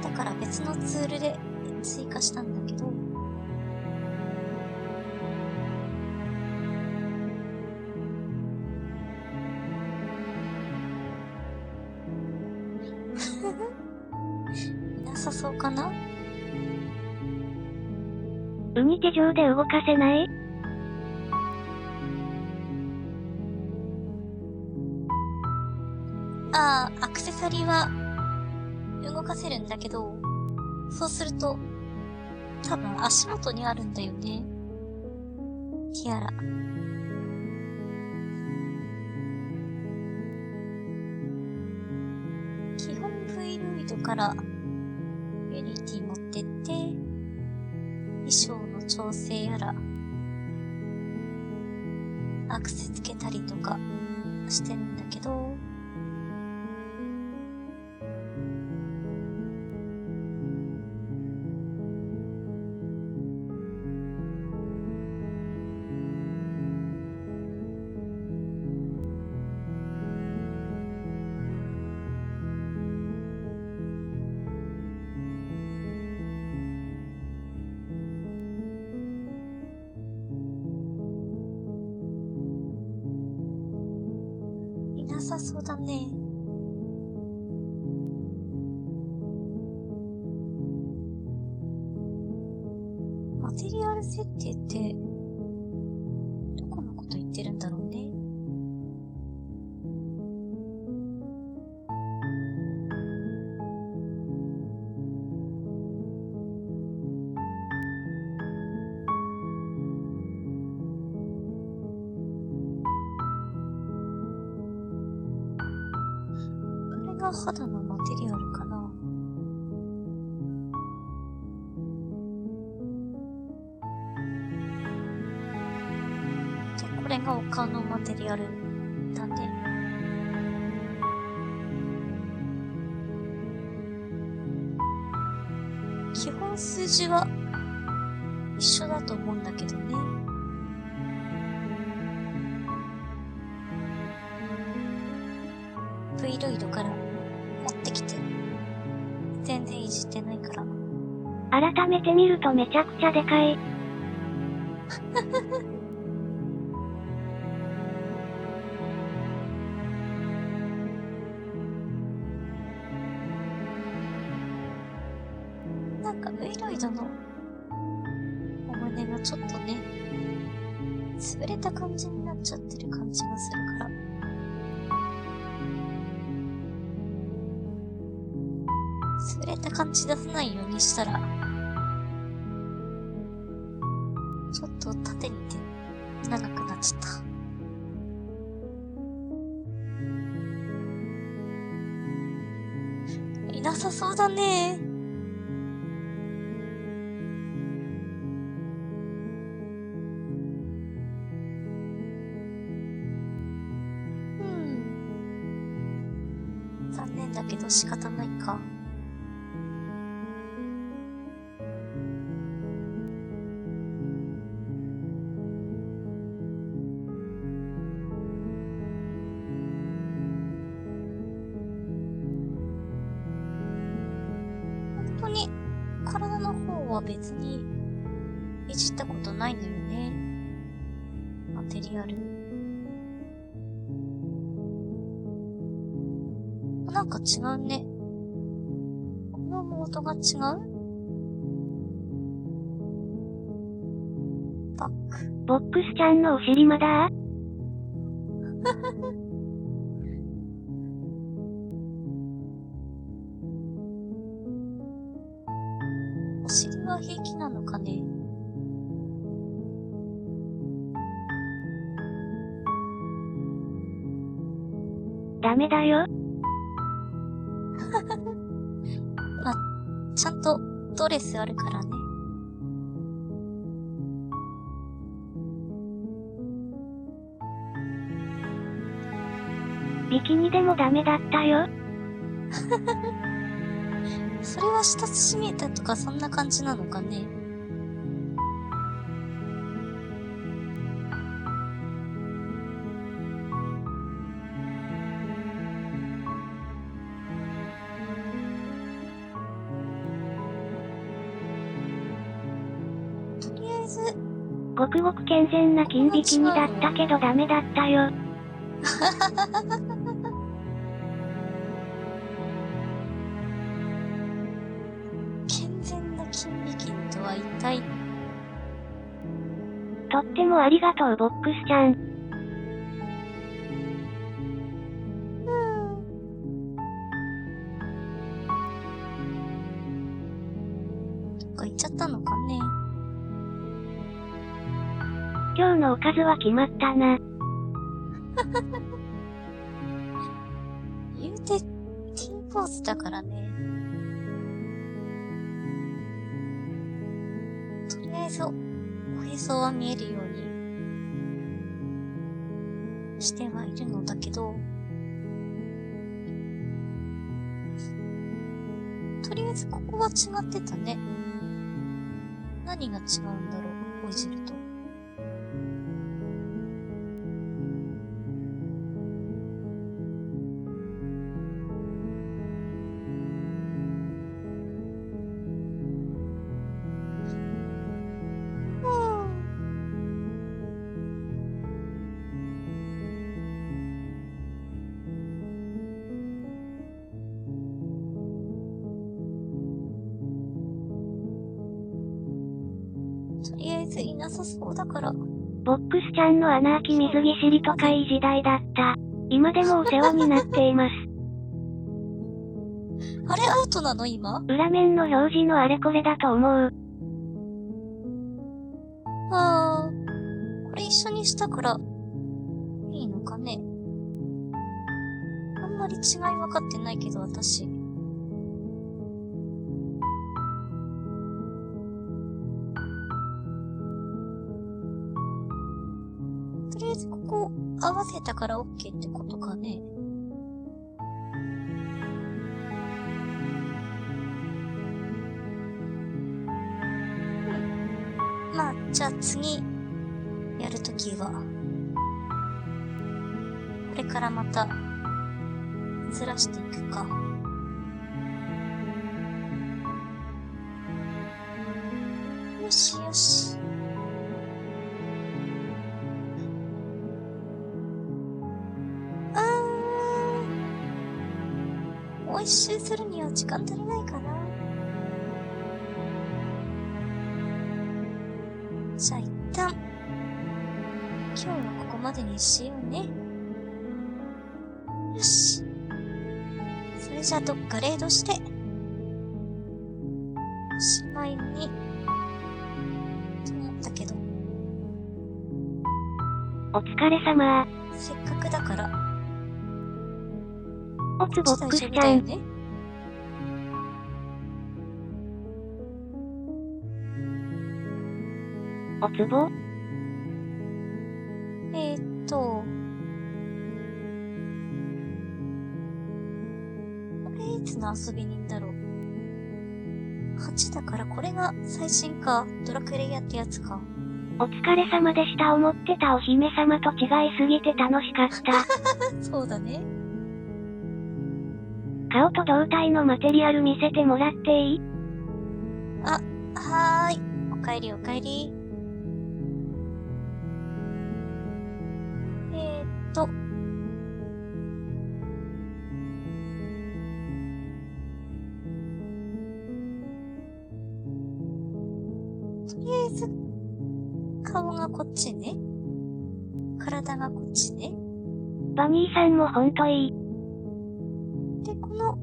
だから別のツールで追加したんだけど、なさそうかな？海手錠で動かせない？ああ、アクセサリーは動かせるんだけど、そうすると、多分足元にあるんだよね。ティアラ。基本 V ルイドからユニティ持ってって、衣装の調整やら、アクセつけたりとかしてんだけど、いなさそうだね。マテリアル設定って、どこのこと言ってるんだろうね。これが肌のマテリアルかな。で、これがお顔のマテリアルだね。基本数字は一緒だと思うんだけどね。V ロイドから持ってきて、全然いじってないから。改めて見るとめちゃくちゃでかい。なんか V ロイドのお胸がちょっとね、潰れた感じになっちゃってる感じがするから。潰れた感じ出さないようにしたら、ちょっと縦にて長くなっちゃった。いなさそうだね。残念だけど仕方ないか。は別にいじったことないのよね。マテリアル。なんか違うね。このモードが違う？バック。ボックスちゃんのお尻まだ？お尻は平気なのかね。ダメだよ。まあ、ちゃんとドレスあるからね。ビキニでもダメだったよ。それは下乳見えたとかそんな感じなのかね。とりあえず、ごくごく健全な金ビキニだったけどダメだったよ。健全な金ビキニとは一体。とってもありがとうボックスちゃん。どっか行っちゃったのかね。今日のおかずは決まったな。言うて、T ポーズだからね。とりあえず、おへそは見えるようにしてはいるのだけど、とりあえずここは違ってたね。何が違うんだろう、ここいじると。とりあえずいなさそうだから。ボックスちゃんの穴あき水着知りとかいい時代だった。今でもお世話になっています。あれアウトなの今？裏面の表示のあれこれだと思う。ああ、これ一緒にしたから、いいのかね。あんまり違い分かってないけど、私。とりあえずここ合わせたから OK ってことかね。まあ、じゃあ次、やるときは、これからまた、ずらしていくか。よしよし。もう一周するには時間足りないかな。じゃあ一旦、今日はここまでにしようね。よし。それじゃあどっかレイドして、おしまいに、と思ったけど。お疲れ様。せっかくだから、おつボックスちゃん。大丈夫だよね。おつぼ？これいつの遊び人だろう。8だからこれが最新か。ドラクエレイヤーってやつか。お疲れ様でした。思ってたお姫様と違いすぎて楽しかった。そうだね。顔と胴体のマテリアル見せてもらっていい？あ、はーい。おかえりおかえり。とりあえず、顔がこっちね。体がこっちね。バニーさんもほんといい。で、この、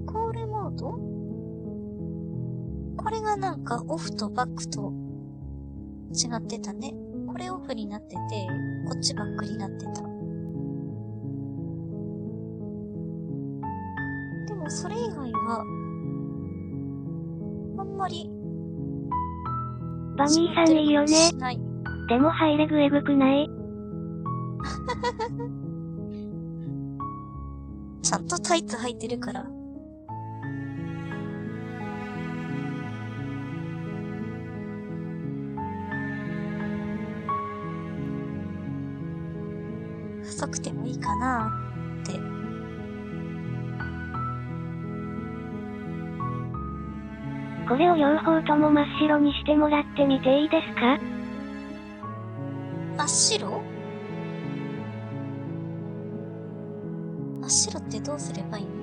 コールモード？これがなんかオフとバックと違ってたね。これオフになってて、こっちバックになってた。でもそれ以外は、あんまり、バニーさんいいよね。でもハイレグエグくない？ちゃんとタイツ履いてるから。細くてもいいかなって。これを両方とも真っ白にしてもらってみていいですか？真っ白？真っ白ってどうすればいいの？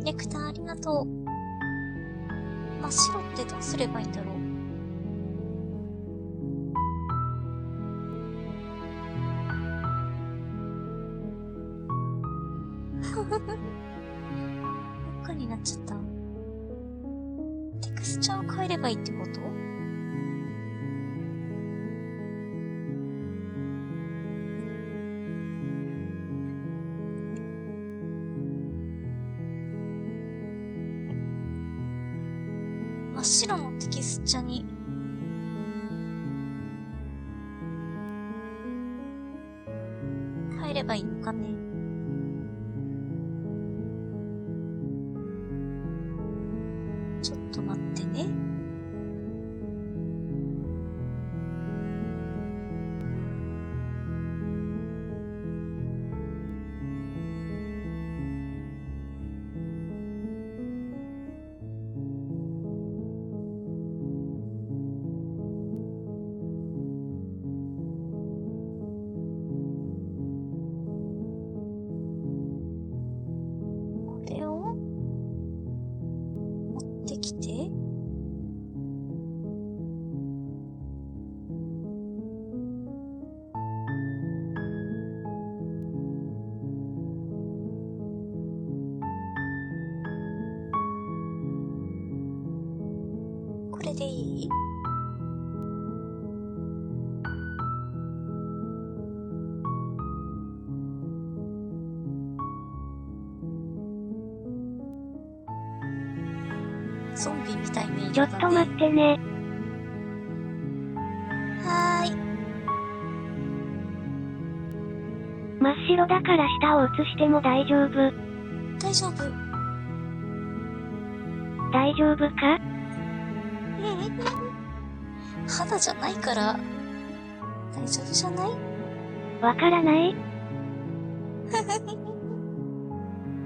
ネクターありがとう。真っ白ってどうすればいいんだろう。真っ赤になっちゃった。テクスチャーを変えればいいってこと？真っ白のテキスチャに変えればいいのかね。ちょっと待ってね。これを持ってきて。これでいい？ゾンビみたいな色ちょっだね。と待ってね。はーい。真っ白だから下を映しても大丈夫。大丈夫。大丈夫か？肌じゃないから大丈夫じゃない？わからない？こ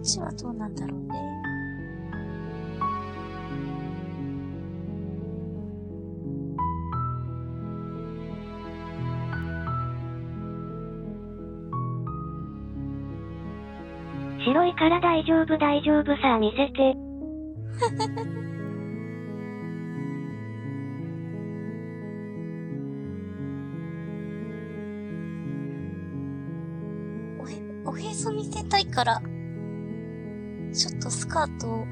っちはどうなんだろうね。白いから大丈夫大丈夫さあ見せて。おへそ見せたいから、ちょっとスカートを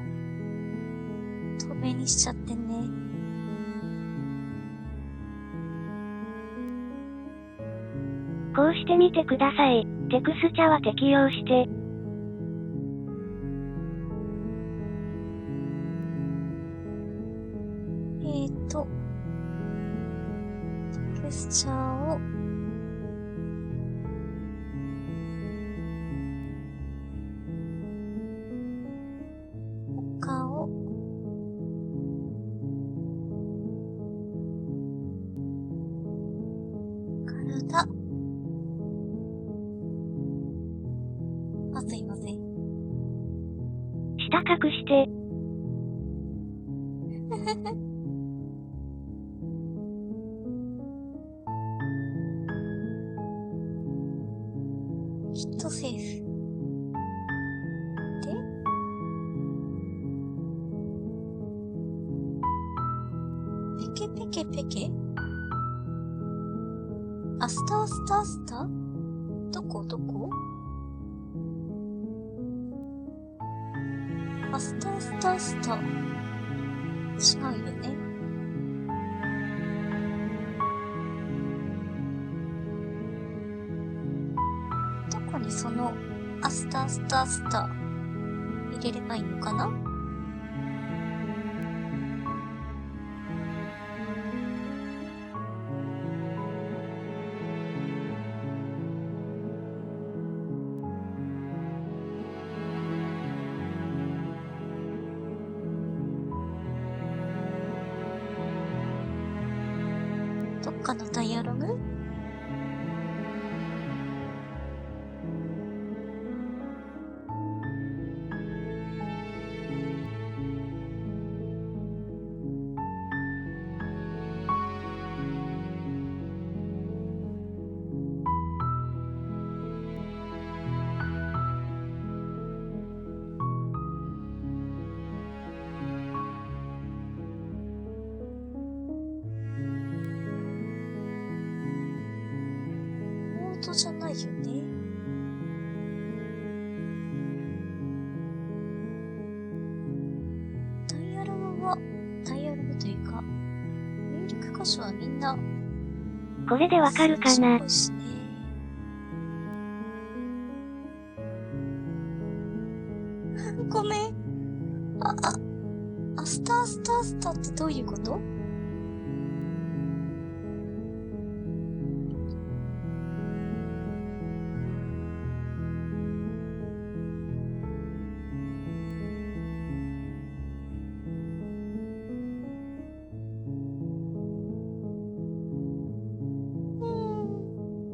透明にしちゃってね。そうしてみてください。テクスチャは適用して。テクスチャーを他を体すいません。下隠して。ヒットセーフ。で、ペケペケペケアスタースタースタどこアスタースタースタ違うよね。どこにそのアスタースタースタ入れればいいのかな？どっかのダイアログ？じゃないよね。ダイアログというか、入力箇所はみんな、これでわかるかな？そうですね。ごめん。アスタースタースタってどういうこと？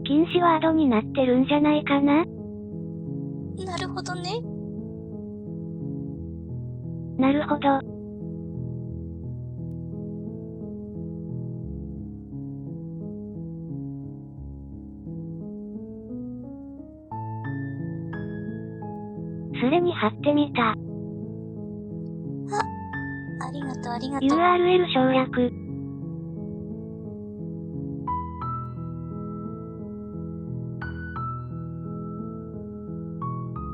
禁止ワードになってるんじゃないかな？なるほどね。なるほど。それに貼ってみた。ありがとうありがとう。URL 省略。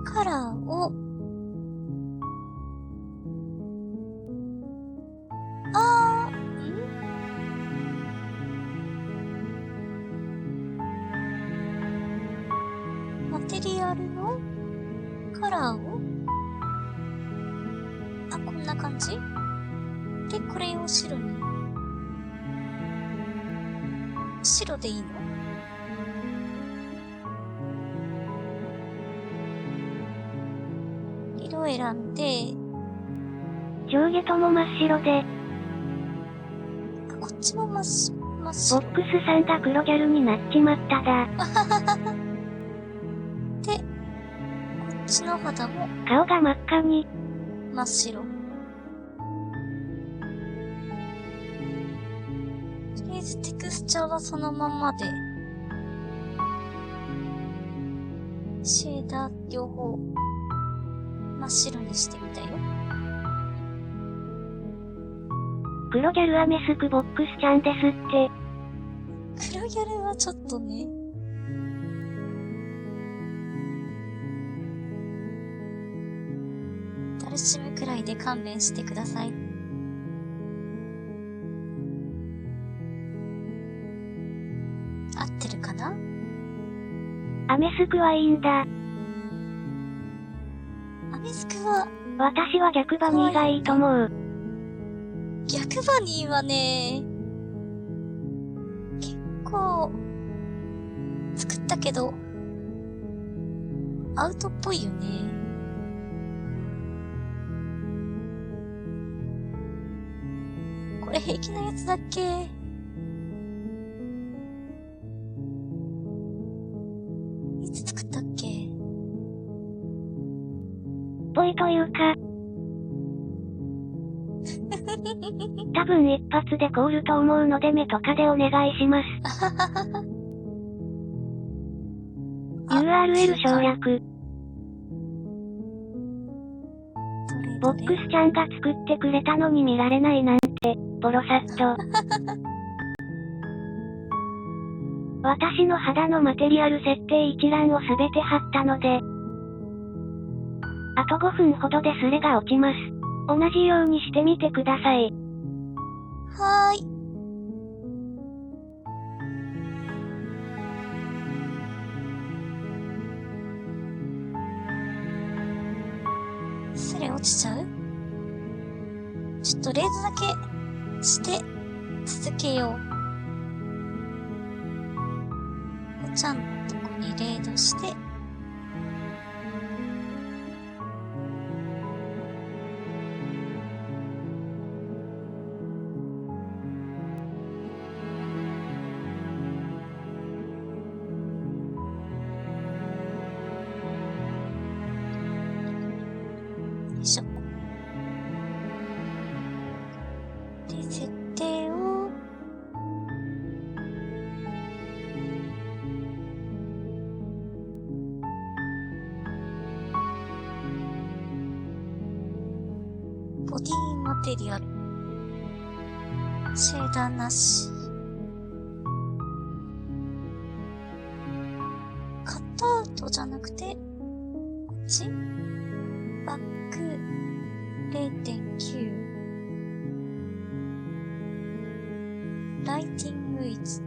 カラーをマテリアルのカラーをこんな感じで、これを白に。白でいいの？色を選んで、上下とも真っ白で。こっちも真っ白。ボックスさんが黒ギャルになっちまっただ。で、こっちの肌も顔が真っ赤に。真っ白。とりあえずテクスチャーはそのままで、シェーダー両方真っ白にしてみたよ。黒ギャルアメスクボックスちゃんですって。黒ギャルはちょっとね。ダルシムくらいで勘弁してください。合ってるかな？アメスクはいいんだ。アメスクは、私は逆バニーがいいと思う。逆バニーはね、結構、作ったけど、アウトっぽいよね。これ平気なやつだっけ？いつ作ったっけ？ぽいというか、多分一発で凍ると思うので目とかでお願いします。URL 省略。ボックスちゃんが作ってくれたのに見られないなんて、ボロサッと。私の肌のマテリアル設定一覧をすべて貼ったので、あと5分ほどでスレが落ちます。同じようにしてみてください。はーい。スレ落ちちゃう？ちょっとレーズだけして続けよう。おちゃんのとこにレードして、よいしょ。で、設定を、ボディマテリアル。シェーダーなし。カットアウトじゃなくて、こっち？バック 0.9。ライティング1。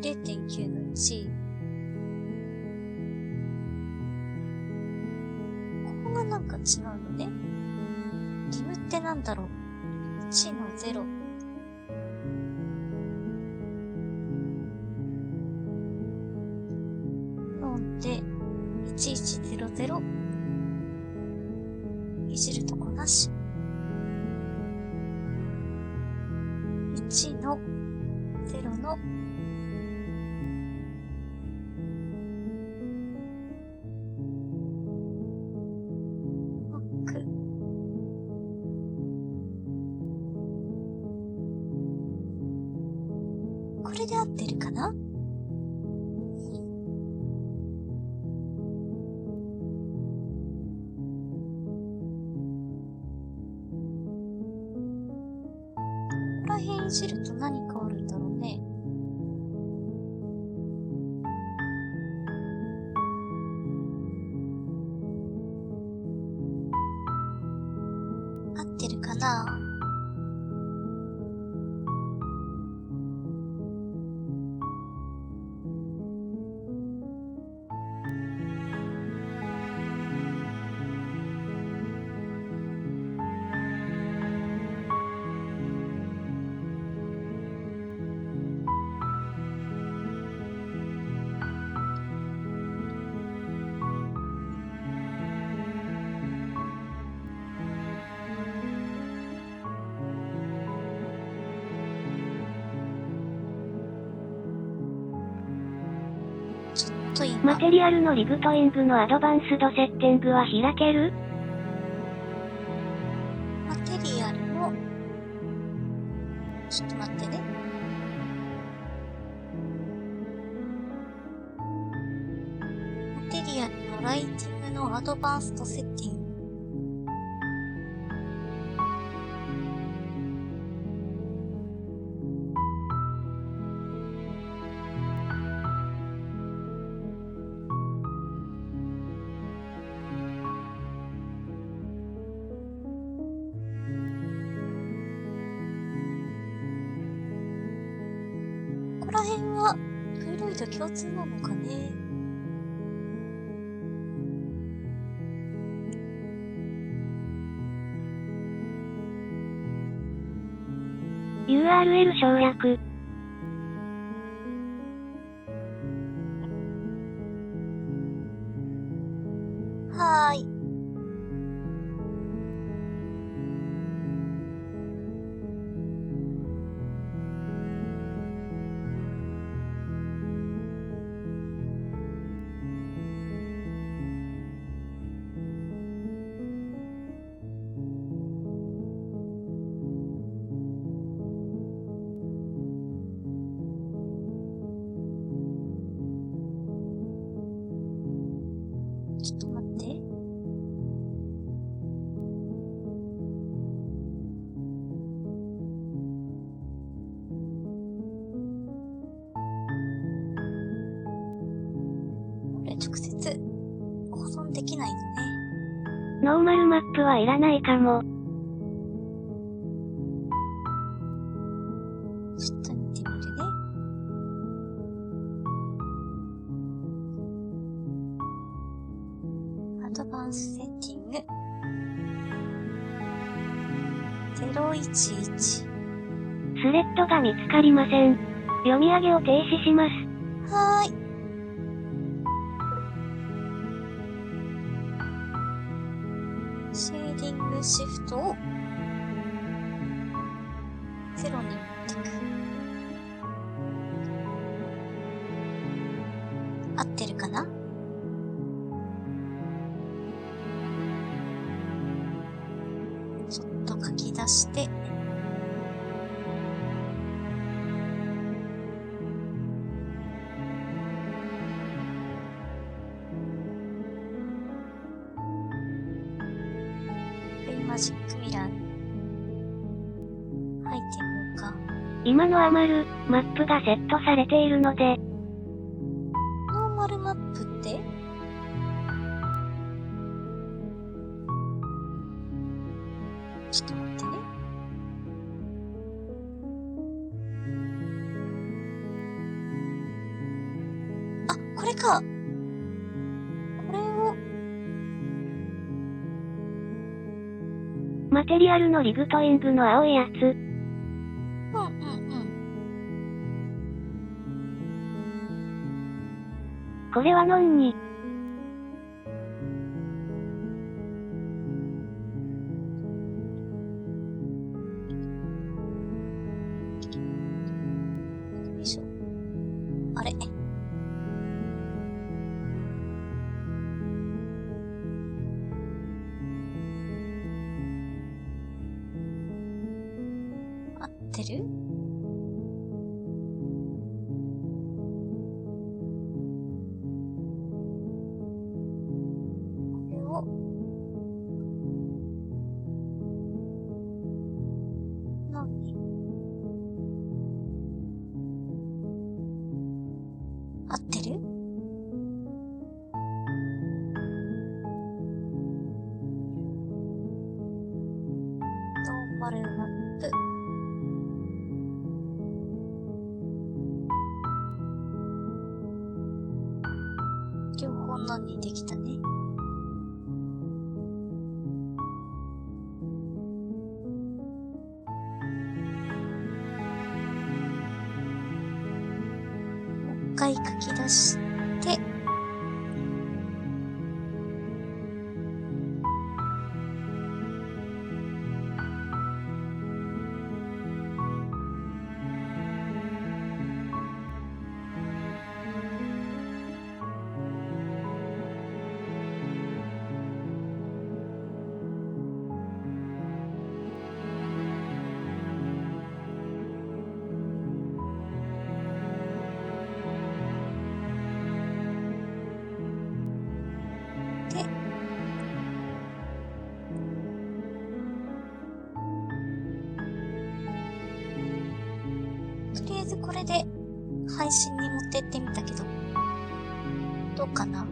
0.9 の1。ここがなんか違うのね。リムってなんだろう。1の0。飲んで、1100。いじるとこなし。1の0のバック。これで合ってるかな？ここら辺いじると何変わるんだろうね。合ってるかな？ちょっと今、マテリアルのリブトイングのアドバンスドセッティングは開ける？マテリアルの、ちょっと待ってね。マテリアルのライティングのアドバンストセッティング。ここら辺は、フロイド共通なのかね。URL 省略。はーい。ちょっと待って。これ直接保存できないのね。ノーマルマップはいらないかも。ちょっと見てみるね。アドバンスセッティング。011。スレッドが見つかりません。読み上げを停止します。はーい。シェーディングシフトを0に持ってく。合ってるかな？ちょっと書き出して、マジックミラーに入ってみようか。今の余るマップがセットされているので、ノーマルマップってちょっと待ってね。あ、これか。これを、マテリアルのリグトイングの青いやつ。うんうんうん。これはノンに。よいしょ。あれ。合ってる？これを、何？合ってる？ノーマルマップ。両方のにできたね。もう一回書き出して、で、とりあえずこれで配信に持ってってみたけど、どうかな？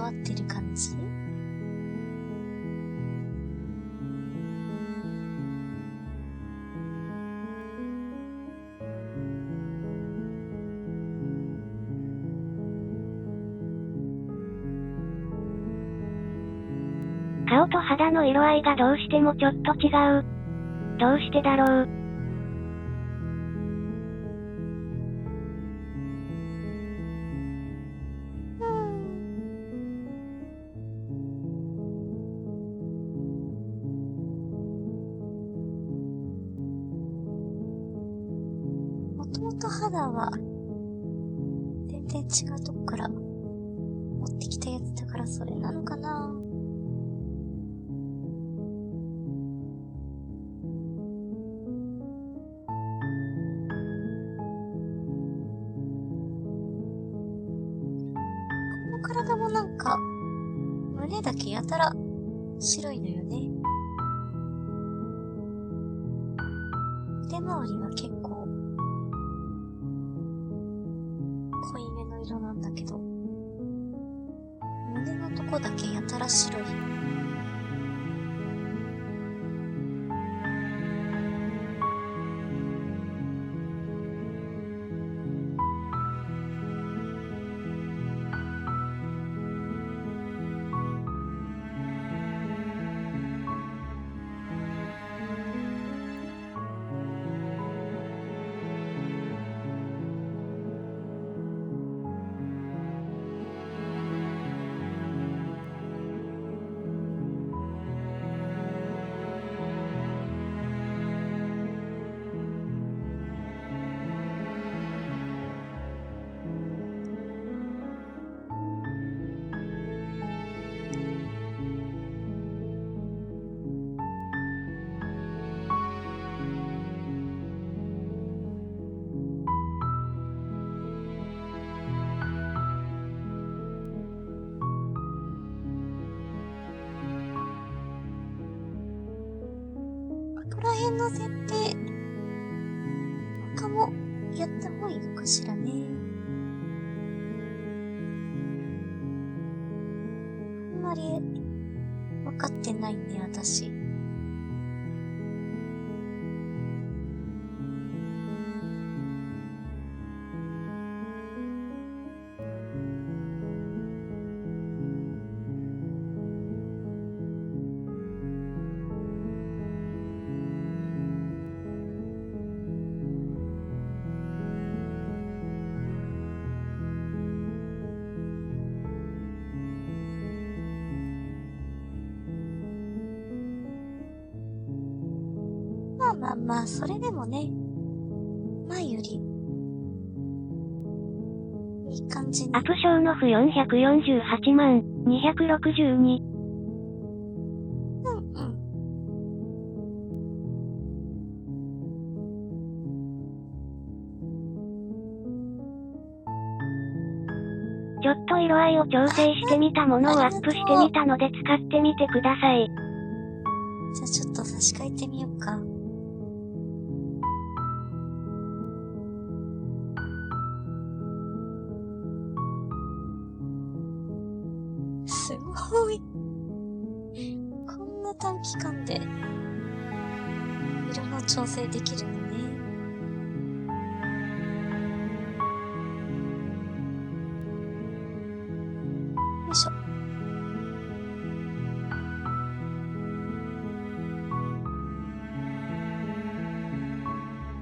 わってる感じ？顔と肌の色合いがどうしてもちょっと違う。どうしてだろう。もともと肌は全然違うとこから持ってきたやつだからそれなのかな。体もなんか、胸だけやたら白いのよね。腕周りは結構、濃いめの色なんだけど、胸のとこだけやたら白い。ここら辺の設定、他もやった方がいいのかしらね。あんまり分かってないね、私。まあ、それでもね、前より、いい感じに。アプショーの負448万、262。ちょっと色合いを調整してみたものをアップしてみたので使ってみてください。じゃあちょっと差し替えてみようか。すごい。こんな短期間で色の調整できるのね。よいしょ。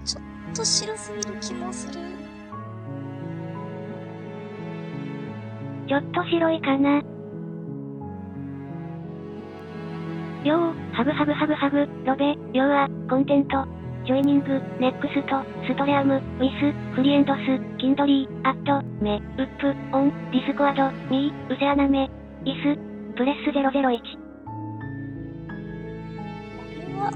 ちょっと白すぎる気もする。ちょっと白いかな。ハブ、ロベ、ヨア、コンテント、ジョイニング、ネックスト、ストレアム、ウィス、フリエンドス、キンドリー、アット、メ、ウップ、オン、ディスコアド、ミー、ウセアナメ、イス、プレス001。これは、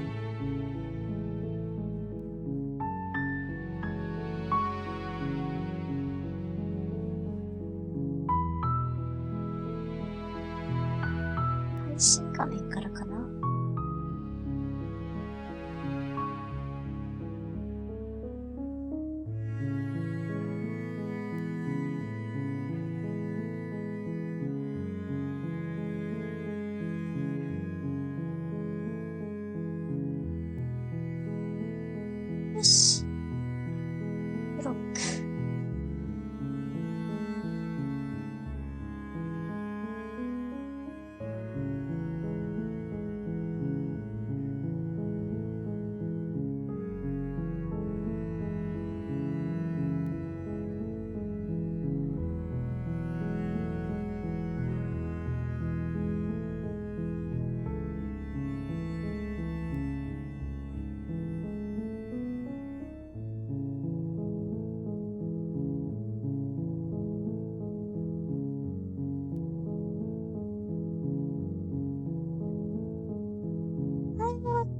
配信画面からかな。よし。ブロック。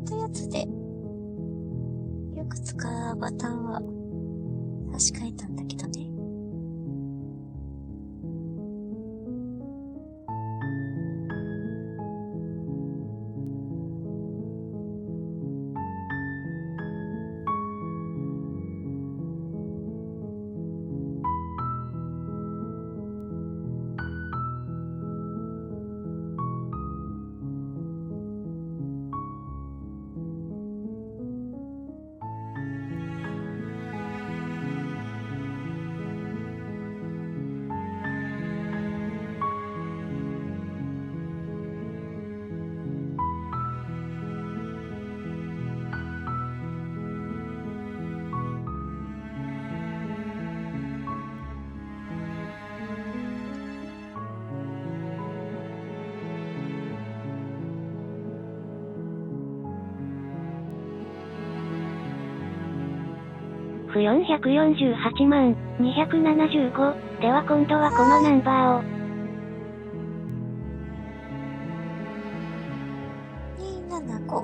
とやつで、よく使うボタンは差し替えたんだけどね。不448万275。では今度はこのナンバーを。275。こ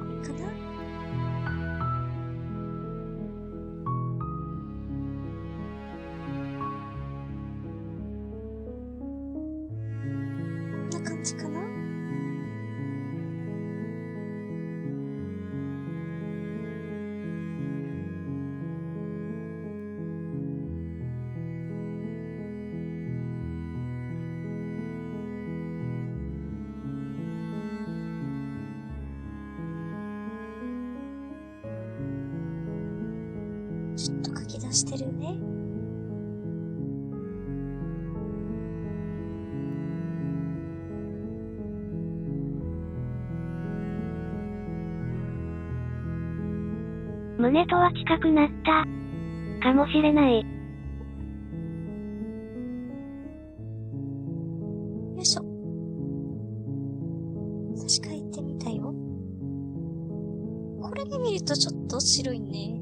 れかな？こんな感じかな？ちょっと書き出してるね。胸とは近くなった。かもしれない。よいしょ。差し替えてみたよ。これで見るとちょっと白いね。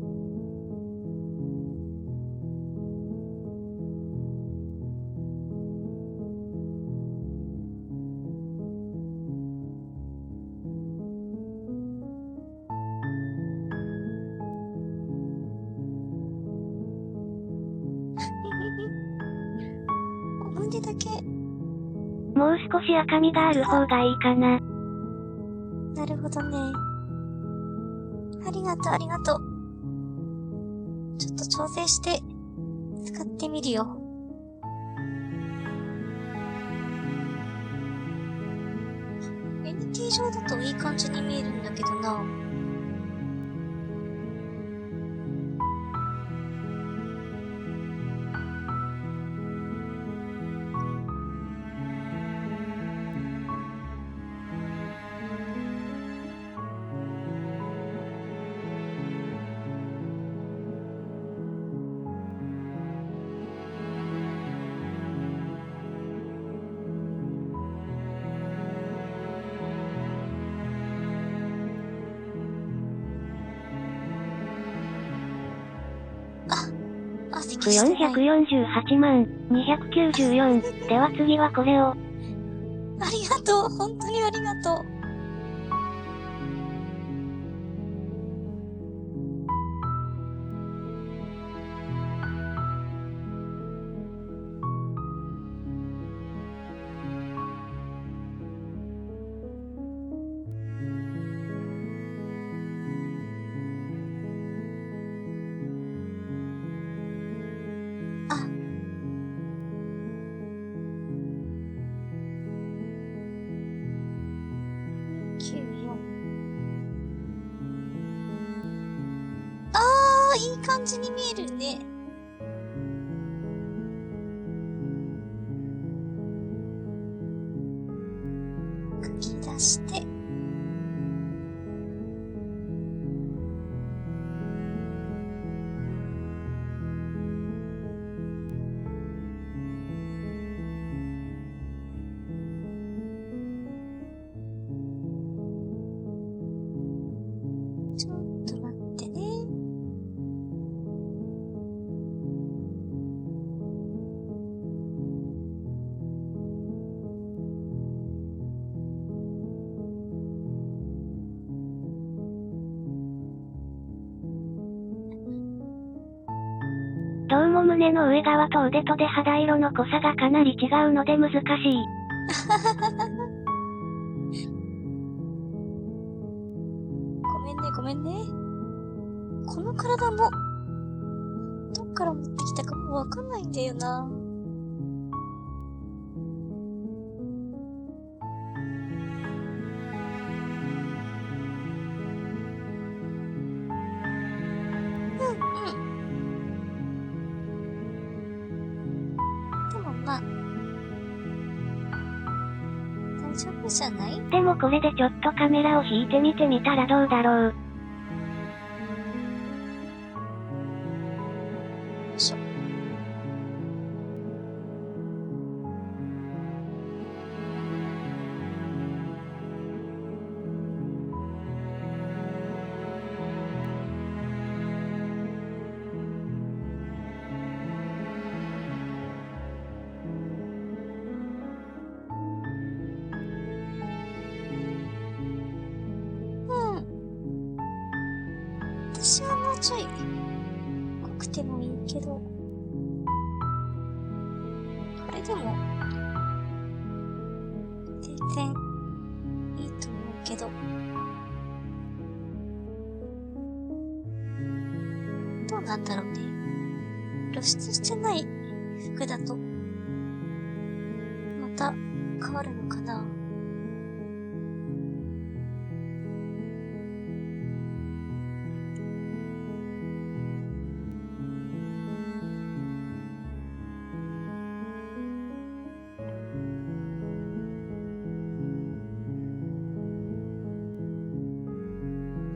胸だけ。もう少し赤みがある方がいいかな。なるほどね。ありがとう、ありがとう。ちょっと調整して使ってみるよ。NT 上だといい感じに見えるんだけどな。不448万294。では次はこれを。ありがとう。本当にありがとう。あ、いい感じに見えるね。書き出して。ちょっと待ってね。どうも胸の上側と腕とで肌色の濃さがかなり違うので難しい。ごめんね、ごめんね。この体も、どっから持ってきたかもうわかんないんだよな。でもまあ、大丈夫じゃない？でもこれでちょっとカメラを引いてみてみたらどうだろう。よいしょ。私はもうちょい濃くてもいいけど、これでも全然いいと思うけど、どうなんだろうね。露出してない服だとまた変わるのかな。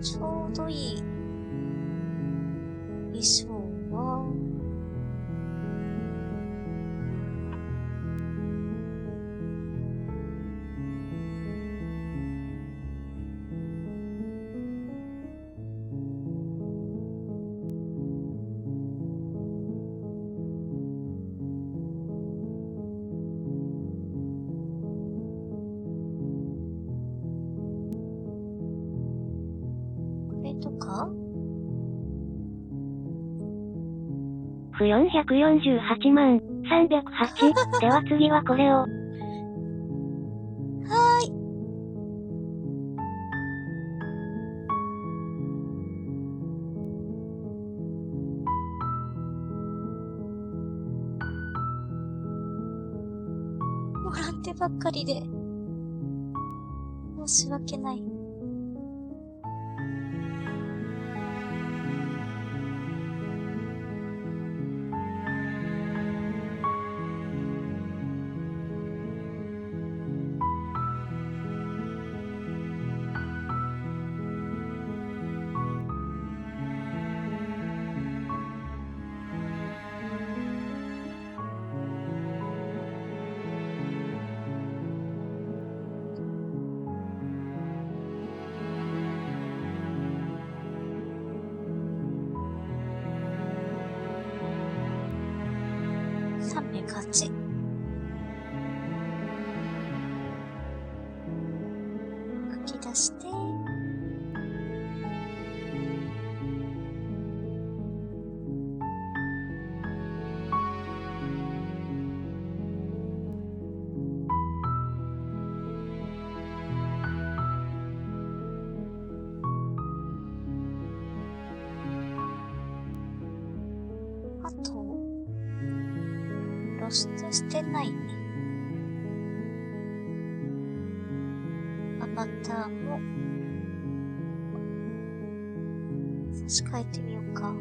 ちょうどいい衣装は、これとか不448万308。では次はこれを。はーい。もらってばっかりで申し訳ない。308。書き出して、あと、露出してないアバターも差し替えてみようか。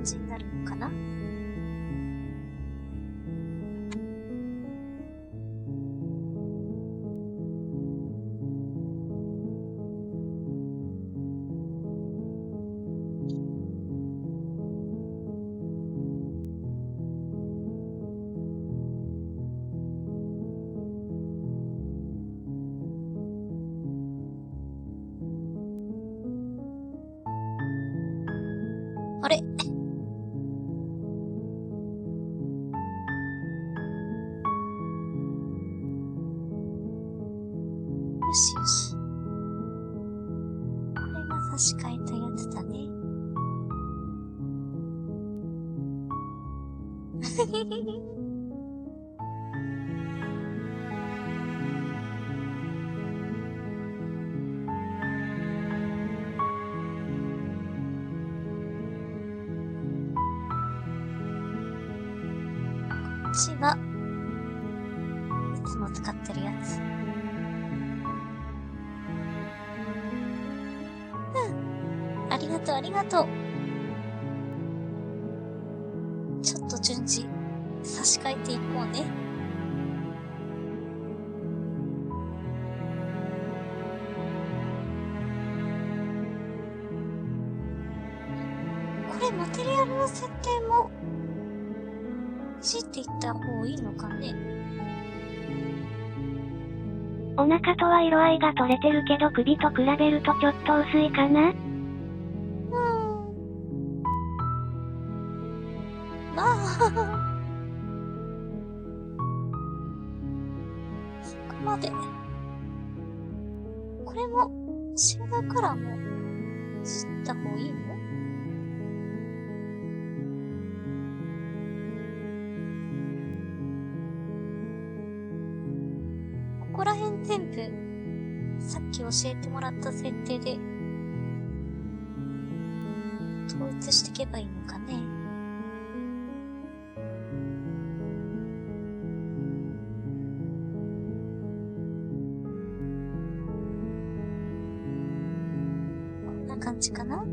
感じになるのかな。あれ、よしよし。これが差し替えたやつだね。こっちはいつも使ってるやつ。ありがとう、ありがとう。ちょっと順次、差し替えていこうね。これ、マテリアルの設定も、いじっていった方がいいのかね。お腹とは色合いが取れてるけど首と比べるとちょっと薄いかな？まあ、そこまで。これも、シェーダーカラーも、いじった方がいいの？ここら辺全部、さっき教えてもらった設定で、統一していけばいいのかね。こんな感じかな？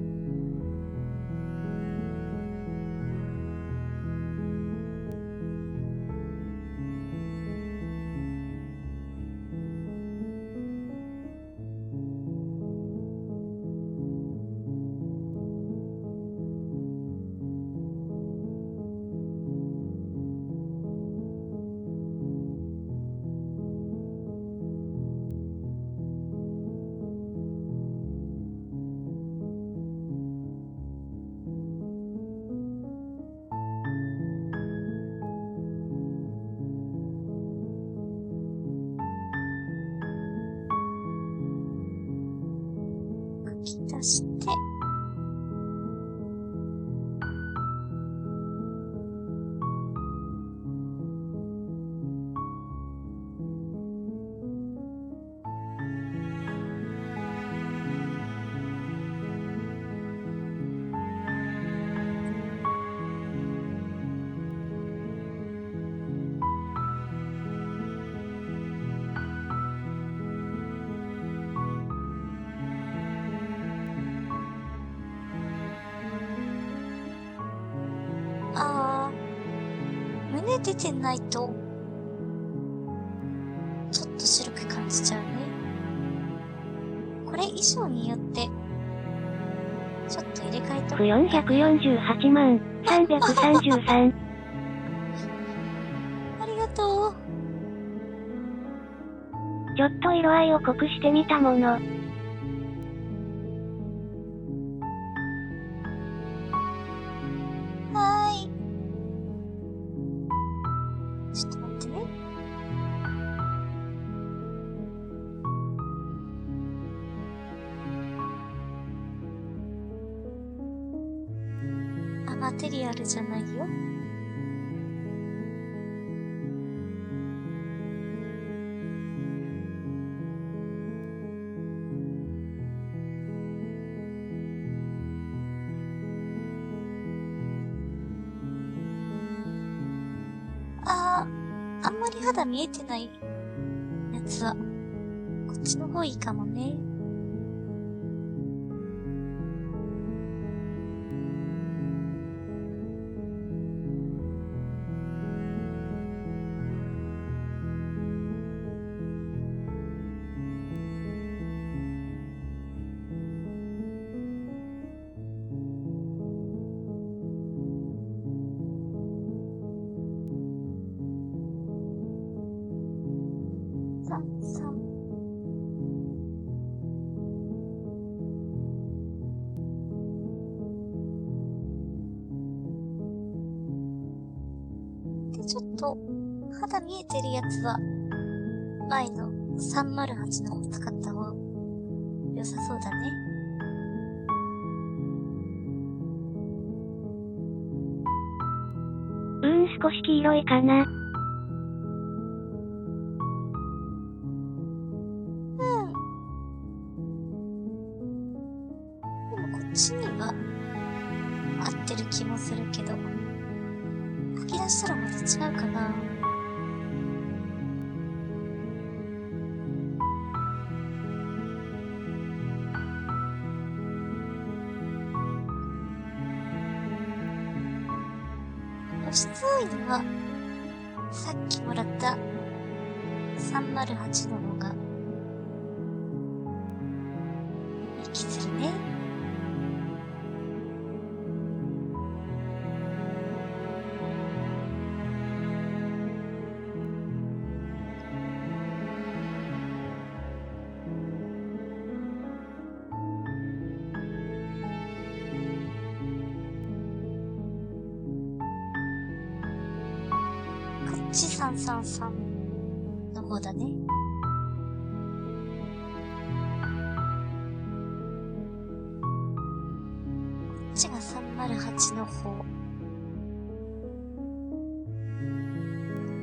書き出して、胸出てないと、ちょっと白く感じちゃうね。これ衣装によって、ちょっと入れ替えとく。448万333。ありがとう。ちょっと色合いを濃くしてみたもの。はーい。ちょっと待ってね。マテリアルじゃないよ。あんまり肌見えてないやつは、こっちの方いいかもね。333。で、ちょっと、肌見えてるやつは、前の308の方使った方が良さそうだね。少し黄色いかな。でもこっちには合ってる気もするけど、吹き出したらまた違うかな。露出多いのはさっきもらった308の方がいい気するね。こっち333の方だね。こっちが308の方。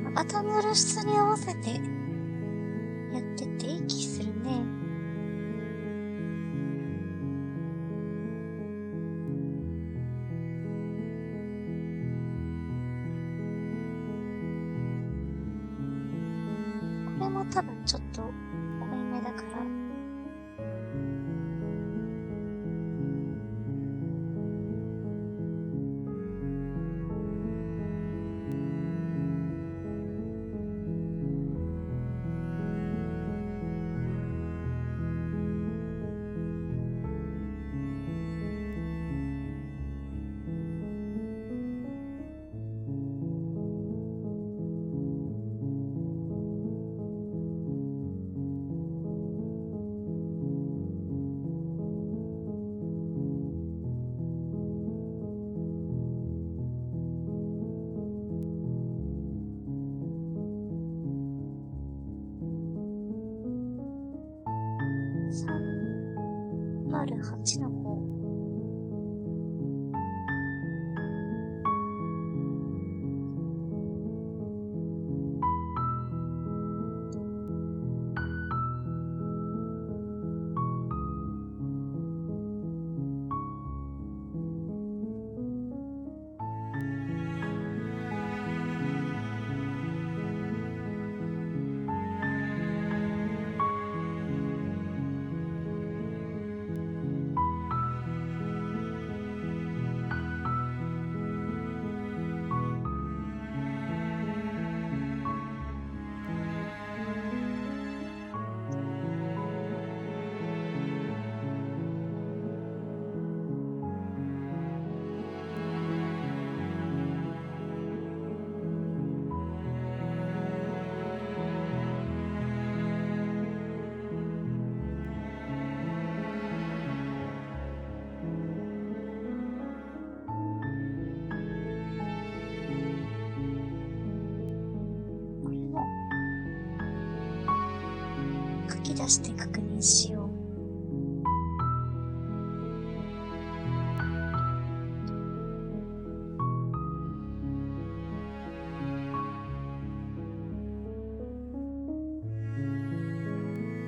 アバターの露出に合わせてやってていい気するね。これも多分ちょっと濃いめだから。308の方。これも書き出して確認しよう。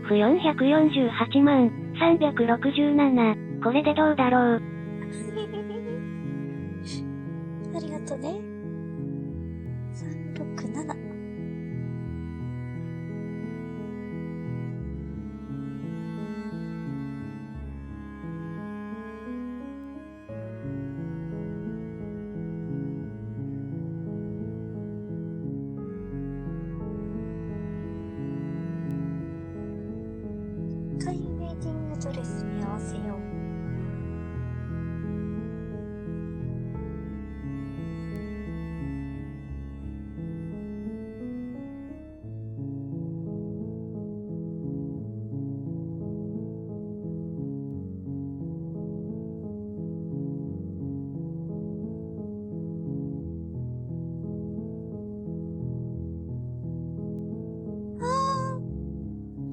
不448万367。これでどうだろう。ありがとね。367。赤いウェディングドレスに合わせよう。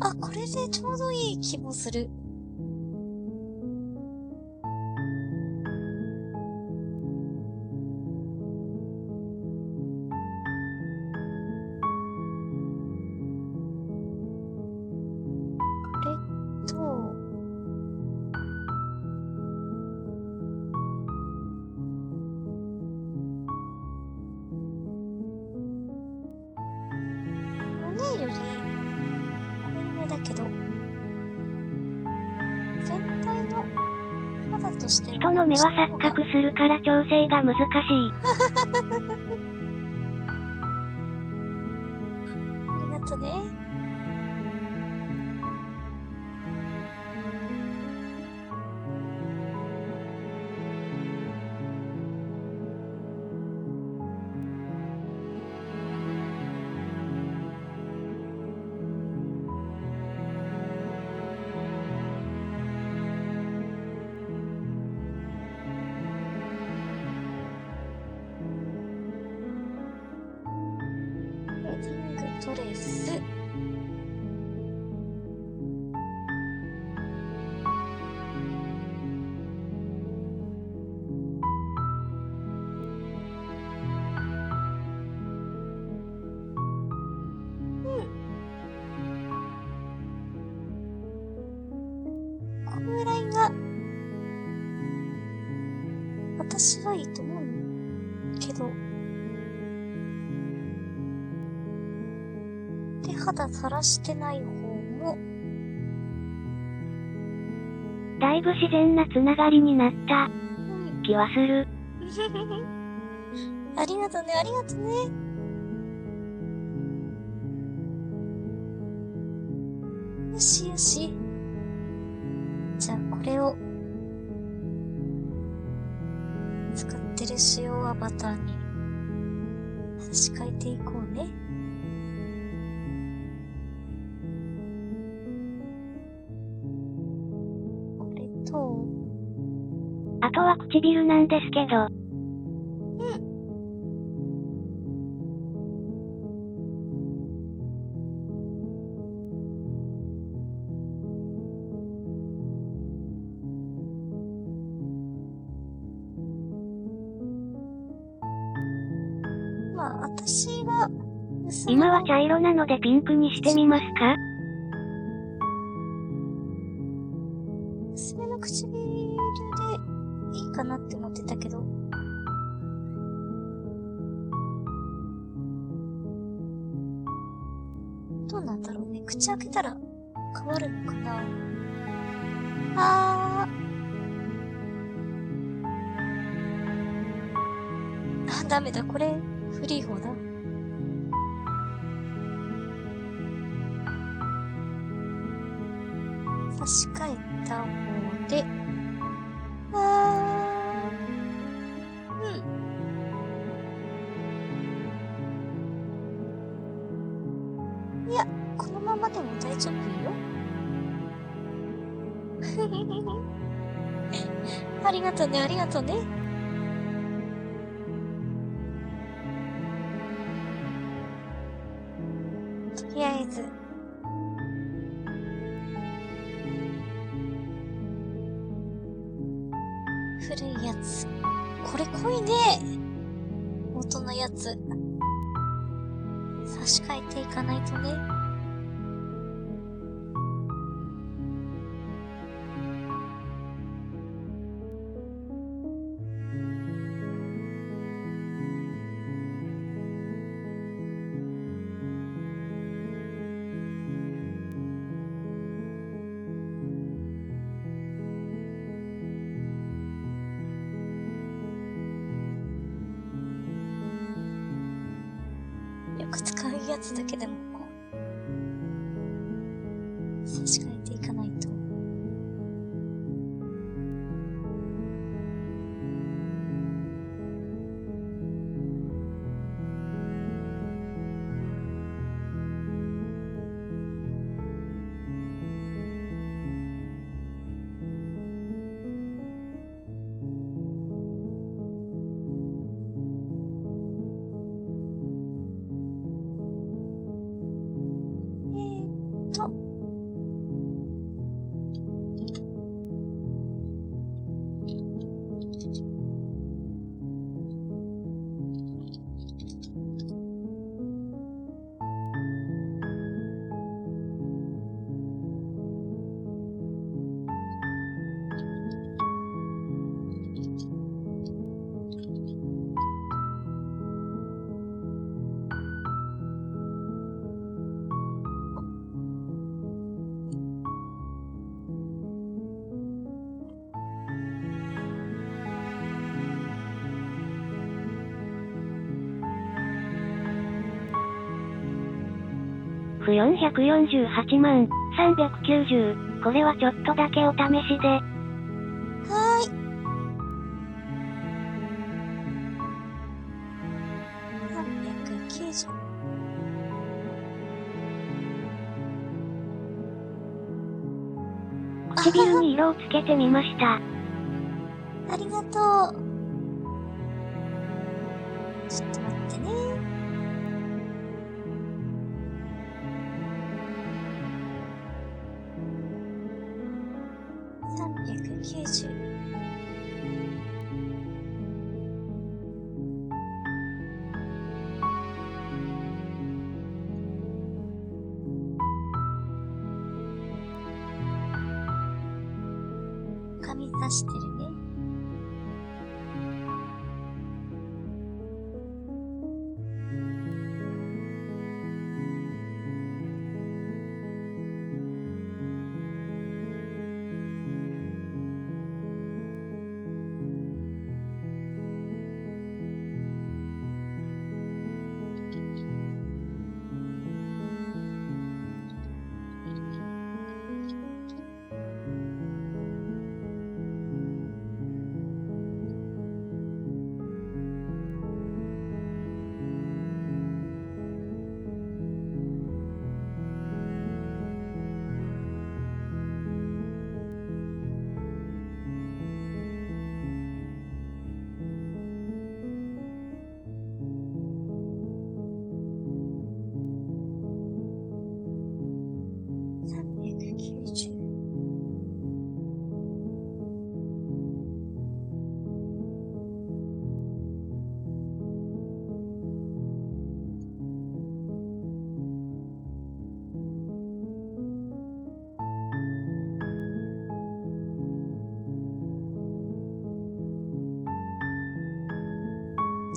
あ、これでちょうどいい気もする。これと、胸より濃いめだけど、全体の肌としては人の目は錯覚するから調整が難しい。ありがとね。ウェディングドレス。このぐらいが、私はいいと思うけど、で、肌さらしてない方も、だいぶ自然なつながりになった気はする。ありがとね、ありがとね。よしよし。じゃあこれを、使ってる主要アバターに差し替えていこうね。これと、あとは唇なんですけど、まあ私は、今は茶色なのでピンクにしてみますか？娘の唇でいいかなって思ってたけど、どうなんだろうね。口開けたら変わるのかな。ダメだ。これ、フリー方だ。差し替えた方で、いや、このままでも大丈夫よ。ありがとね、ありがとね。とりあえず、古いやつ。これ濃いね。元のやつ。差し替えていかないとね。よく使うやつだけでもこう差し替えていかないと。不448万390。これはちょっとだけお試しで。はーい。390。唇に色をつけてみました。ありがとう。ちょっと待ってね。390。髪出してるね。390。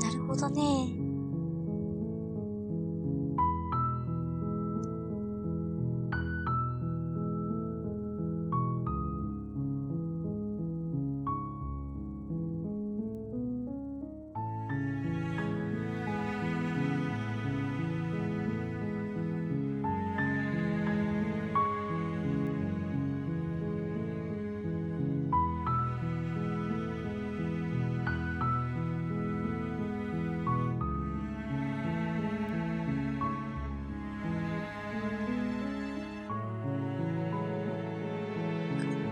なるほどね。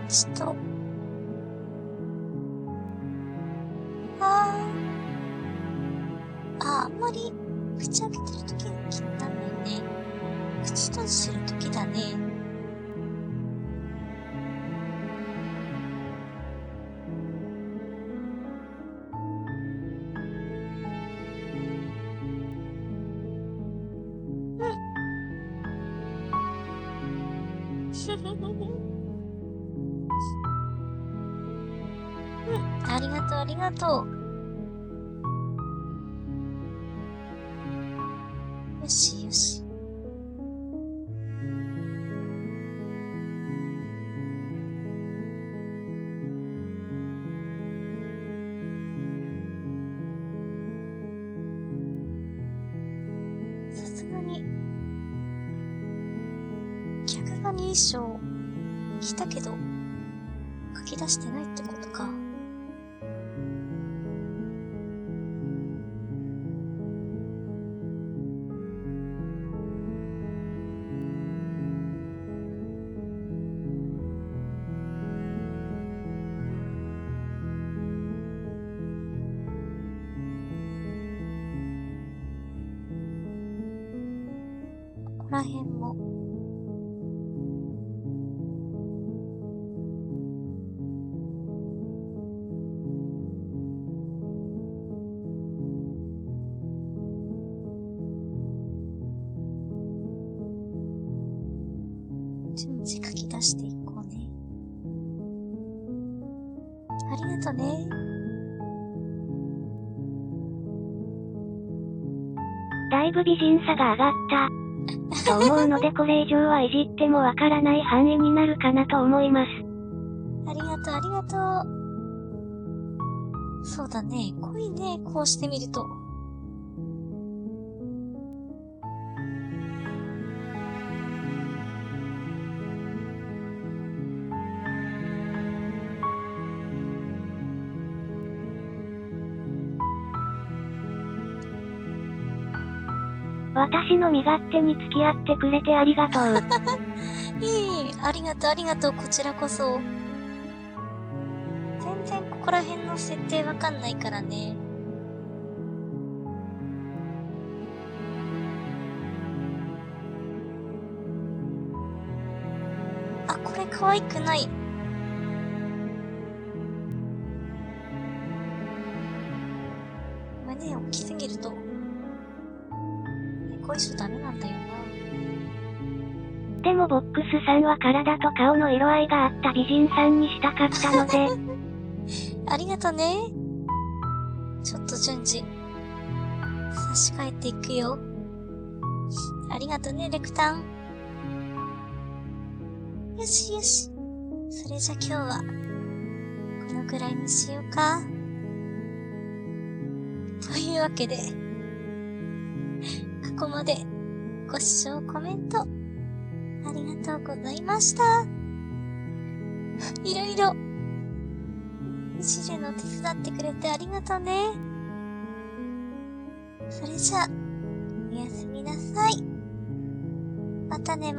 ちょっと。あんまり口開けてるときが気になるのよね。口閉じてるときだね。ありがとう、ありがとう。よしよし。さすがに、客が認証来たけど、書き出してないってことか。ここら辺も。順次書き出していこうね。ありがとね。だいぶ美人さが上がった。と思うのでこれ以上はいじってもわからない範囲になるかなと思います。ありがとう、ありがとう。そうだね、濃いね、こうしてみると。私の身勝手に付き合ってくれてありがとう。いい、ありがとう、こちらこそ。全然ここら辺の設定わかんないからね。あ、これ可愛くない。胸大きすぎると、こいしょダメなんだよな。でもボックスさんは体と顔の色合いがあった美人さんにしたかったので。ありがとね。ちょっと順次、差し替えていくよ。ありがとね、レクタン。よしよし。それじゃ今日は、このぐらいにしようか。というわけで、ここまでご視聴コメント、ありがとうございました。いろいろ、一時の手伝ってくれてありがとうね。それじゃあ、おやすみなさい。またね。